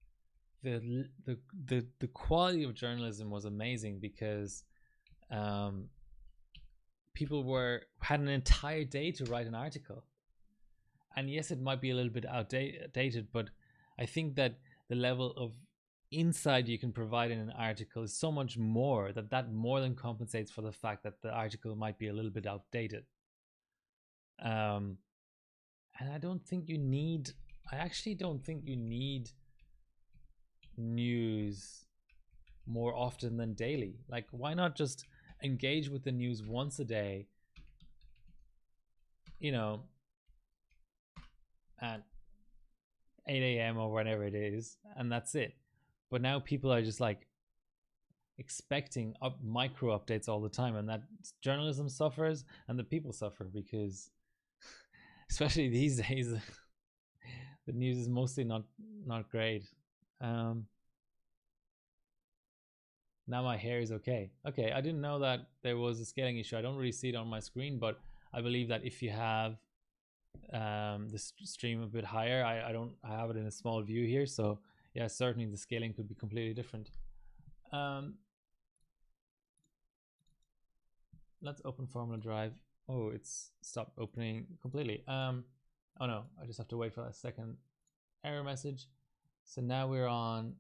[SPEAKER 1] the quality of journalism was amazing, because people had an entire day to write an article. And yes, it might be a little bit outdated, but I think that the level of insight you can provide in an article is so much more that more than compensates for the fact that the article might be a little bit outdated. And I actually don't think you need news more often than daily. Like, why not just engage with the news once a day, you know, at 8 a.m. or whenever it is, and that's it. But now people are just like expecting micro updates all the time, and that journalism suffers and the people suffer, because especially these days the news is mostly not great. Now my hair is okay. I didn't know that there was a scaling issue. I don't really see it on my screen, but I believe that if you have the stream a bit higher, I have it in a small view here, so yeah, certainly the scaling could be completely different. Let's open Formula Drive. Oh, it's stopped opening completely. Oh no, I just have to wait for that second error message. So now we're on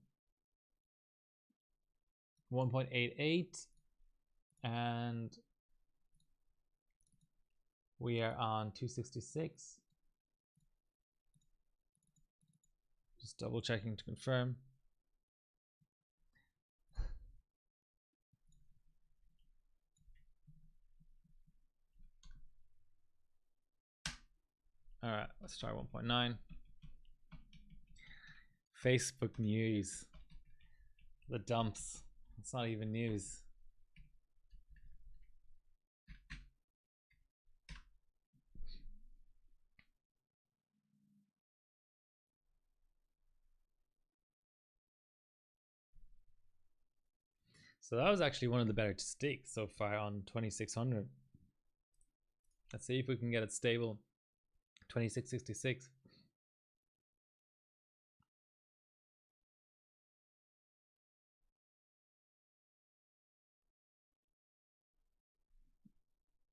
[SPEAKER 1] 1.88 and we are on 266. Just double checking to confirm. All right, let's try 1.9. Facebook news. The dumps. It's not even news. So that was actually one of the better stakes so far on 2600. Let's see if we can get it stable. 2666.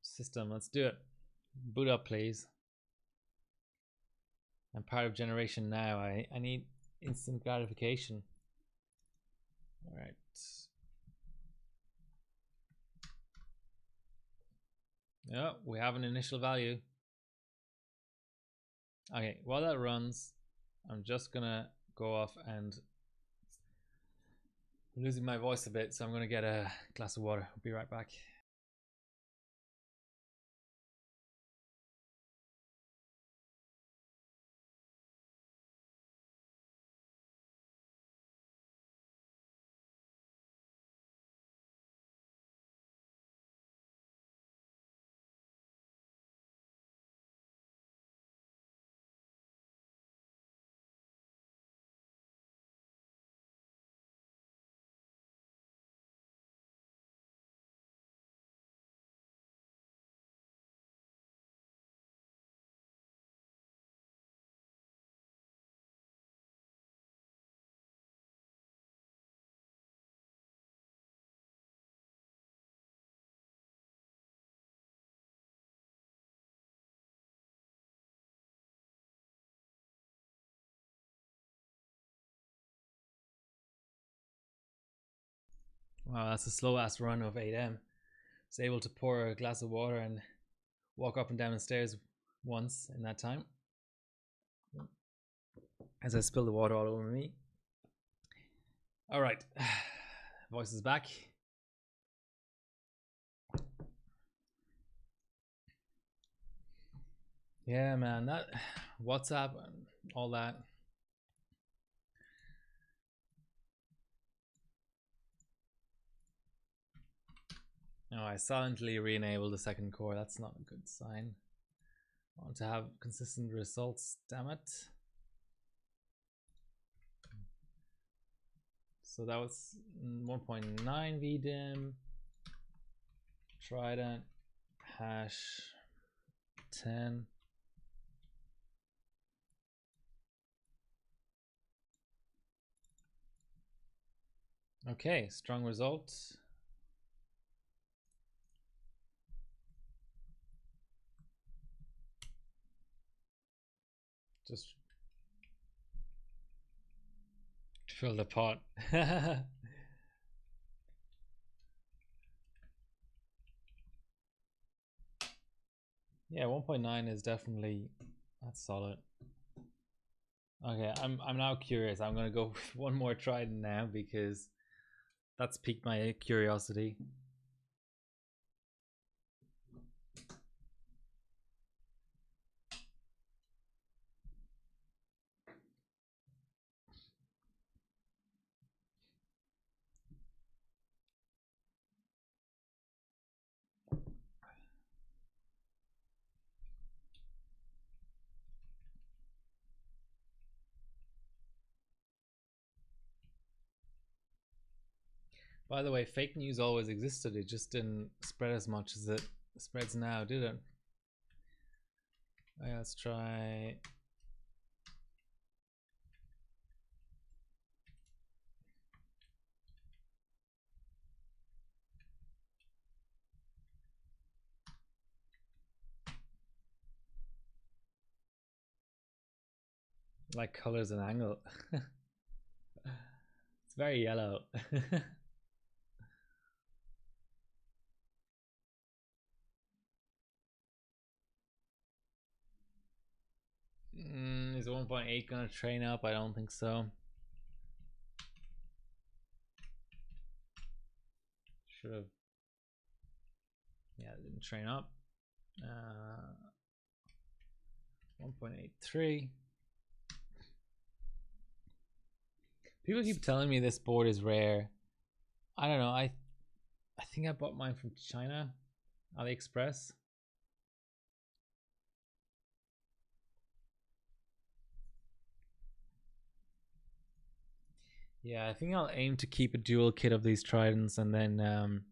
[SPEAKER 1] System, let's do it. Boot up, please. I'm part of generation now. I need instant gratification. All right. Yeah, we have an initial value. Okay, while that runs, I'm just gonna go off and I'm losing my voice a bit, so I'm gonna get a glass of water. I'll be right back. Wow, that's a slow ass run of 8M. I was able to pour a glass of water and walk up and down the stairs once in that time. As I spill the water all over me. All right, voice is back. Yeah, man, that WhatsApp and all that. No, I silently re-enabled the second core. That's not a good sign. I want to have consistent results, damn it. So that was 1.9 VDIM, Trident, hash 10. Okay, strong result. Just fill the pot. Yeah, 1.9 is definitely, that's solid. Okay, I'm now curious. I'm gonna go with one more Trident now because that's piqued my curiosity. By the way, fake news always existed. It just didn't spread as much as it spreads now, did it? Okay, let's try. Like colors and angle. It's very yellow. Is 1.8 gonna train up? I don't think so. Should have. Yeah, it didn't train up. 1.83. People keep telling me this board is rare. I don't know. I think I bought mine from China, AliExpress. Yeah, I think I'll aim to keep a dual kit of these tridents, and then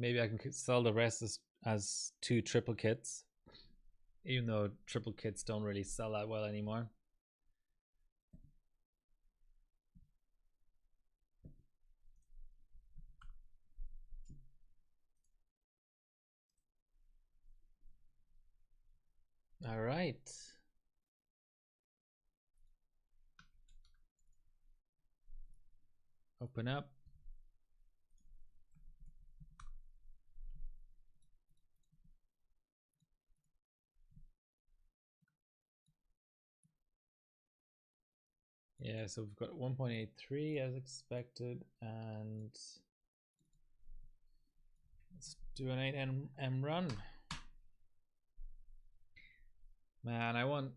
[SPEAKER 1] maybe I can sell the rest as 2 triple kits, even though triple kits don't really sell that well anymore. All right. Open up. Yeah, so we've got 1.83 as expected, and let's do an 8M run. Man, I want,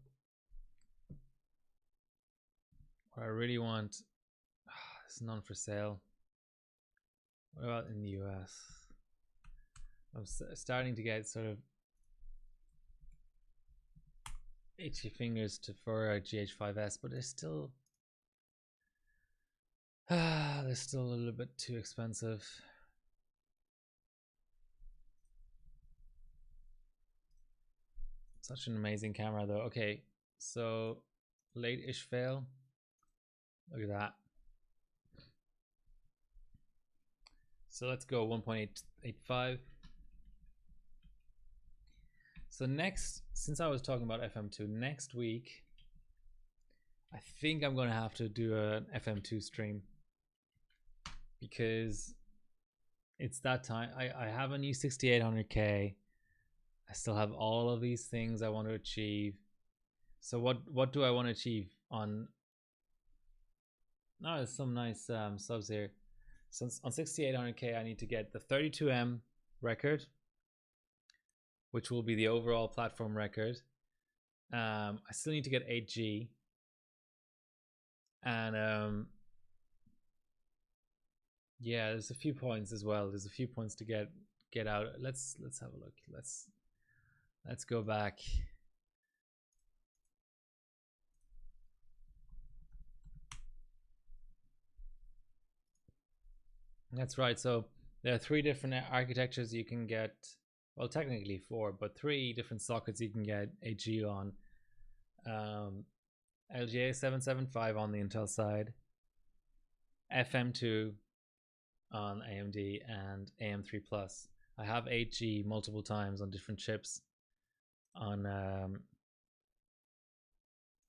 [SPEAKER 1] what I really want, it's none for sale. What about in the US? I'm starting to get sort of itchy fingers for a GH5S, but they're still a little bit too expensive. Such an amazing camera though. Okay, so late-ish fail. Look at that. So let's go 1.885. So next, since I was talking about FM2, next week, I think I'm going to have to do an FM2 stream, because it's that time. I have a new 6800K. I still have all of these things I want to achieve. So what do I want to achieve on? No, there's some nice subs here. So on 6800K, I need to get the 32M record, which will be the overall platform record. I still need to get 8G, and yeah, there's a few points as well. There's a few points to get out. Let's have a look. Let's go back. That's right. So there are 3 different architectures you can get. Well, technically 4, but 3 different sockets you can get AG on. LGA 775 on the Intel side, FM2 on AMD, and AM3 Plus. I have 8G multiple times on different chips on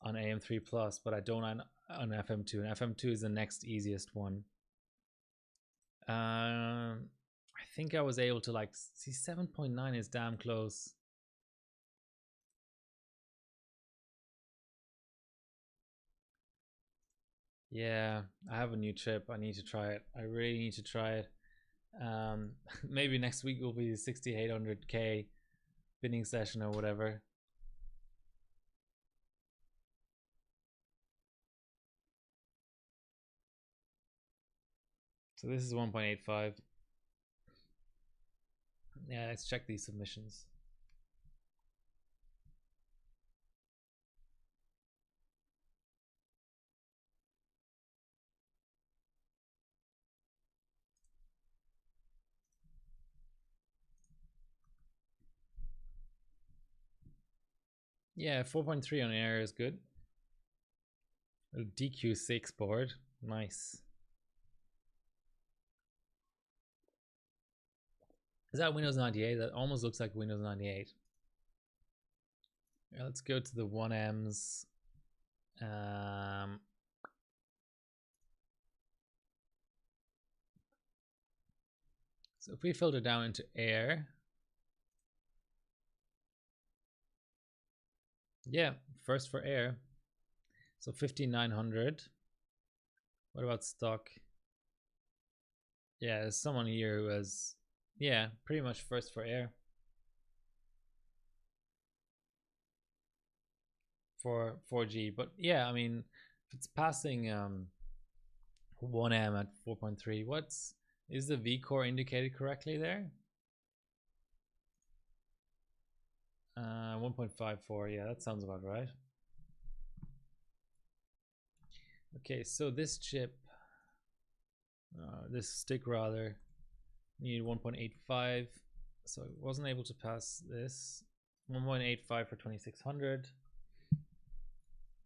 [SPEAKER 1] AM3 Plus, but I don't on FM2, and FM2 is the next easiest one. I think I was able to like see 7.9 is damn close. Yeah, I have a new chip. I need to try it. I really need to try it. Maybe next week will be the 6800K binning session or whatever. So this is 1.85. Yeah, let's check these submissions. Yeah, 4.3 on air is good. A DQ6 board, nice. Is that Windows 98? That almost looks like Windows 98. Yeah, let's go to the 1Ms. So if we filter down into air, yeah, first for air. So 5900. What about stock? Yeah, there's someone here who has, yeah, pretty much first for air. for 4G. But yeah, I mean, if it's passing 1M at 4.3, is the V core indicated correctly there? 1.54, yeah, that sounds about right. Okay, so this chip, this stick rather, needed 1.85, so it wasn't able to pass this. 1.85 for 2600.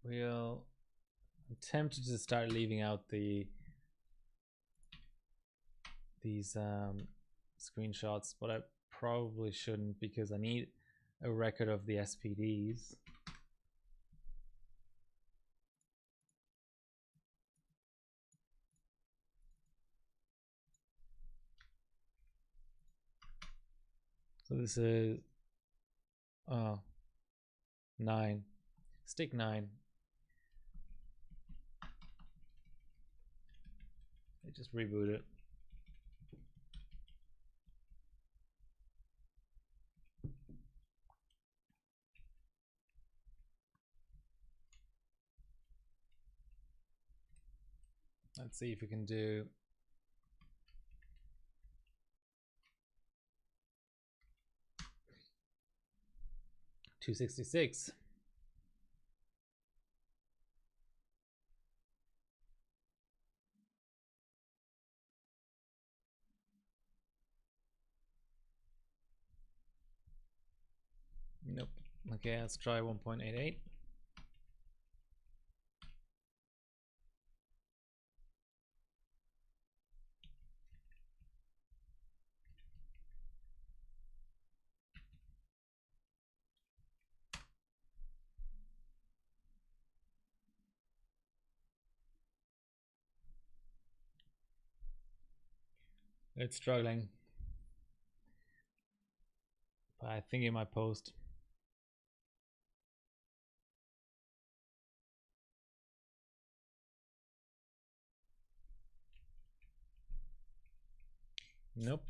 [SPEAKER 1] I'm tempted to start leaving out these screenshots, but I probably shouldn't because I need a record of the SPDs. So this is 9, stick 9. I just reboot it. Let's see if we can do 266. Nope. Okay, let's try 1.88. It's struggling, but I think it might post. Nope.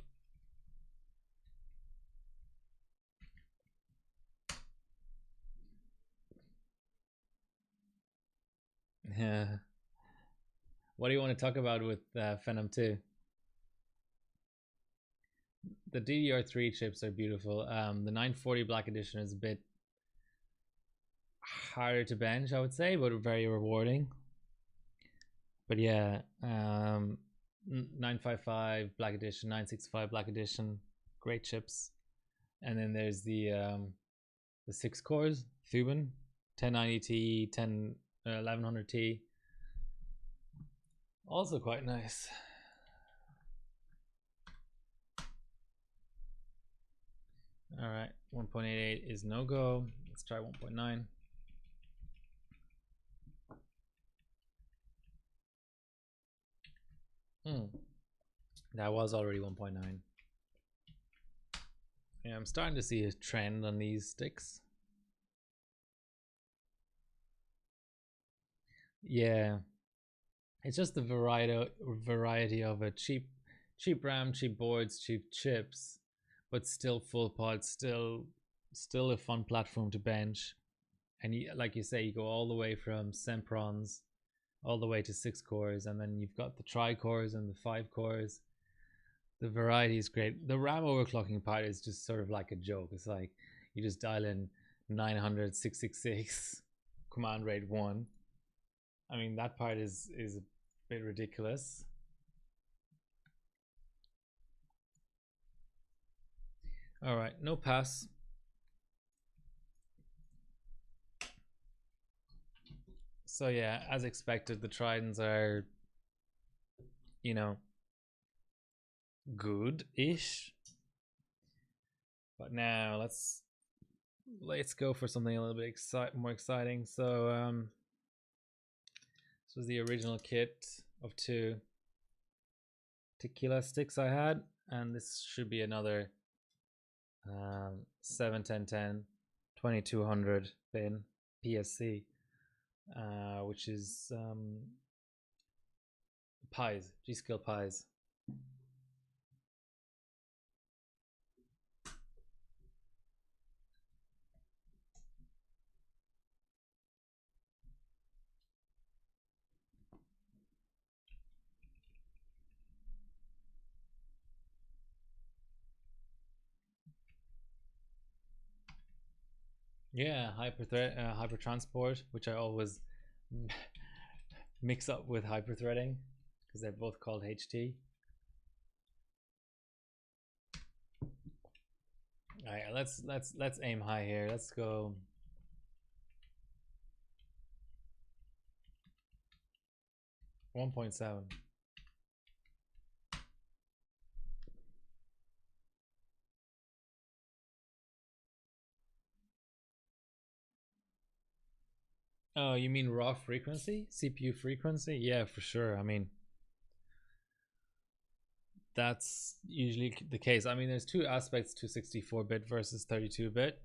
[SPEAKER 1] What do you want to talk about with Phenom 2? The DDR3 chips are beautiful. The 940 Black Edition is a bit harder to bench, I would say, but very rewarding. But yeah, 955 Black Edition, 965 Black Edition, great chips. And then there's the 6 cores, Thuban, 1090T, 1100T, also quite nice. All right, 1.88 is no go. Let's try 1.9. That was already 1.9. Yeah, I'm starting to see a trend on these sticks. Yeah, it's just the variety of a cheap RAM, cheap boards, cheap chips, but still full pods, still a fun platform to bench. And like you say, you go all the way from Semprons all the way to 6 cores, and then you've got the tri-cores and the 5 cores. The variety is great. The RAM overclocking part is just sort of like a joke. It's like you just dial in 900 666 command rate 1. I mean, that part is a bit ridiculous. All right, no pass. So yeah, as expected, the Tridents are, you know, good-ish. But now let's go for something a little bit more exciting. So this was the original kit of 2 tequila sticks I had, and this should be another 71010 2200 bin PSC, which is pies, G-Skill pies. Yeah, hyper transport, which I always mix up with hyper threading because they're both called HT. All right, let's aim high here. Let's go 1.7. Oh, you mean raw frequency? CPU frequency? Yeah, for sure. I mean, that's usually the case. I mean, there's two aspects to 64-bit versus 32-bit.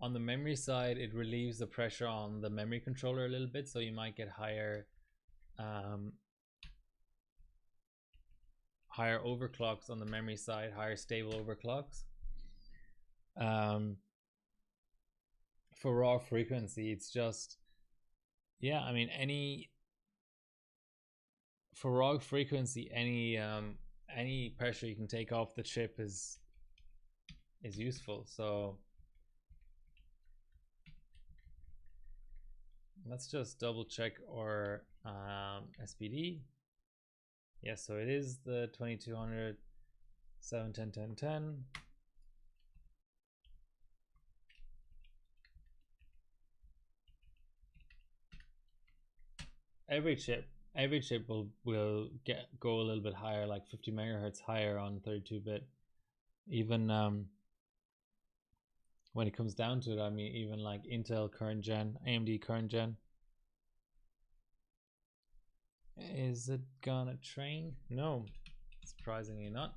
[SPEAKER 1] On the memory side, it relieves the pressure on the memory controller a little bit, so you might get higher higher overclocks on the memory side, higher stable overclocks. For raw frequency, it's just, yeah, I mean, for raw frequency, any pressure you can take off the chip is useful. So let's just double check our SPD. Yes, so it is the 2200 710 Every chip will go a little bit higher, like 50 megahertz higher on 32-bit. Even when it comes down to it, I mean, even like Intel current gen, AMD current gen. Is it gonna train? No, surprisingly not.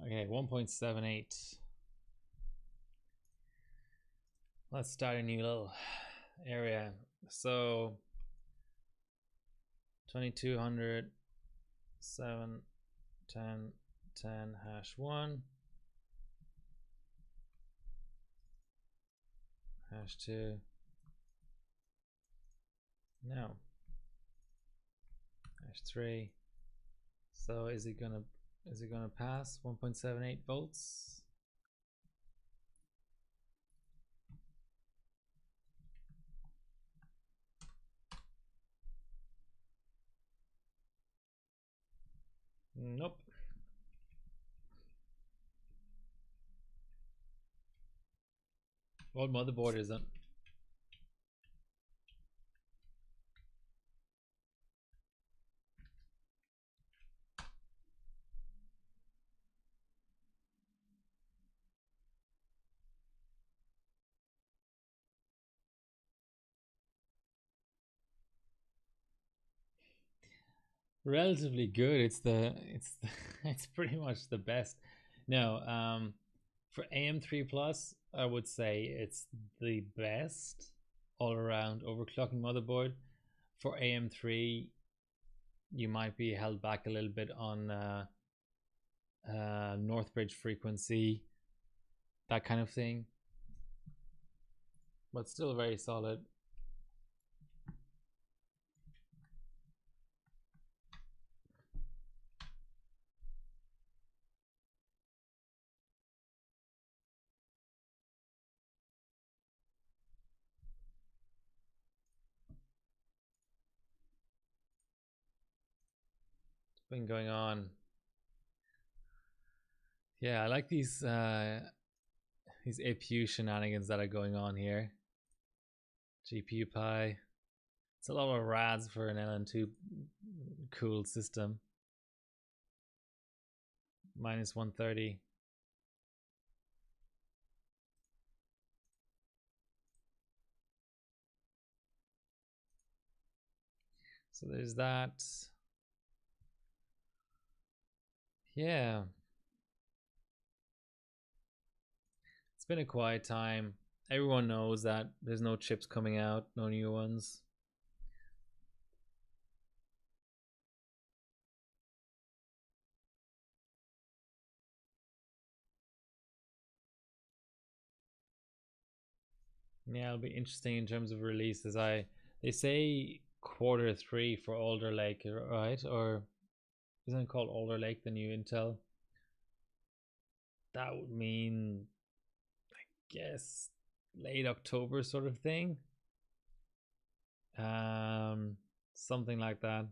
[SPEAKER 1] Okay, 1.78. Let's start a new little area. So 2200 7 10 10 hash 1 hash 2. No. Hash 3. So is it gonna pass 1.78 volts? Nope. What motherboard is it? Relatively good. It's pretty much the best. No, for AM3 Plus, I would say it's the best all around overclocking motherboard. For AM3, you might be held back a little bit on Northbridge frequency, that kind of thing, but still very solid. It's been going on. Yeah, I like these APU shenanigans that are going on here. GPU Pi. It's a lot of RADs for an LN2 cooled system. Minus 130. So there's that. Yeah. It's been a quiet time. Everyone knows that there's no chips coming out, no new ones. Yeah, it'll be interesting in terms of releases. They say Q3 for Alder Lake, right? Or isn't it called Alder Lake, the new Intel? That would mean, I guess, late October sort of thing. Something like that.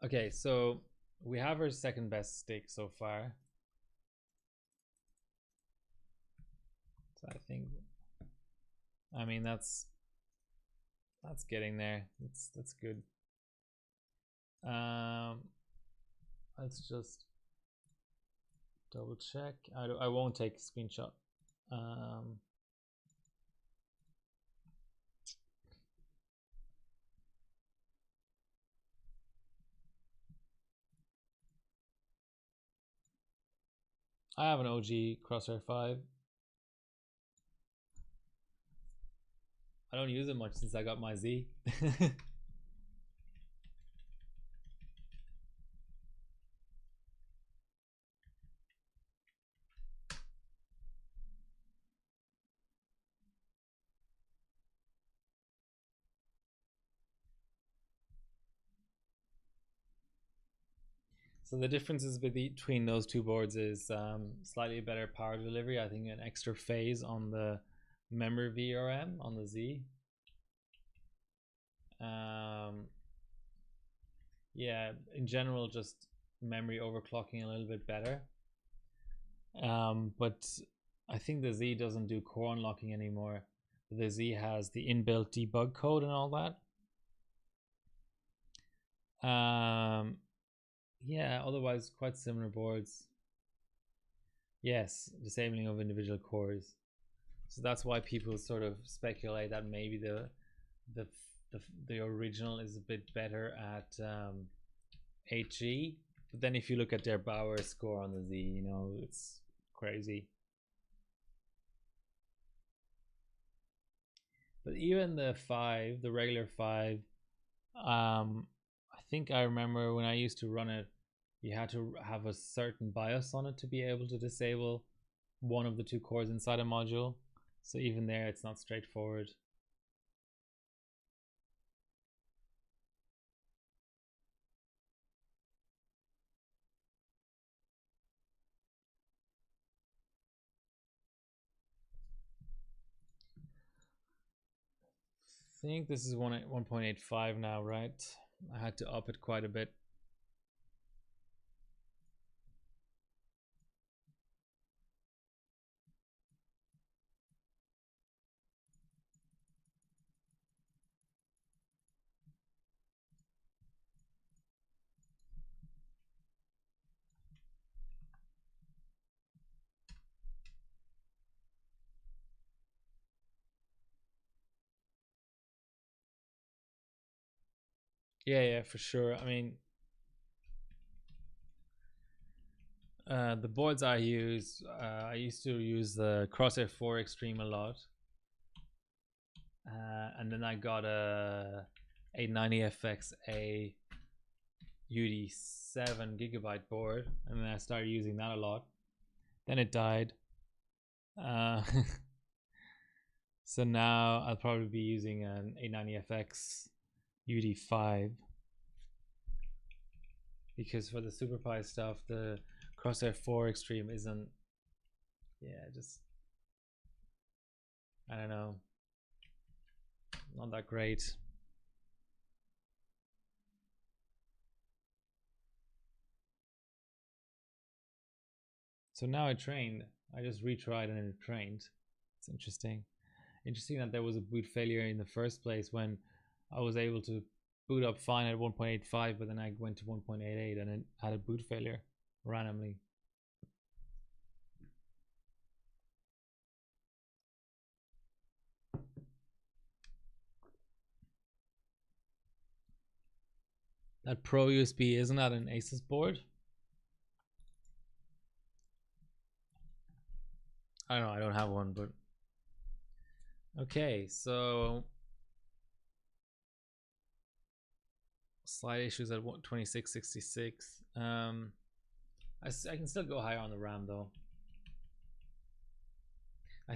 [SPEAKER 1] Okay, so we have our second best stick so far. So I think, I mean, that's getting there. That's good. Let's just double check. I won't take a screenshot. I have an OG Crosshair 5. I don't use it much since I got my Z. So the differences between those two boards is slightly better power delivery. I think an extra phase on the memory VRM on the Z. Yeah, in general, just memory overclocking a little bit better. But I think the Z doesn't do core unlocking anymore. The Z has the inbuilt debug code and all that. Yeah, otherwise quite similar boards. Yes, disabling of individual cores. So that's why people sort of speculate that maybe the original is a bit better at HG. But then if you look at their Bauer score on the Z, you know, it's crazy. But even the 5, the regular 5, I think I remember when I used to run it, you had to have a certain BIOS on it to be able to disable one of the two cores inside a module. So even there, it's not straightforward. I think this is 1.85 now, right? I had to up it quite a bit. Yeah, for sure. I mean, the boards I use, I used to use the Crosshair 4 Extreme a lot. And then I got a 890FX A UD7 gigabyte board, and then I started using that a lot. Then it died. So now I'll probably be using an 890FX UD5 because for the SuperPi stuff, the Crosshair 4 Extreme isn't. Yeah, just I don't know, not that great. So now I trained. I just retried and it trained. It's interesting. Interesting that there was a boot failure in the first place when I was able to boot up fine at 1.85, but then I went to 1.88 and it had a boot failure randomly. That Pro USB, isn't that an Asus board? I don't know, I don't have one, but okay, so slight issues at 2666. I can still go higher on the RAM though.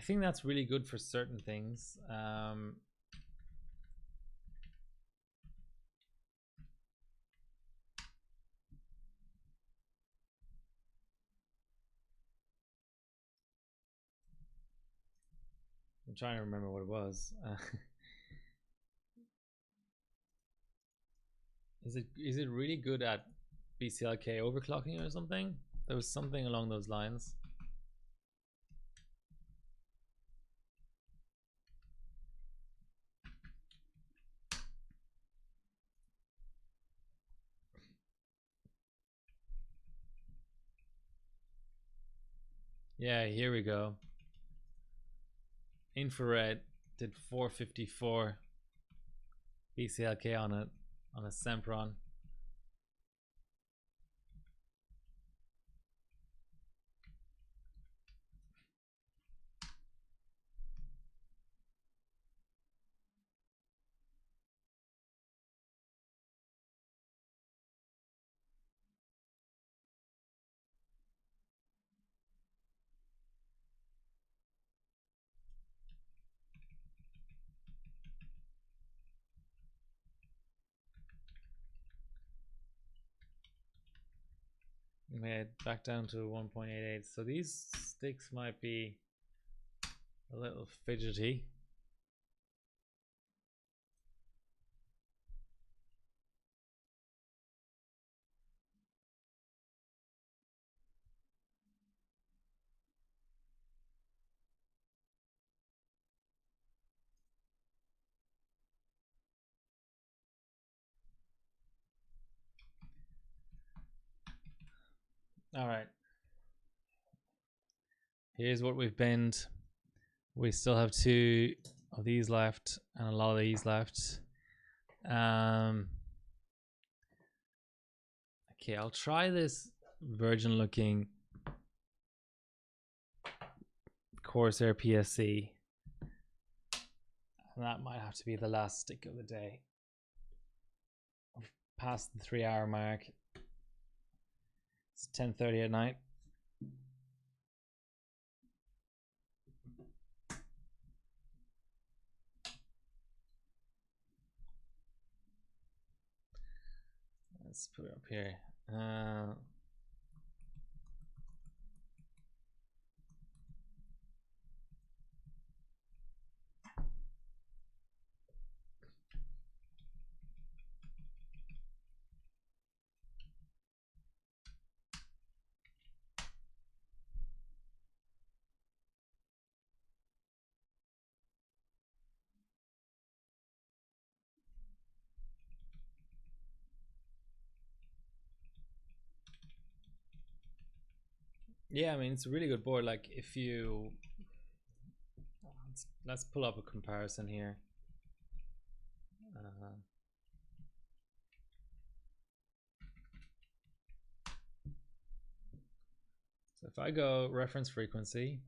[SPEAKER 1] think that's really good for certain things. I'm trying to remember what it was. Is it really good at BCLK overclocking or something? There was something along those lines. Yeah, here we go. Infrared did 454 BCLK on a Sempron. Made back down to 1.88. So these sticks might be a little fidgety. All right. Here's what we've binned. We still have 2 of these left and a lot of these left. Okay, I'll try this virgin looking Corsair PSC. And that might have to be the last stick of the day. I've passed the 3-hour mark. It's 10:30 at night. Let's put it up here. Yeah, I mean, it's a really good board. Like, if you let's pull up a comparison here. So if I go reference frequency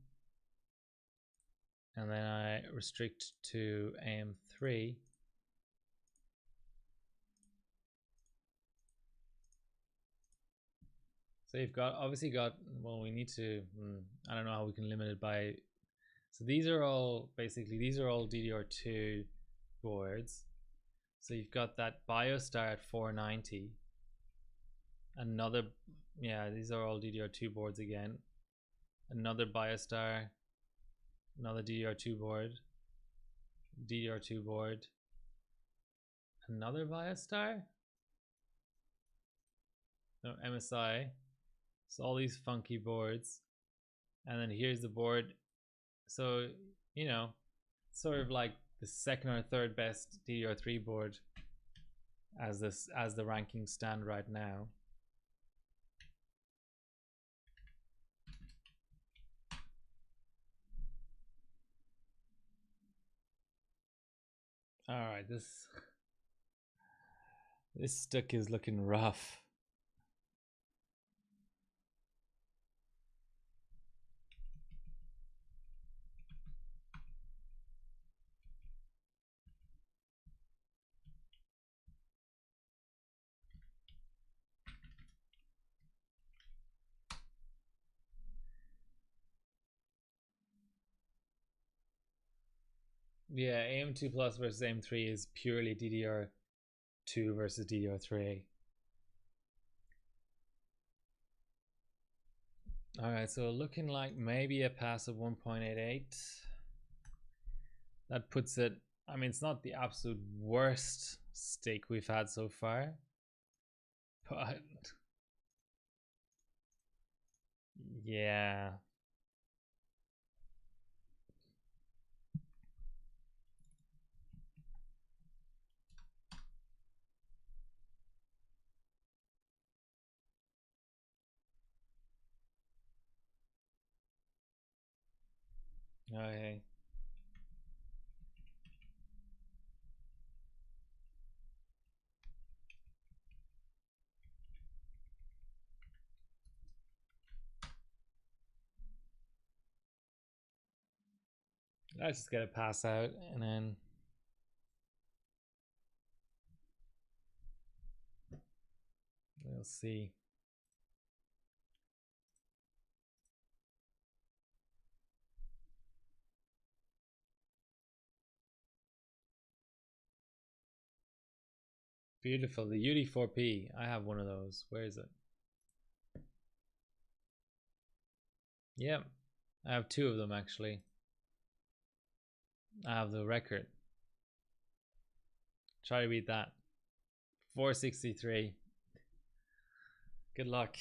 [SPEAKER 1] and then I restrict to AM3, so you've got obviously got, well, we need to, I don't know how we can limit it by, so these are all basically, these are all DDR2 boards. So you've got that BioStar at 490, another, yeah, these are all DDR2 boards again, another BioStar, another DDR2 board, DDR2 board, another BioStar, no, MSI. So all these funky boards, and then here's the board. So, you know, sort of like the second or third best DDR3 board as the rankings stand right now. All right, this stick is looking rough. Yeah, AM2 Plus versus AM3 is purely DDR2 versus DDR3. Alright, so looking like maybe a pass of 1.88. That puts it, I mean, it's not the absolute worst stick we've had so far, but yeah. Okay. Let's just get a pass out and then we'll see. Beautiful. The UD4P. I have one of those. Where is it? Yep. I have two of them actually. I have the record. Try to beat that. 463. Good luck.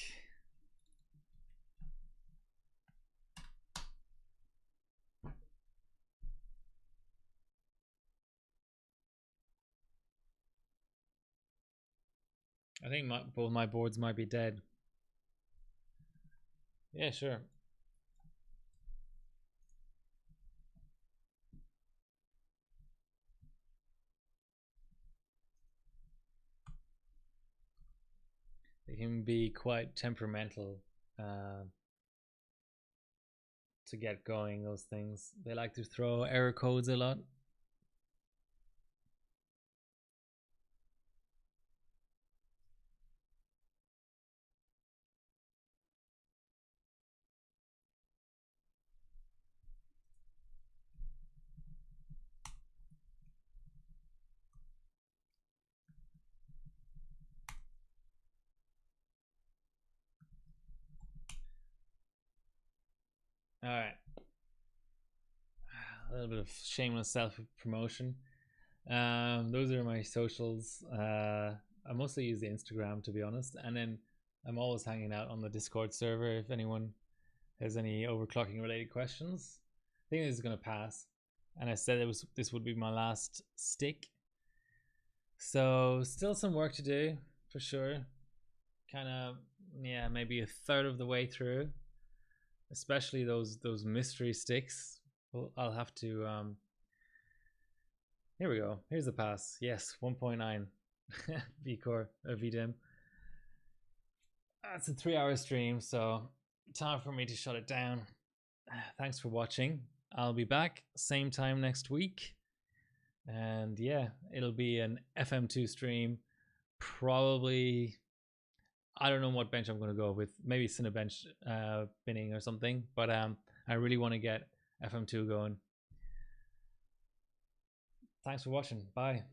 [SPEAKER 1] I think both my boards might be dead. Yeah, sure. They can be quite temperamental to get going, those things. They like to throw error codes a lot. All right. A little bit of shameless self promotion. Those are my socials. I mostly use the Instagram, to be honest, and then I'm always hanging out on the Discord server if anyone has any overclocking related questions. I think this is gonna pass, and I said this would be my last stick. So still some work to do for sure. Kind of, yeah, maybe a third of the way through, especially those mystery sticks. Well, I'll have to here we go. Here's the pass. Yes, 1.9 VCore VDIM. That's a 3-hour stream, so time for me to shut it down. Thanks for watching. I'll be back same time next week, and yeah, it'll be an FM2 stream. Probably, I don't know what bench I'm going to go with. Maybe Cinebench binning or something, but I really want to get FM2 going. Thanks for watching. Bye.